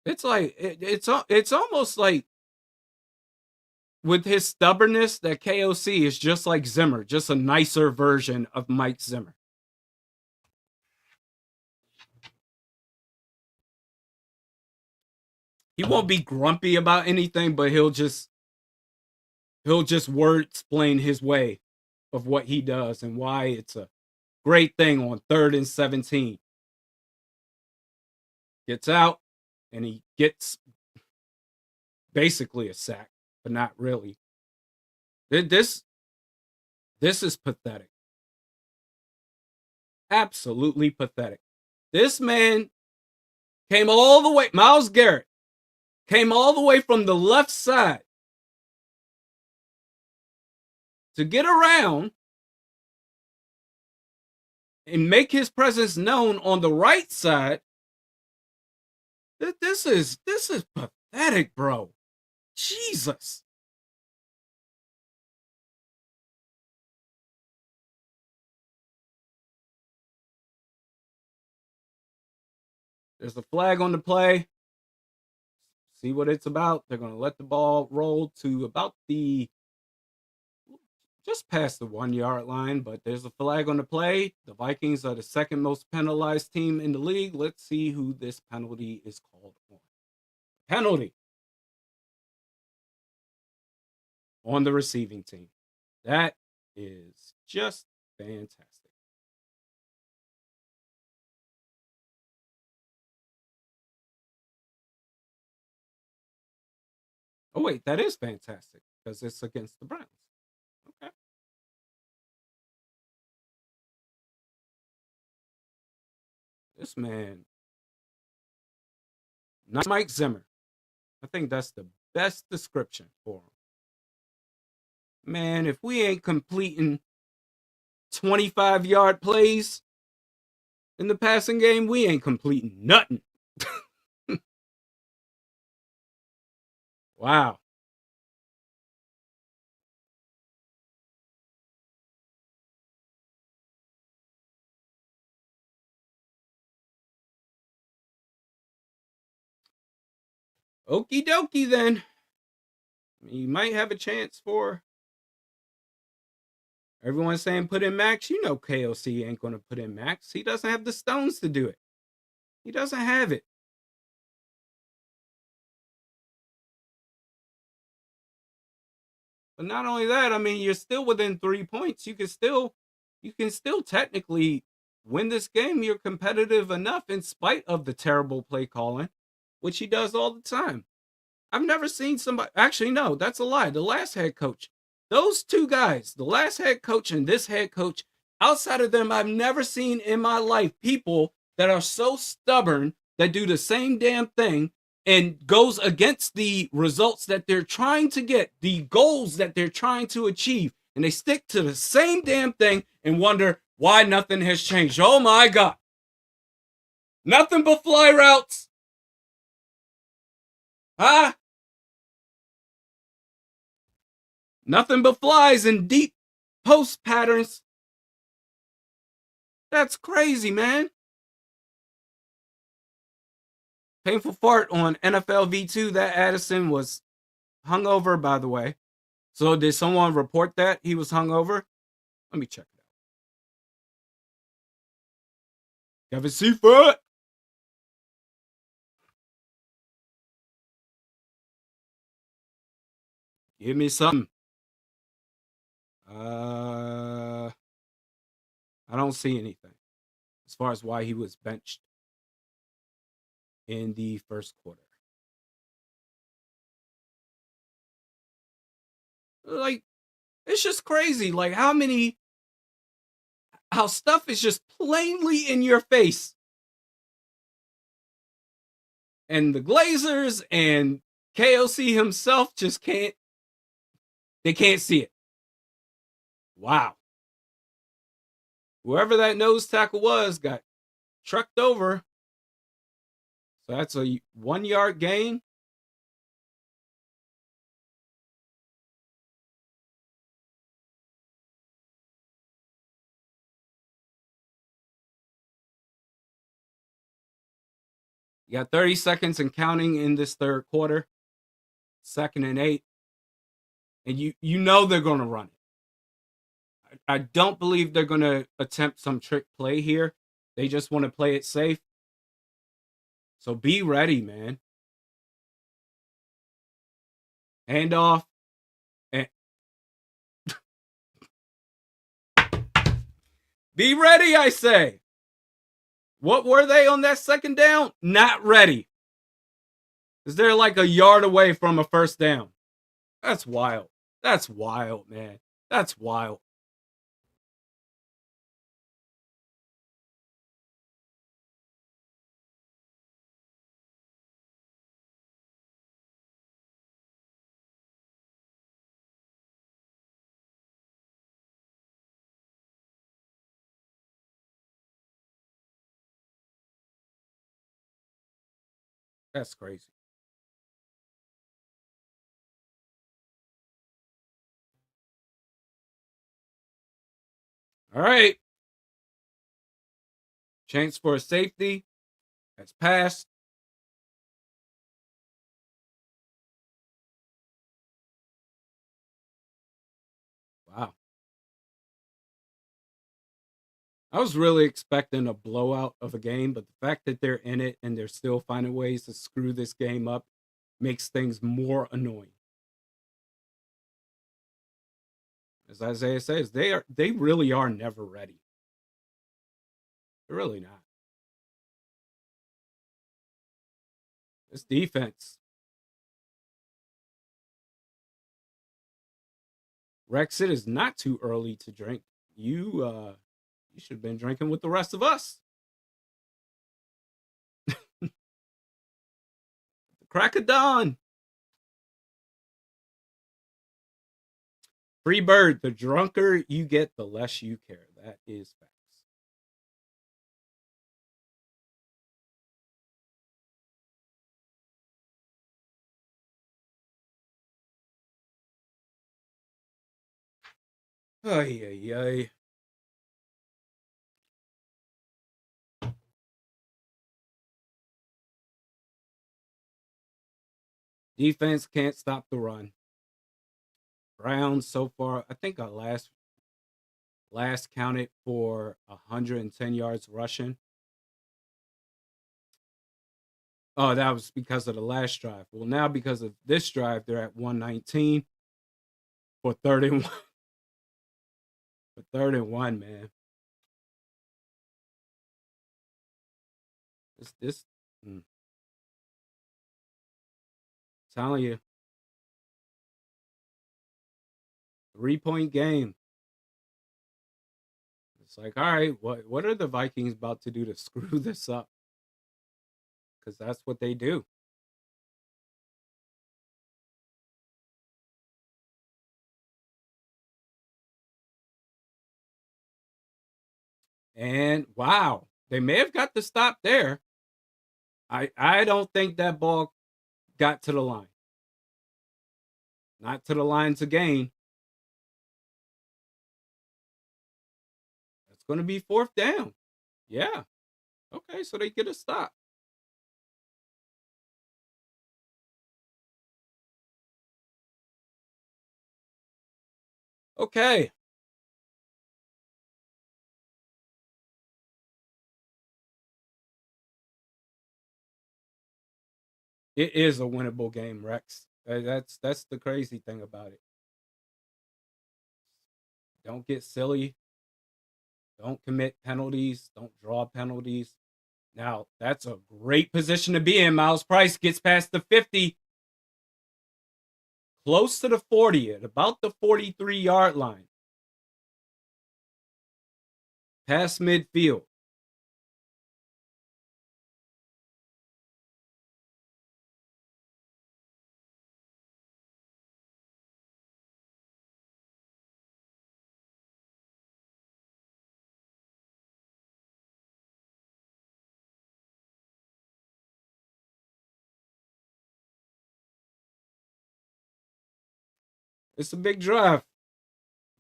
It's like it's almost like with his stubbornness that KOC is just like Zimmer, just a nicer version of Mike Zimmer. He won't be grumpy about anything, but he'll just word explain his way of what he does and why it's a great thing on 3rd and 17. Gets out and he gets basically a sack, but not really. This is pathetic. Absolutely pathetic. This man came all the way, Myles Garrett came all the way from the left side to get around and make his presence known on the right side. This is pathetic, bro. Jesus. There's a flag on the play. See what it's about. They're going to let the ball roll to about just past the 1 yard line, but there's a flag on the play. The Vikings are the second most penalized team in the league. Let's see who this penalty is called on. Penalty on the receiving team. That is just fantastic. Oh, wait, that is fantastic because it's against the Browns. Okay. This man, not Mike Zimmer. I think that's the best description for him. Man, if we ain't completing 25-yard plays in the passing game, we ain't completing nothing. Wow. Okie dokie then. You might have a chance for Everyone's saying put in Max. You know KOC ain't going to put in Max. He doesn't have the stones to do it. He doesn't have it. But not only that, I mean, you're still within 3 points. You can still technically win this game. You're competitive enough in spite of the terrible play calling, which he does all the time. I've never seen somebody, actually, no, that's a lie. The last head coach, those two guys, the last head coach and this head coach, outside of them, I've never seen in my life people that are so stubborn that do the same damn thing and goes against the results that they're trying to get, the goals that they're trying to achieve, and they stick to the same damn thing and wonder why nothing has changed. Oh my God. Nothing but fly routes. Huh? Nothing but flies and deep post patterns. That's crazy, man. Painful fart on NFL V2 that Addison was hungover, by the way. So did someone report that he was hungover? Let me check it out. Kevin Seaford. Give me something. I don't see anything as far as why he was benched in the first quarter. Like, it's just crazy. Like, how stuff is just plainly in your face. And the Glazers and KOC himself just can't see it. Wow. Whoever that nose tackle was got trucked over. So that's a 1 yard gain. You got 30 seconds and counting in this third quarter. 2nd and 8. And you know they're going to run it. I don't believe they're going to attempt some trick play here. They just want to play it safe. So be ready, man. Hand off. And be ready, I say. What were they on that second down? Not ready. Is they're like a yard away from a first down. That's wild. That's wild, man. That's wild. That's crazy. All right. Chance for a safety has passed. Wow. I was really expecting a blowout of a game, but the fact that they're in it and they're still finding ways to screw this game up makes things more annoying. As Isaiah says, they really are never ready. They're really not. This defense. Rex, it is not too early to drink. You should have been drinking with the rest of us. The crack of dawn. Free bird. The drunker you get, the less you care. That is facts. Ay, ay, ay. Defense can't stop the run. Browns so far, I think our last last counted for 110 yards rushing. Oh, that was because of the last drive. Well, now because of this drive, they're at 119 for 31. For 31, man. This telling you, 3-point game. It's like, all right, what are the Vikings about to do to screw this up? Because that's what they do. And wow, they may have got the stop there. I don't think that ball got to the line. Not to the line to gain. That's going to be 4th down. Yeah. Okay, so they get a stop. Okay. It is a winnable game, Rex. That's the crazy thing about it. Don't get silly. Don't commit penalties. Don't draw penalties. Now, that's a great position to be in. Miles Price gets past the 50, close to the 40, at about the 43-yard line. Past midfield. It's a big drive.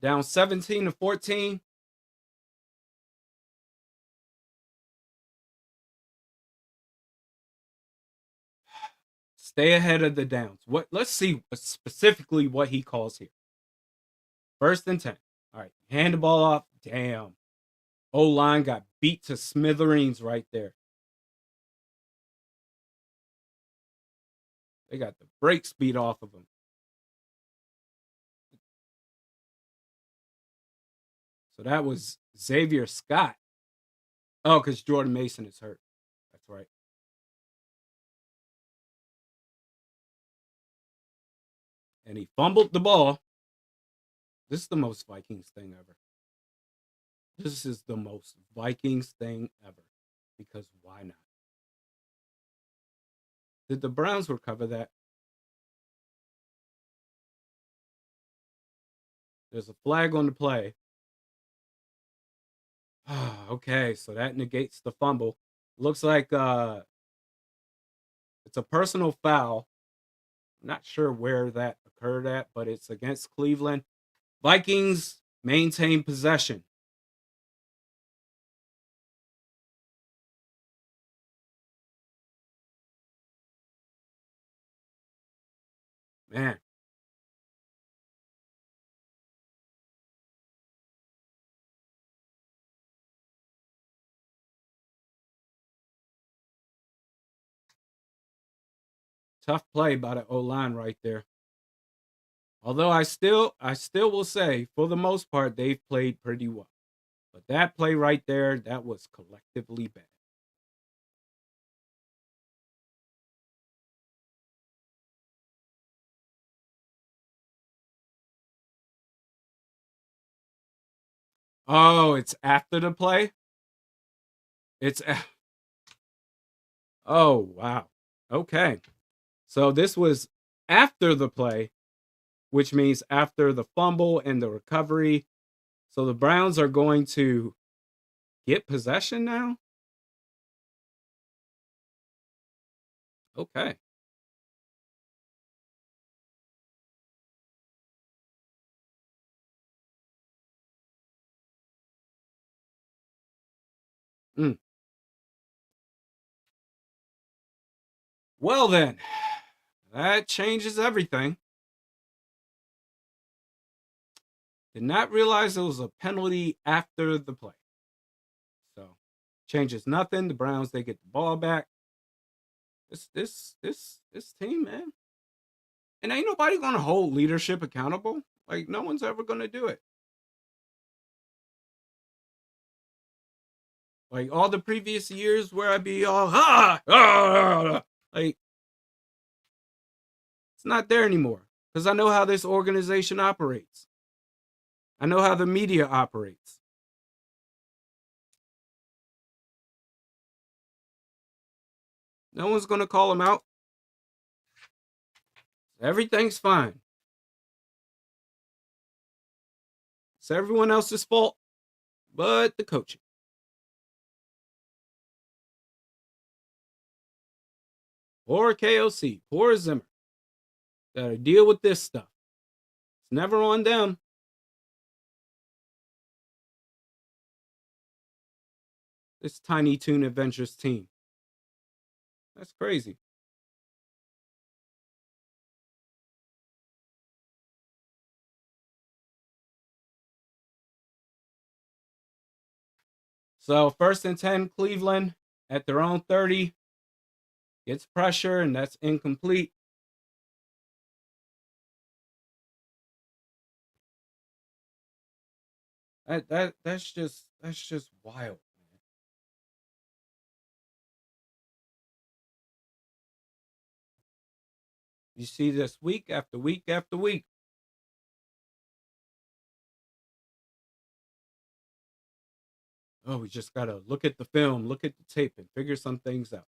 Down 17 to 14. Stay ahead of the downs. Let's see specifically what he calls here. 1st and 10. All right. Hand the ball off. Damn. O-line got beat to smithereens right there. They got the brakes beat off of them. So that was Xavier Scott. Oh, because Jordan Mason is hurt. That's right. And he fumbled the ball. This is the most Vikings thing ever. This is the most Vikings thing ever. Because why not? Did the Browns recover that? There's a flag on the play. Okay, so that negates the fumble. Looks like it's a personal foul. I'm not sure where that occurred at, but it's against Cleveland. Vikings maintain possession. Man. Tough play by the O-line right there. Although I still will say, for the most part, they've played pretty well. But that play right there, that was collectively bad. Oh, it's after the play? It's Oh, wow. Okay. So this was after the play, which means after the fumble and the recovery. So the Browns are going to get possession now? Okay. Mm. Well then, that changes everything. Did not realize it was a penalty after the play. So changes nothing. The Browns, they get the ball back. This team, man. And ain't nobody gonna hold leadership accountable. Like, no one's ever gonna do it. Like all the previous years where I'd be all like, it's not there anymore. Because I know how this organization operates. I know how the media operates. No one's gonna call him out. Everything's fine. It's everyone else's fault but the coaching. Poor KOC. Poor Zimmer. Gotta deal with this stuff. It's never on them. This Tiny Toon Adventures team. That's crazy. So 1st and 10, Cleveland at their own 30. Gets pressure, and that's incomplete. That's just wild, man. You see this week after week after week. Oh, we just gotta look at the film, look at the tape, and figure some things out.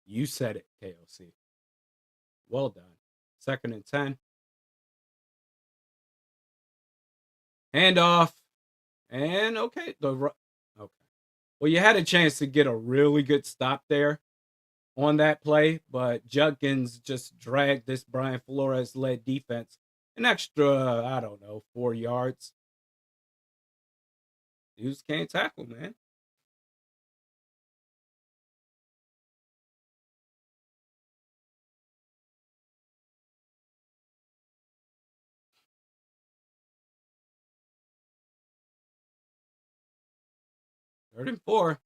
You said it, KOC. Well done. 2nd and 10. Hand off. And okay. Okay. Well, you had a chance to get a really good stop there on that play, but Judkins just dragged this Brian Flores led defense an extra, I don't know, 4 yards. Dudes can't tackle, man. Third and 4.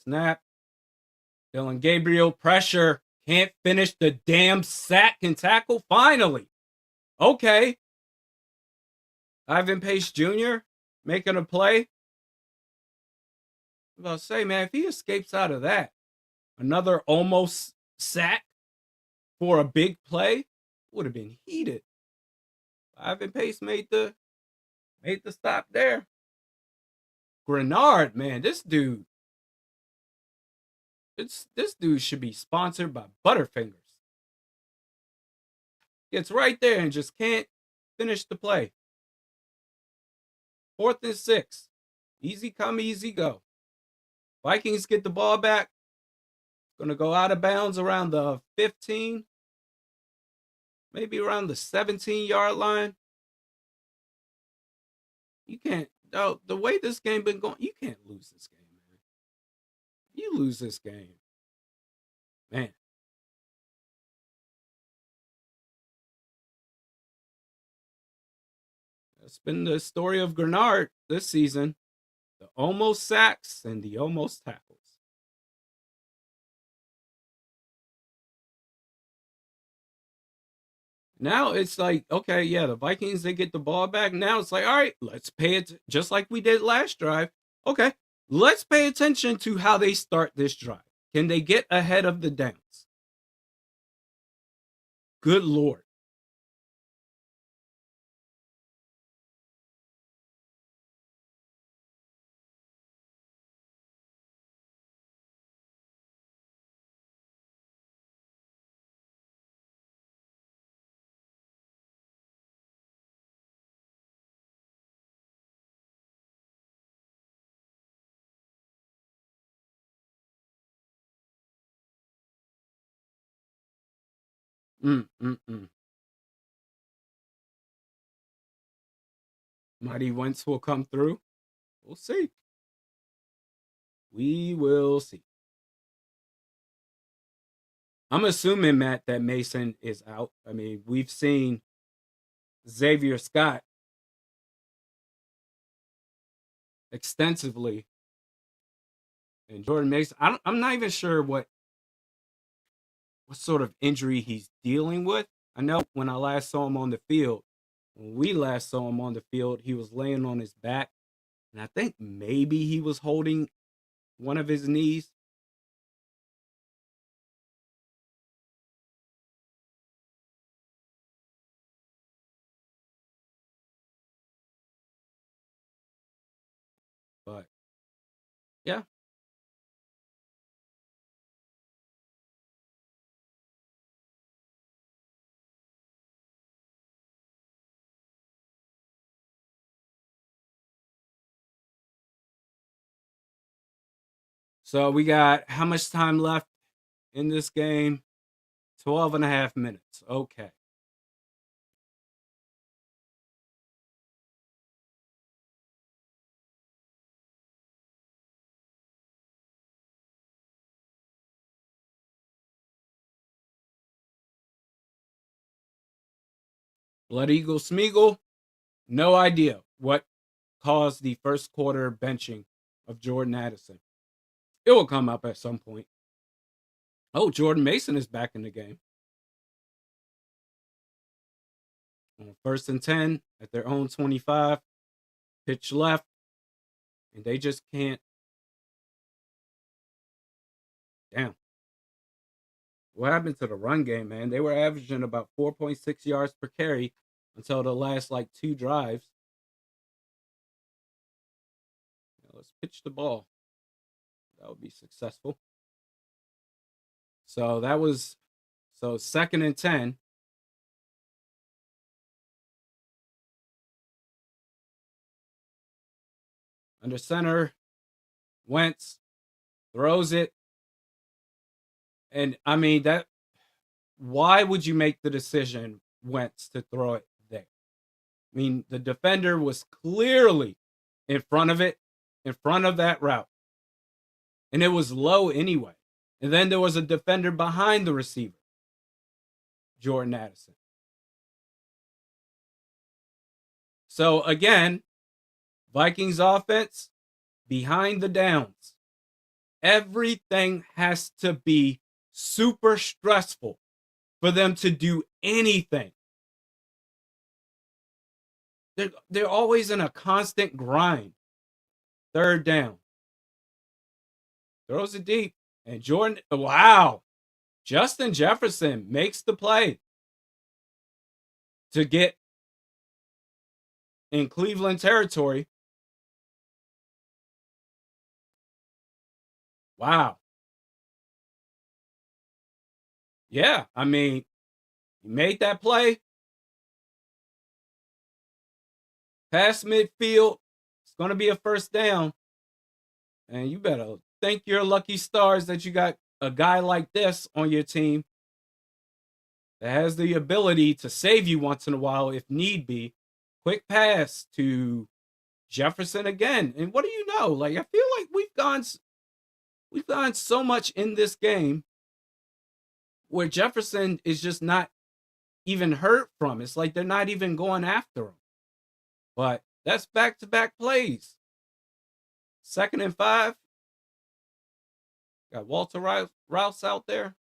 Snap. Dylan Gabriel, pressure. Can't finish the damn sack and tackle. Finally. Okay. Ivan Pace Jr. making a play. I'm about to say, man, if he escapes out of that, another almost sack for a big play would have been heated. Ivan Pace made the stop there. Grenard, man, this dude should be sponsored by Butterfingers. Gets right there and just can't finish the play. 4th and 6. Easy come, easy go. Vikings get the ball back. Gonna go out of bounds around the 15, maybe around the 17-yard line. You can't, the way this game been going, you can't lose this game, man. You lose this game, man. That's been the story of Grenard this season. The almost sacks and the almost tackles. Now it's like, okay, yeah, the Vikings, they get the ball back. Now it's like, all right, let's pay it just like we did last drive. Okay, let's pay attention to how they start this drive. Can they get ahead of the downs? Good Lord. Mighty Wentz will come through. We'll see. We will see. I'm assuming, Matt, that Mason is out. I mean, we've seen Xavier Scott extensively, and Jordan Mason. I'm not even sure what sort of injury he's dealing with. I know when I last saw him on the field, when we last saw him on the field, he was laying on his back, and I think maybe he was holding one of his knees. But yeah. So we got how much time left in this game? 12 and a half minutes. Okay. Blood Eagle Smeagol, no idea what caused the first quarter benching of Jordan Addison. It will come up at some point. Oh, Jordan Mason is back in the game. On 1st and 10 at their own 25. Pitch left. And they just can't. Damn. What happened to the run game, man? They were averaging about 4.6 yards per carry until the last like 2 drives. Let's pitch the ball. That would be successful. So that was 2nd and 10. Under center, Wentz throws it. And I mean that. Why would you make the decision, Wentz, to throw it there? I mean, the defender was clearly in front of it, in front of that route. And it was low anyway. And then there was a defender behind the receiver, Jordan Addison. So again, Vikings offense, behind the downs. Everything has to be super stressful for them to do anything. They're always in a constant grind. 3rd down. Throws it deep. And Jordan, wow. Justin Jefferson makes the play to get in Cleveland territory. Wow. Yeah, I mean, he made that play. Past midfield. It's going to be a 1st down. And you better thank your lucky stars that you got a guy like this on your team that has the ability to save you once in a while if need be. Quick pass to Jefferson again. And what do you know? Like, I feel like we've gone so much in this game where Jefferson is just not even hurt from. It's like they're not even going after him. But that's back-to-back plays. 2nd and 5. Got Walter Rouse out there.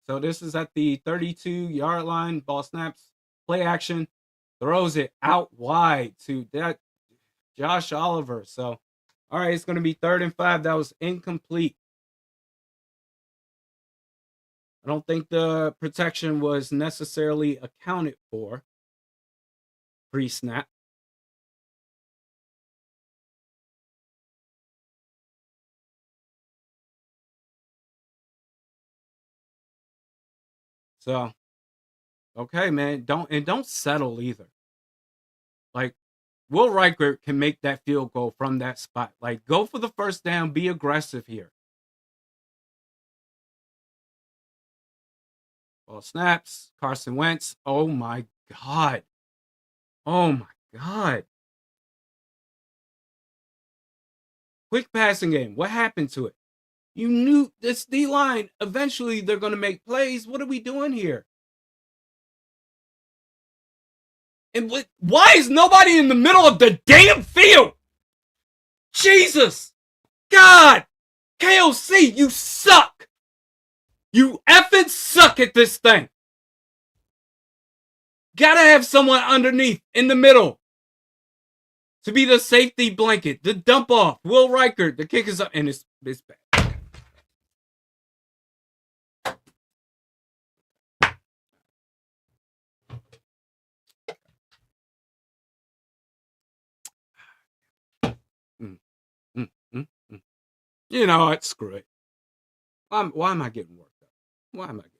So this is at the 32-yard line. Ball snaps. Play action. Throws it out wide to that Josh Oliver. So, all right, it's going to be 3rd and 5. That was incomplete. I don't think the protection was necessarily accounted for pre-snap. So, okay, man, don't settle either. Like, Will Riker can make that field goal from that spot. Like, go for the 1st down, be aggressive here. Ball snaps. Carson Wentz. Oh my God. Oh my God. Quick passing game. What happened to it? You knew this D line, eventually they're going to make plays. What are we doing here? And why is nobody in the middle of the damn field? Jesus. God. KOC, you suck. You effing suck at this thing. Gotta have someone underneath in the middle to be the safety blanket, the dump off. Will Reichert, the kick is up, and it's bad. You know what? Screw it. Why am I getting worked up? Why am I getting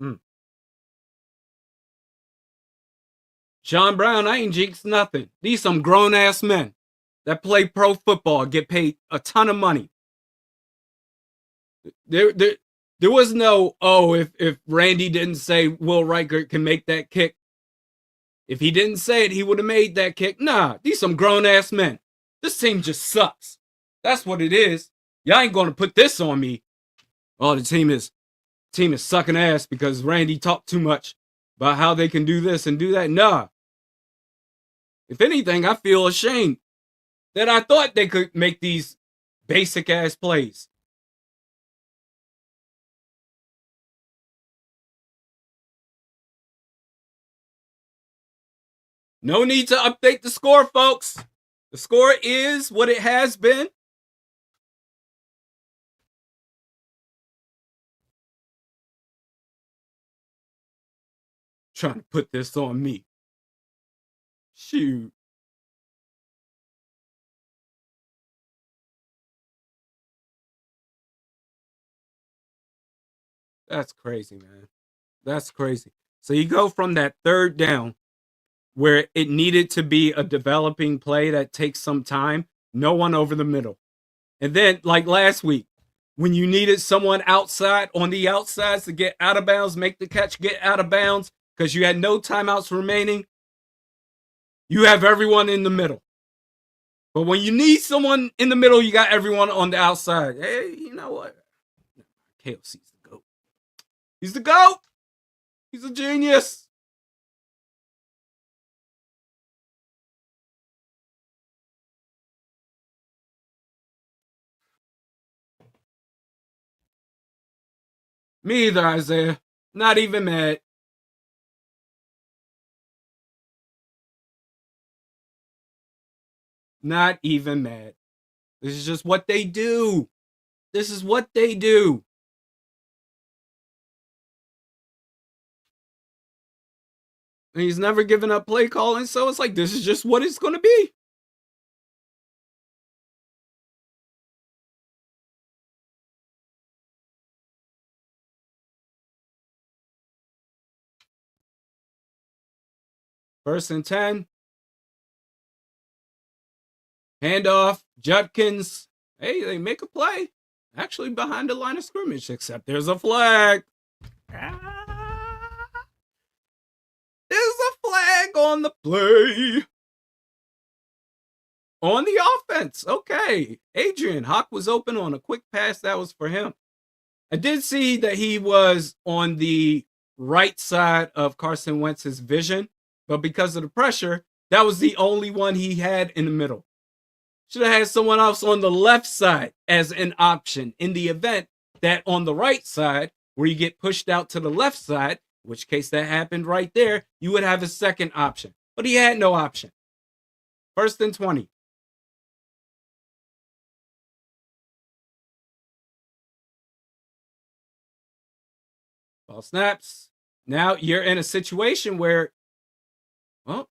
worked up? Sean Brown, I ain't jinxed nothing. These some grown ass men that play pro football, get paid a ton of money. There was no, if Randy didn't say Will Reichert can make that kick, if he didn't say it, he would have made that kick. Nah, these some grown ass men. This team just sucks. That's what it is. Y'all ain't gonna put this on me. Oh, the team is sucking ass because Randy talked too much about how they can do this and do that. Nah. If anything, I feel ashamed that I thought they could make these basic ass plays. No need to update the score, folks. The score is what it has been. Trying to put this on me. Shoot. That's crazy, man. That's crazy. So you go from that third down where it needed to be a developing play that takes some time, no one over the middle. And then, like last week, when you needed someone outside on the outsides to get out of bounds, make the catch, get out of bounds, because you had no timeouts remaining, you have everyone in the middle. But when you need someone in the middle, you got everyone on the outside. Hey, you know what? KOC's the GOAT. He's the GOAT. He's a genius. Me either, Isaiah. Not even mad. Not even mad. This is just what they do. This is what they do. And he's never given up play calling, so it's like, this is just what it's going to be. First and 10. Handoff. Judkins. Hey, they make a play. Actually behind the line of scrimmage, except there's a flag. There's a flag on the play. On the offense. Okay. Adrian Hawk was open on a quick pass. That was for him. I did see that he was on the right side of Carson Wentz's vision, but because of the pressure, that was the only one he had in the middle. Should have had someone else on the left side as an option in the event that on the right side, where you get pushed out to the left side, in which case that happened right there, you would have a second option. But he had no option. First and 20. Ball snaps. Now you're in a situation where, well,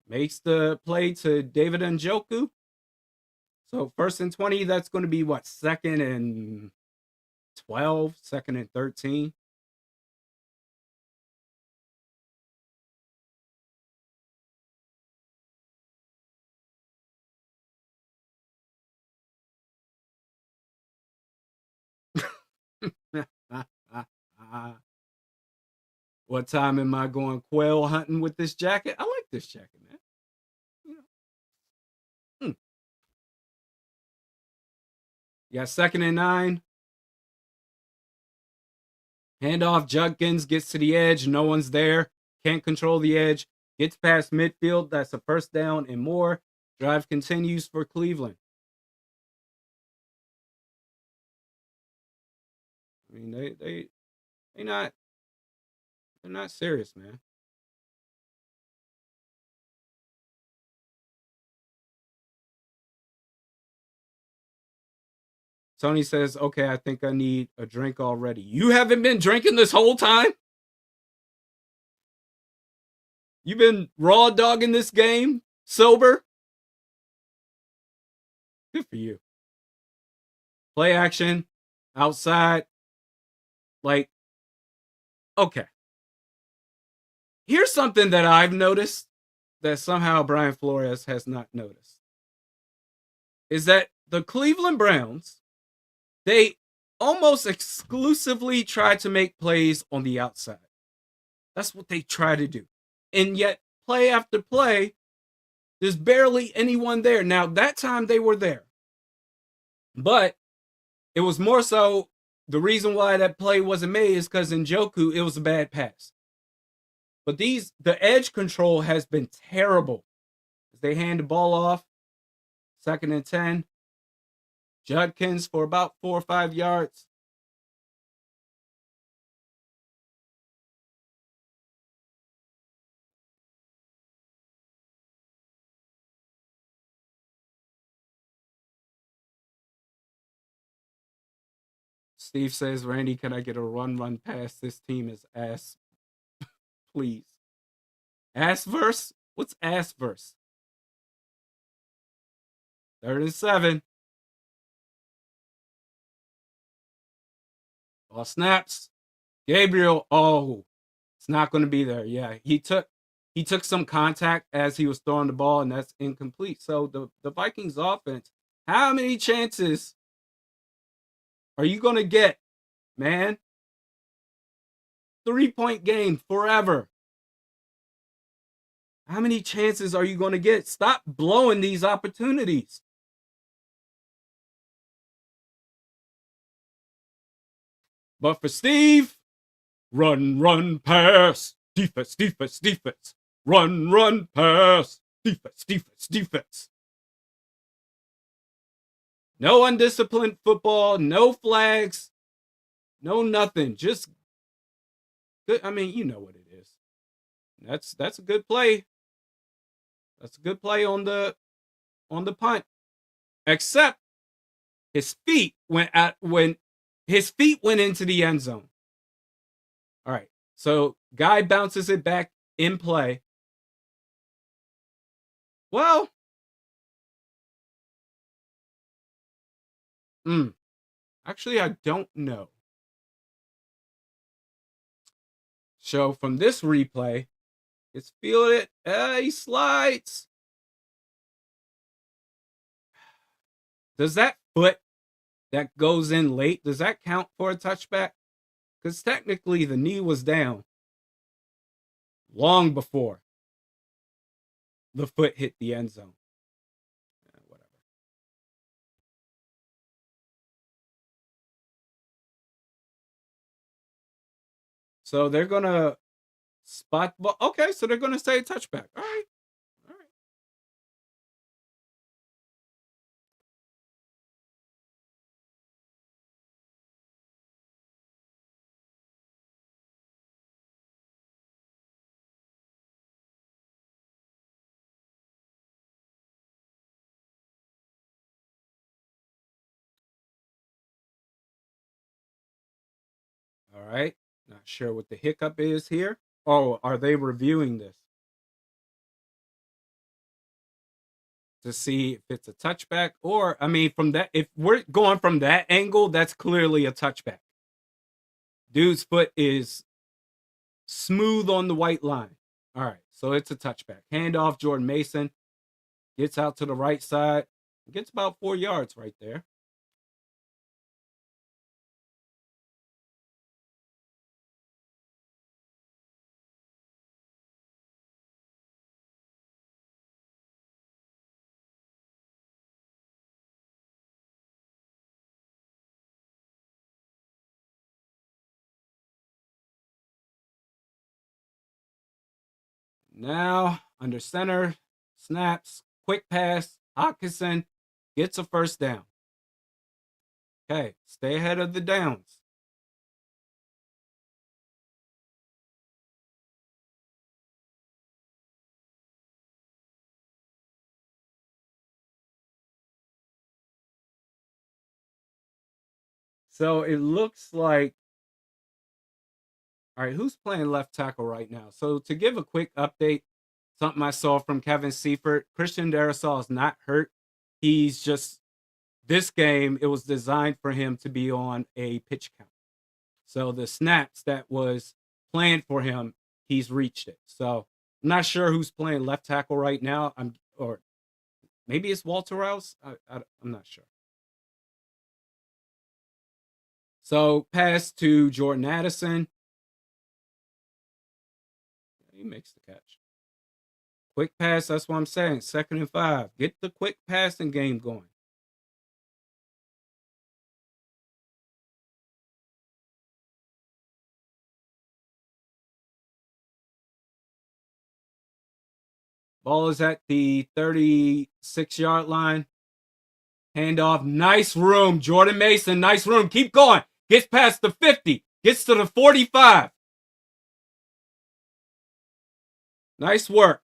makes the play to David Njoku. So first and 20, that's going to be what? Second and 12, second and 13. What time am I going quail hunting with this jacket? I like this jacket, man. You got 2nd and 9. Handoff. Judkins gets to the edge. No one's there. Can't control the edge. Gets past midfield. That's a first down and more. Drive continues for Cleveland. I mean, they're not serious, man. Tony says, okay, I think I need a drink already. You haven't been drinking this whole time? You've been raw dogging this game sober? Good for you. Play action, outside. Like, okay. Here's something that I've noticed that somehow Brian Flores has not noticed. Is that the Cleveland Browns, they almost exclusively try to make plays on the outside. That's what they try to do. And yet, play after play, there's barely anyone there. Now, that time they were there. But it was more so the reason why that play wasn't made is because in Njoku, it was a bad pass. But the edge control has been terrible. They hand the ball off. 2nd and 10. Judkins for about 4 or 5 yards. Steve says, Randy, can I get a run pass? This team is ass. Please. Ass verse? What's ass verse? 3rd and 7. Ball snaps. Gabriel, it's not going to be there. Yeah, he took some contact as he was throwing the ball, and that's incomplete. So the Vikings offense, how many chances are you going to get, man? 3-point game forever. How many chances are you going to get? Stop blowing these opportunities. But for Steve, run, pass. Defense. Run, pass. Defense. No undisciplined football, no flags, no nothing. Just good. I mean, you know what it is. That's a good play. That's a good play on the punt. Except his feet went into the end zone. All right. So guy bounces it back in play. Well, actually, I don't know. So from this replay, it's feeling it. He slides. Does that foot that goes in late, does that count for a touchback? Because technically the knee was down long before the foot hit the end zone. Whatever. So they're going to spot ball. Okay, so they're going to say touchback. All right. All right. Not sure what the hiccup is here. Oh, are they reviewing this to see if it's a touchback? Or, I mean, from that, if we're going from that angle, that's clearly a touchback. Dude's foot is smooth on the white line. All right, so it's a touchback. Handoff, Jordan Mason gets out to the right side. Gets about 4 yards right there. Now, under center, snaps, quick pass. Hawkinson gets a first down. Okay, stay ahead of the downs. So it looks like, all right, who's playing left tackle right now? So to give a quick update, something I saw from Kevin Seifert, Christian Darrisaw is not hurt. He's just, this game, it was designed for him to be on a pitch count. So the snaps that was planned for him, he's reached it. So I'm not sure who's playing left tackle right now. Or maybe it's Walter Rouse. I'm not sure. So pass to Jordan Addison. He makes the catch. Quick pass, that's what I'm saying. 2nd and 5. Get the quick passing game going. Ball is at the 36-yard line. Handoff. Nice room. Jordan Mason, nice room. Keep going. Gets past the 50. Gets to the 45. Nice work.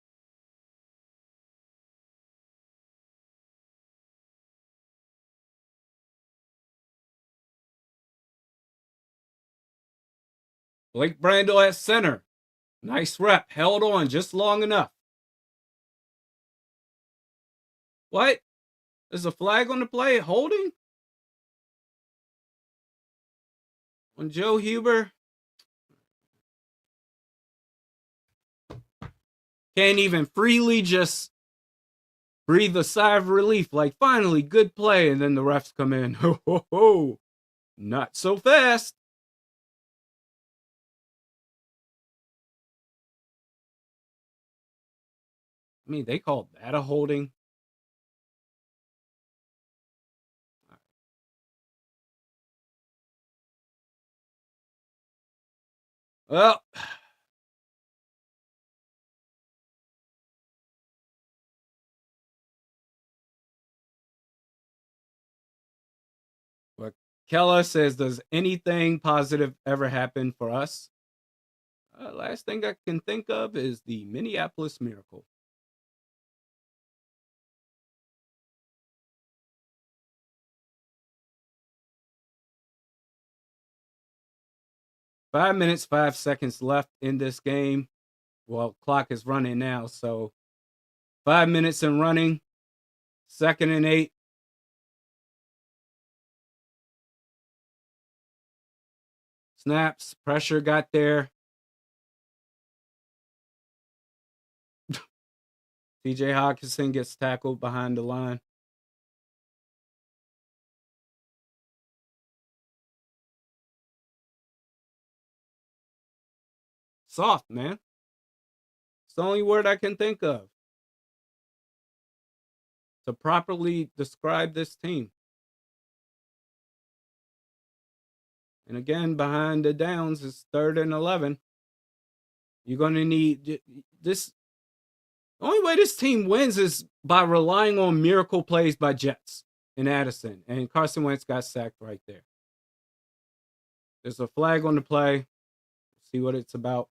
Blake Brandel at center. Nice rep. Held on just long enough. What? There's a flag on the play. Holding? On Joe Huber? Can't even freely just breathe a sigh of relief. Like, finally, good play. And then the refs come in. Ho, ho, ho. Not so fast. I mean, they called that a holding. Well, what Kella says, does anything positive ever happen for us? Last thing I can think of is the Minneapolis Miracle. Five minutes, 5 seconds left in this game. Well, clock is running now, so 5 minutes and running. 2nd and 8. Snaps, pressure got there. TJ Hawkinson gets tackled behind the line. Soft, man. It's the only word I can think of to properly describe this team. And again, behind the downs is 3rd and 11. You're going to need this. The only way this team wins is by relying on miracle plays by Jets and Addison. And Carson Wentz got sacked right there. There's a flag on the play. See what it's about.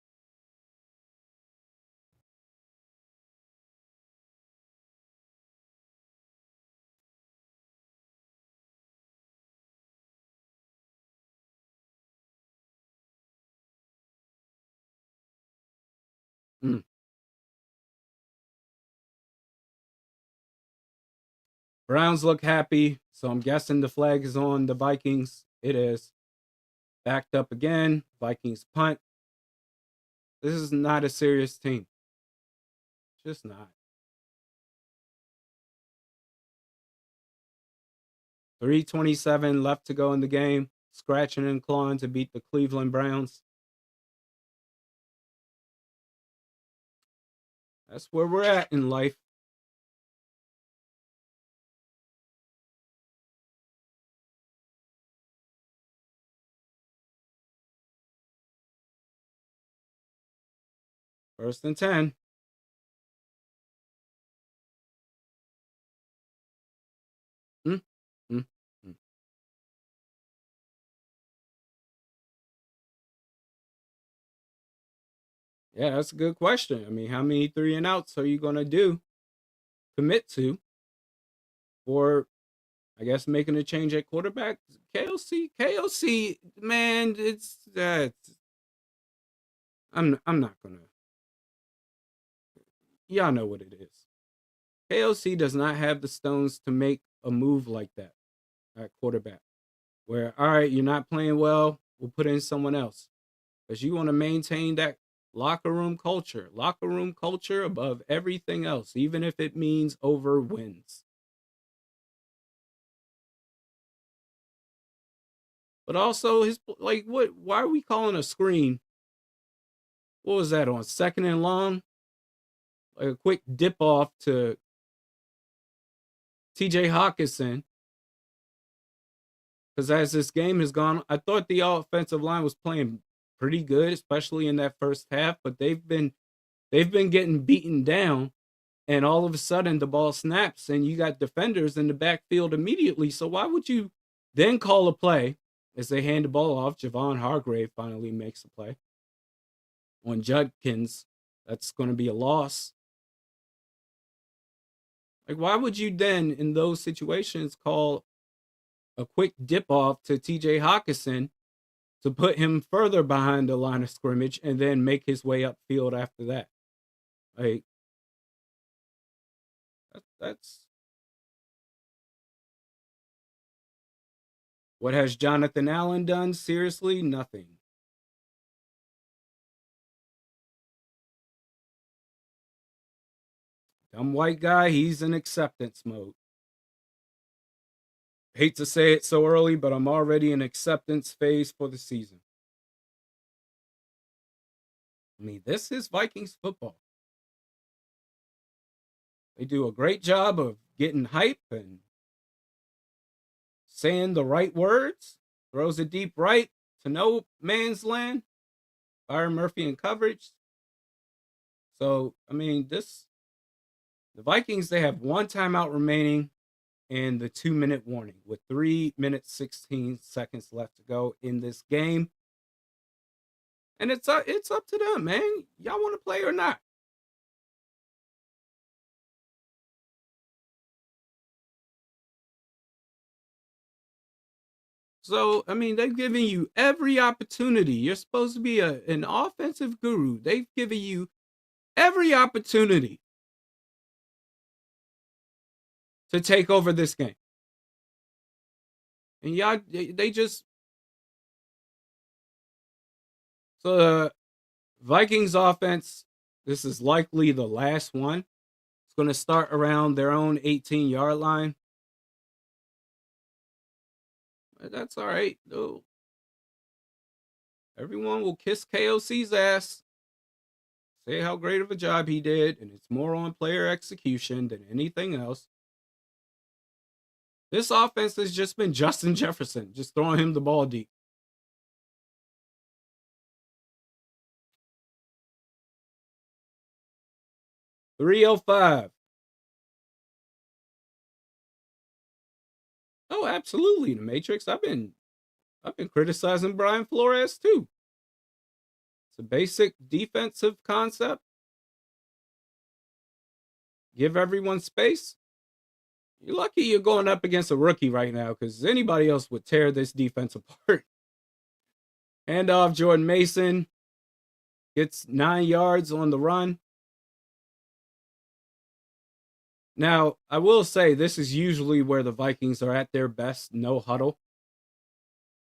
Browns look happy, so I'm guessing the flag is on the Vikings. It is. Backed up again. Vikings punt. This is not a serious team. Just not. 3:27 left to go in the game. Scratching and clawing to beat the Cleveland Browns. That's where we're at in life. First and 10. Yeah, that's a good question. I mean, how many 3-and-outs are you gonna commit to for, I guess, making a change at quarterback? KOC, man, it's that I'm not gonna. Y'all know what it is. KOC does not have the stones to make a move like that at quarterback. Where, all right, you're not playing well, we'll put in someone else. Because you want to maintain that locker room culture above everything else, even if it means over wins. But also, his like, what? Why are we calling a screen? What was that on 2nd and long? Like a quick dip off to T.J. Hawkinson. Because as this game has gone, I thought the offensive line was playing pretty good, especially in that first half. But they've been getting beaten down, and all of a sudden the ball snaps, and you got defenders in the backfield immediately. So why would you then call a play as they hand the ball off? Javon Hargrave finally makes a play on Judkins. That's going to be a loss. Like, why would you then, in those situations, call a quick dip off to TJ Hawkinson to put him further behind the line of scrimmage and then make his way upfield after that? Like, that's what has Jonathan Allen done? Seriously, nothing. Dumb white guy, he's in acceptance mode. Hate to say it so early, but I'm already in acceptance phase for the season. I mean, this is Vikings football. They do a great job of getting hype and saying the right words. Throws it deep right to no man's land. Byron Murphy in coverage. So, I mean, the Vikings, they have one timeout remaining and the 2-minute warning with 3 minutes 16 seconds left to go in this game. And it's up to them, man. Y'all want to play or not? So, I mean, they've given you every opportunity. You're supposed to be an offensive guru. They've given you every opportunity to take over this game. And y'all, they just. So, the Vikings offense, this is likely the last one. It's going to start around their own 18-yard line. That's all right, though. Everyone will kiss KOC's ass, say how great of a job he did, and it's more on player execution than anything else. This offense has just been Justin Jefferson, just throwing him the ball deep. .305. Oh, absolutely. The Matrix. I've been criticizing Brian Flores too. It's a basic defensive concept. Give everyone space. You're lucky you're going up against a rookie right now, because anybody else would tear this defense apart. Hand off, Jordan Mason gets 9 yards on the run. Now, I will say this is usually where the Vikings are at their best, no huddle.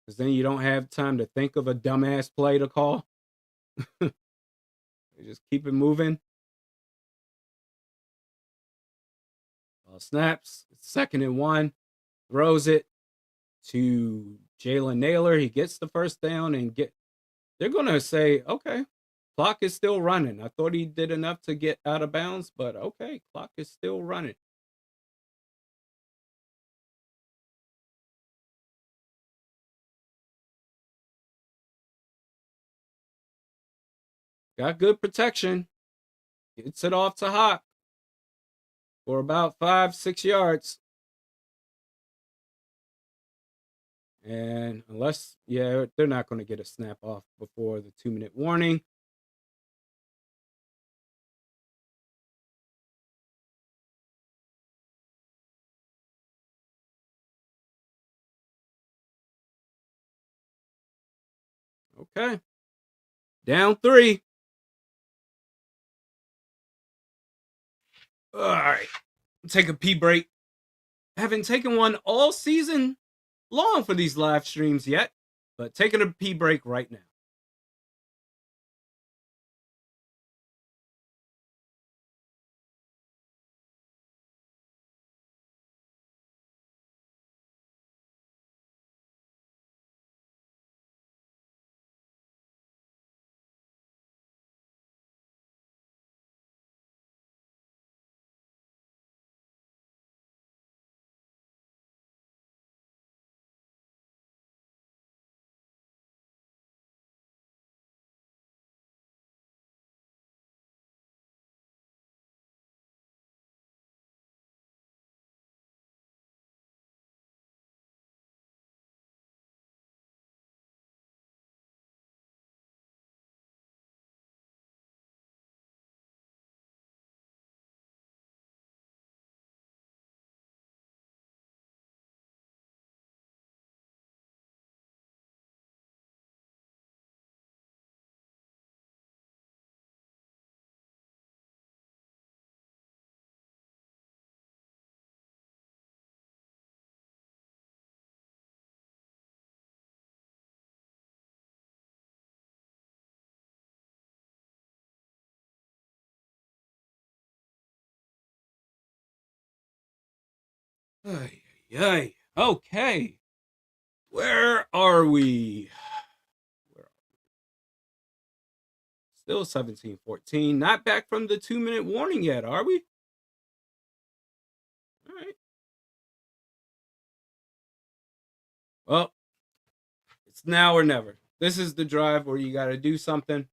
Because then you don't have time to think of a dumbass play to call. They just keep it moving. Snaps, 2nd and 1. Throws it to Jalen Naylor. He gets the first down and they're going to say, okay, clock is still running. I thought he did enough to get out of bounds, but okay, clock is still running. Got good protection. Gets it off to Hawk for about 5-6 yards. And unless, they're not going to get a snap off before the 2-minute warning. Okay. Down 3. All right. Take a pee break. Haven't taken one all season long for these live streams yet, but taking a pee break right now. Yay. Okay. Where are we? Still 17-14. Not back from the 2-minute warning yet, are we? All right. Well, it's now or never. This is the drive where you got to do something.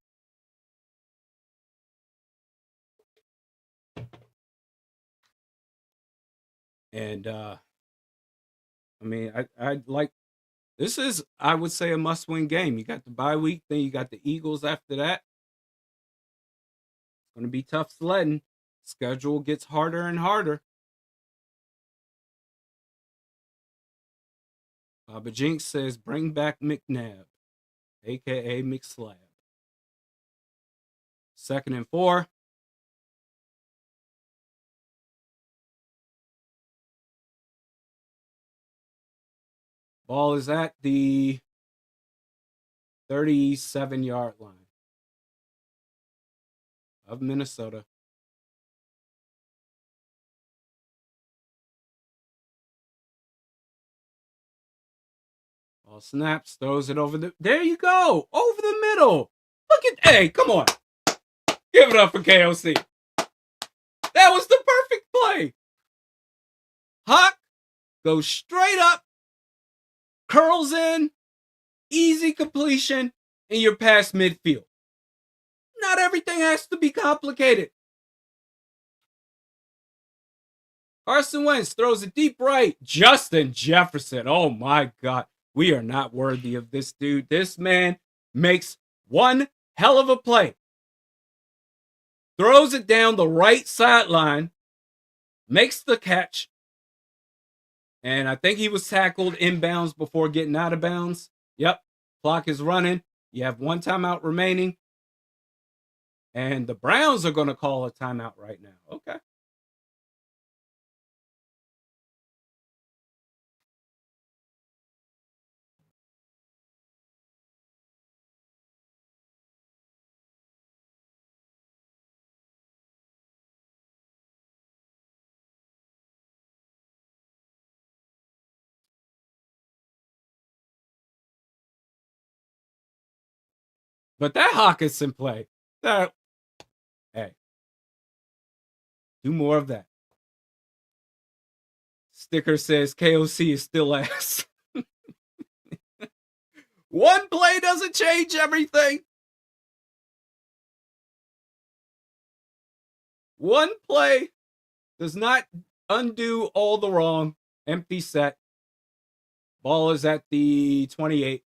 And I mean, I like this is, I would say, a must-win game. You got the bye week, then you got the Eagles after that. It's going to be tough sledding. Schedule gets harder and harder. Baba Jinx says, bring back McNabb, a.k.a. McSlab. 2nd and 4. Ball is at the 37-yard line of Minnesota. Ball snaps, throws it over the... There you go! Over the middle! Look at... Hey, come on! Give it up for KOC. That was the perfect play. Hawk goes straight up, curls in, easy completion, and you're past midfield. Not everything has to be complicated. Carson Wentz throws a deep right. Justin Jefferson. Oh my God. We are not worthy of this dude. This man makes one hell of a play. Throws it down the right sideline. Makes the catch. And I think he was tackled inbounds before getting out of bounds. Yep. Clock is running. You have one timeout remaining. And the Browns are going to call a timeout right now. Okay. But that Hawkinson play, that, hey, do more of that. Sticker says KOC is still ass. One play doesn't change everything. One play does not undo all the wrong. Empty set. Ball is at the 28.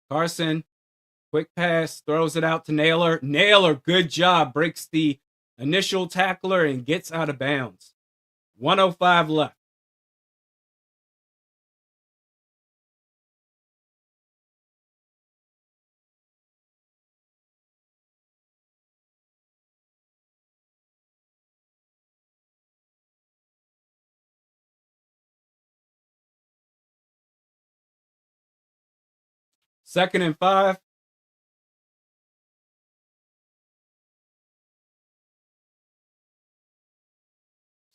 Carson, quick pass, throws it out to Naylor. Naylor, good job. Breaks the initial tackler and gets out of bounds. 1:05 left. 2nd and 5.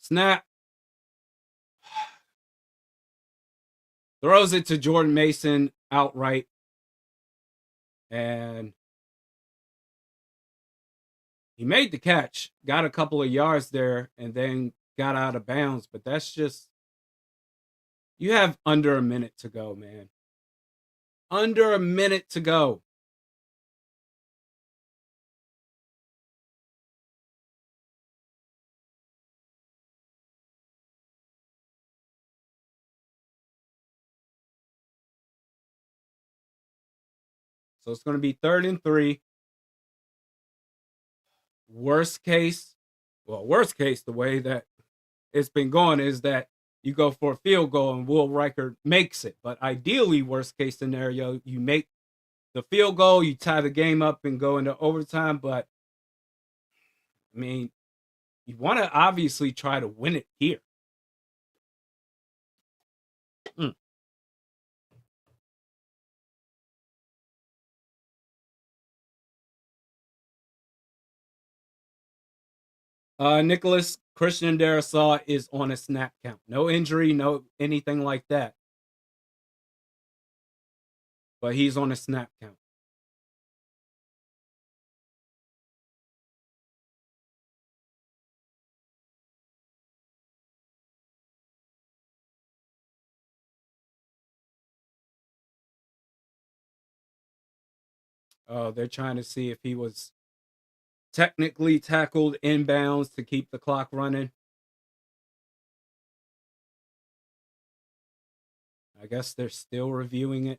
Snap. Throws it to Jordan Mason outright. And he made the catch, got a couple of yards there, and then got out of bounds. But that's just, you have under a minute to go, man. Under a minute to go. So it's going to be 3rd and 3. Worst case, the way that it's been going is that you go for a field goal and Will Riker makes it. But ideally, worst case scenario, you make the field goal, you tie the game up and go into overtime. But, I mean, you want to obviously try to win it here. Nicholas Christian Darasaw is on a snap count. No injury, no anything like that. But he's on a snap count. They're trying to see if he was technically tackled inbounds to keep the clock running. I guess they're still reviewing it.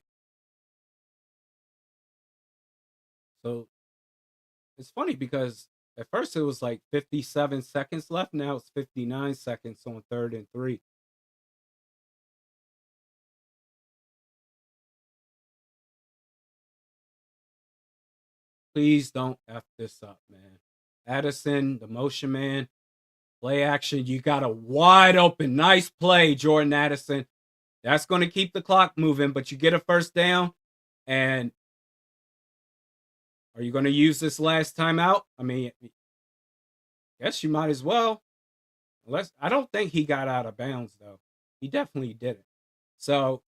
So it's funny because at first it was like 57 seconds left. Now it's 59 seconds on 3rd and 3. Please don't F this up, man. Addison, the motion man, play action. You got a wide open, nice play, Jordan Addison. That's going to keep the clock moving, but you get a first down. And are you going to use this last timeout? I mean, guess you might as well. Unless, I don't think he got out of bounds, though. He definitely didn't. So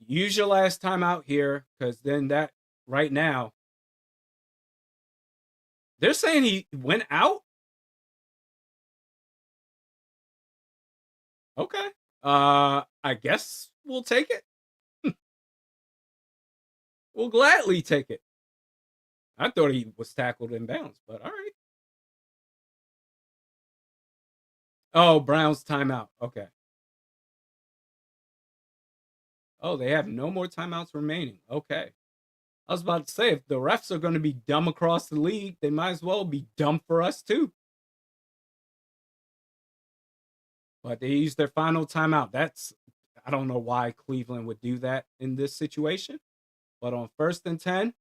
use your last timeout here, because then that right now, they're saying he went out. Okay. I guess we'll take it. We'll gladly take it. I thought he was tackled in bounds, but all right. Oh, Browns timeout. Okay. Oh, they have no more timeouts remaining. Okay. I was about to say, if the refs are going to be dumb across the league, they might as well be dumb for us too. But they used their final timeout. I don't know why Cleveland would do that in this situation. But on 1st and 10,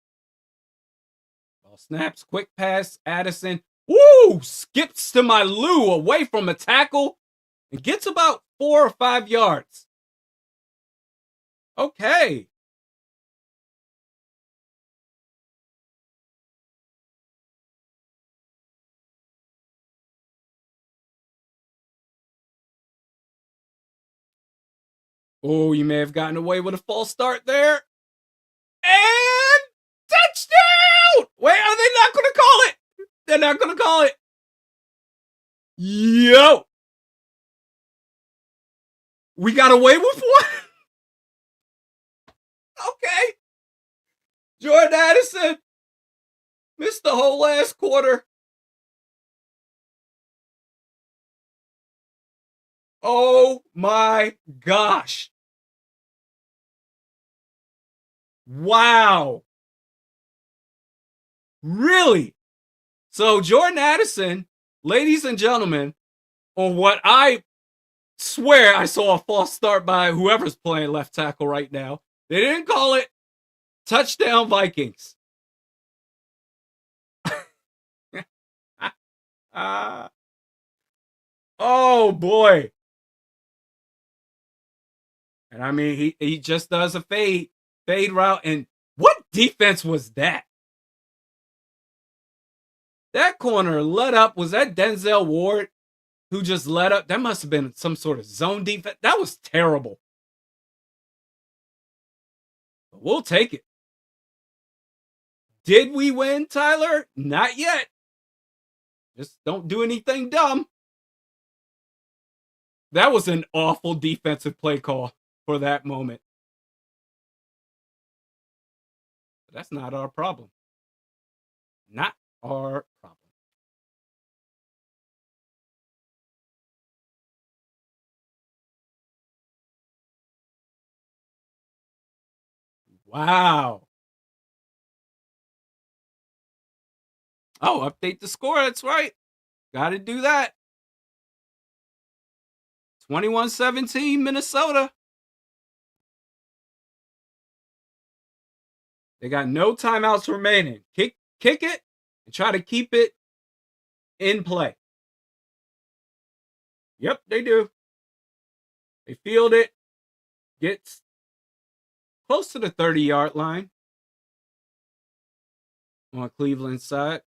ball snaps, quick pass, Addison. Woo! Skips to my Lou away from a tackle and gets about 4 or 5 yards. Okay. Oh, you may have gotten away with a false start there. And touchdown! Wait, are they not going to call it? They're not going to call it. Yo! We got away with one? Okay. Jordan Addison missed the whole last quarter. Oh my gosh. Wow. Really? So Jordan Addison, ladies and gentlemen, on what I swear I saw a false start by whoever's playing left tackle right now. They didn't call it. Touchdown Vikings. Oh boy. And I mean, he just does a fade. fade route. And what defense was that? That corner let up. Was that Denzel Ward who just let up? That must have been some sort of zone defense. That was terrible. But we'll take it. Did we win, Tyler? Not yet. Just don't do anything dumb. That was an awful defensive play call for that moment. But that's not our problem. Not our problem. Wow. Oh, update the score. That's right. Got to do that. 21-17 Minnesota. They got no timeouts remaining. Kick it and try to keep it in play. Yep, they do. They field it. Gets close to the 30-yard line on Cleveland's side.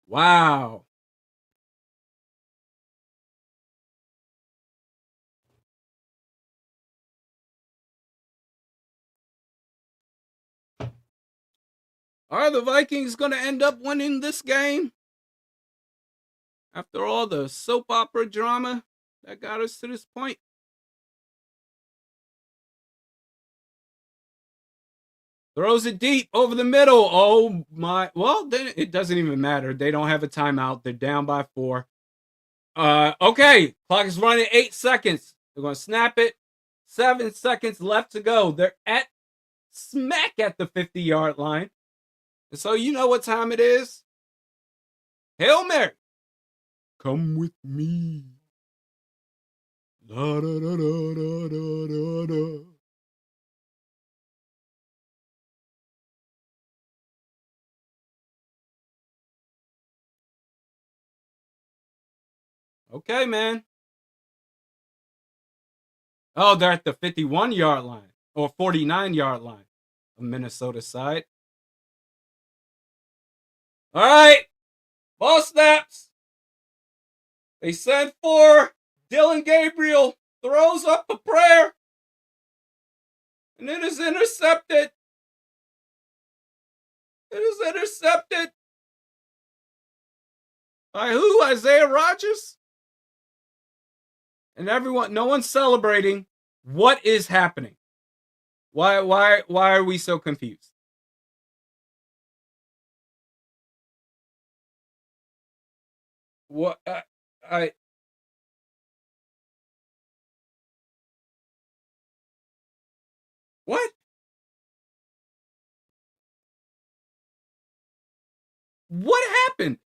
Wow. Are the Vikings going to end up winning this game? After all the soap opera drama that got us to this point? Throws it deep over the middle. Oh my. Well, then it doesn't even matter. They don't have a timeout. They're down by 4. Okay. Clock is running 8 seconds. They're going to snap it. 7 seconds left to go. They're smack at the 50-yard line. And so you know what time it is. Hail Mary. Come with me. Da, da, da, da, da, da, da. Okay, man. Oh, they're at the 51-yard line or 49-yard line of Minnesota side. All right. Ball snaps. They send for Dylan Gabriel. Throws up a prayer. And it is intercepted. It is intercepted. By who? Isaiah Rodgers? And everyone, no one's celebrating. What is happening? Why are we so confused? What? What? What happened?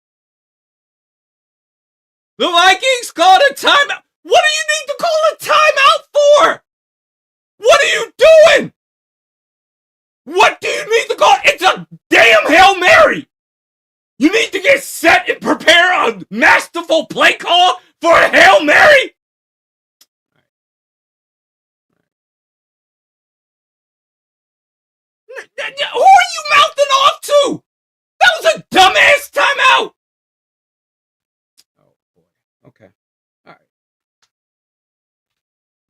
The Vikings called a timeout. What do you need to call a timeout for? What are you doing? What do you need to call? It's a damn Hail Mary. You need to get set and prepare a masterful play call for a Hail Mary? Who are you mouthing off to? That was a dumbass timeout. Oh, boy. Okay. All right.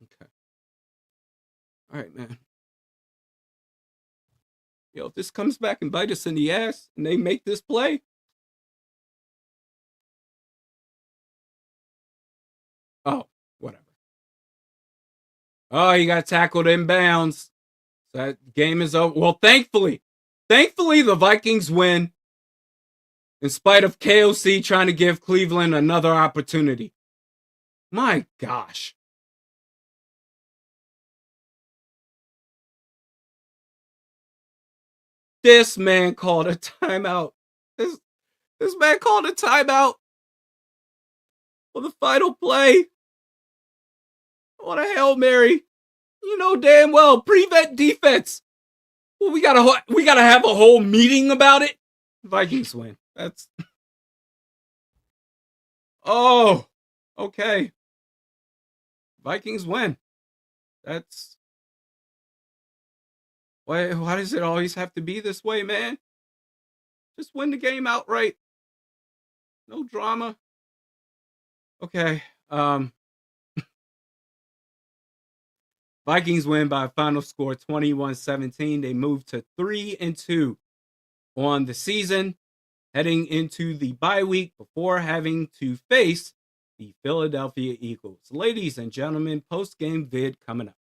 Okay. All right, man. Yo, if this comes back and bite us in the ass and they make this play, oh, whatever. Oh, he got tackled in bounds. That game is over. Well, thankfully, the Vikings win in spite of KOC trying to give Cleveland another opportunity. My gosh. This man called a timeout. This man called a timeout for the final play on a Hail Mary. You know damn well, prevent defense. Well, we gotta have a whole meeting about it. Vikings win. That's oh, okay. Vikings win. That's why does it always have to be this way, man? Just win the game outright. No drama. Okay. Vikings win by a final score 21-17. They move to 3-2 on the season, heading into the bye week before having to face the Philadelphia Eagles. Ladies and gentlemen, post-game vid coming up.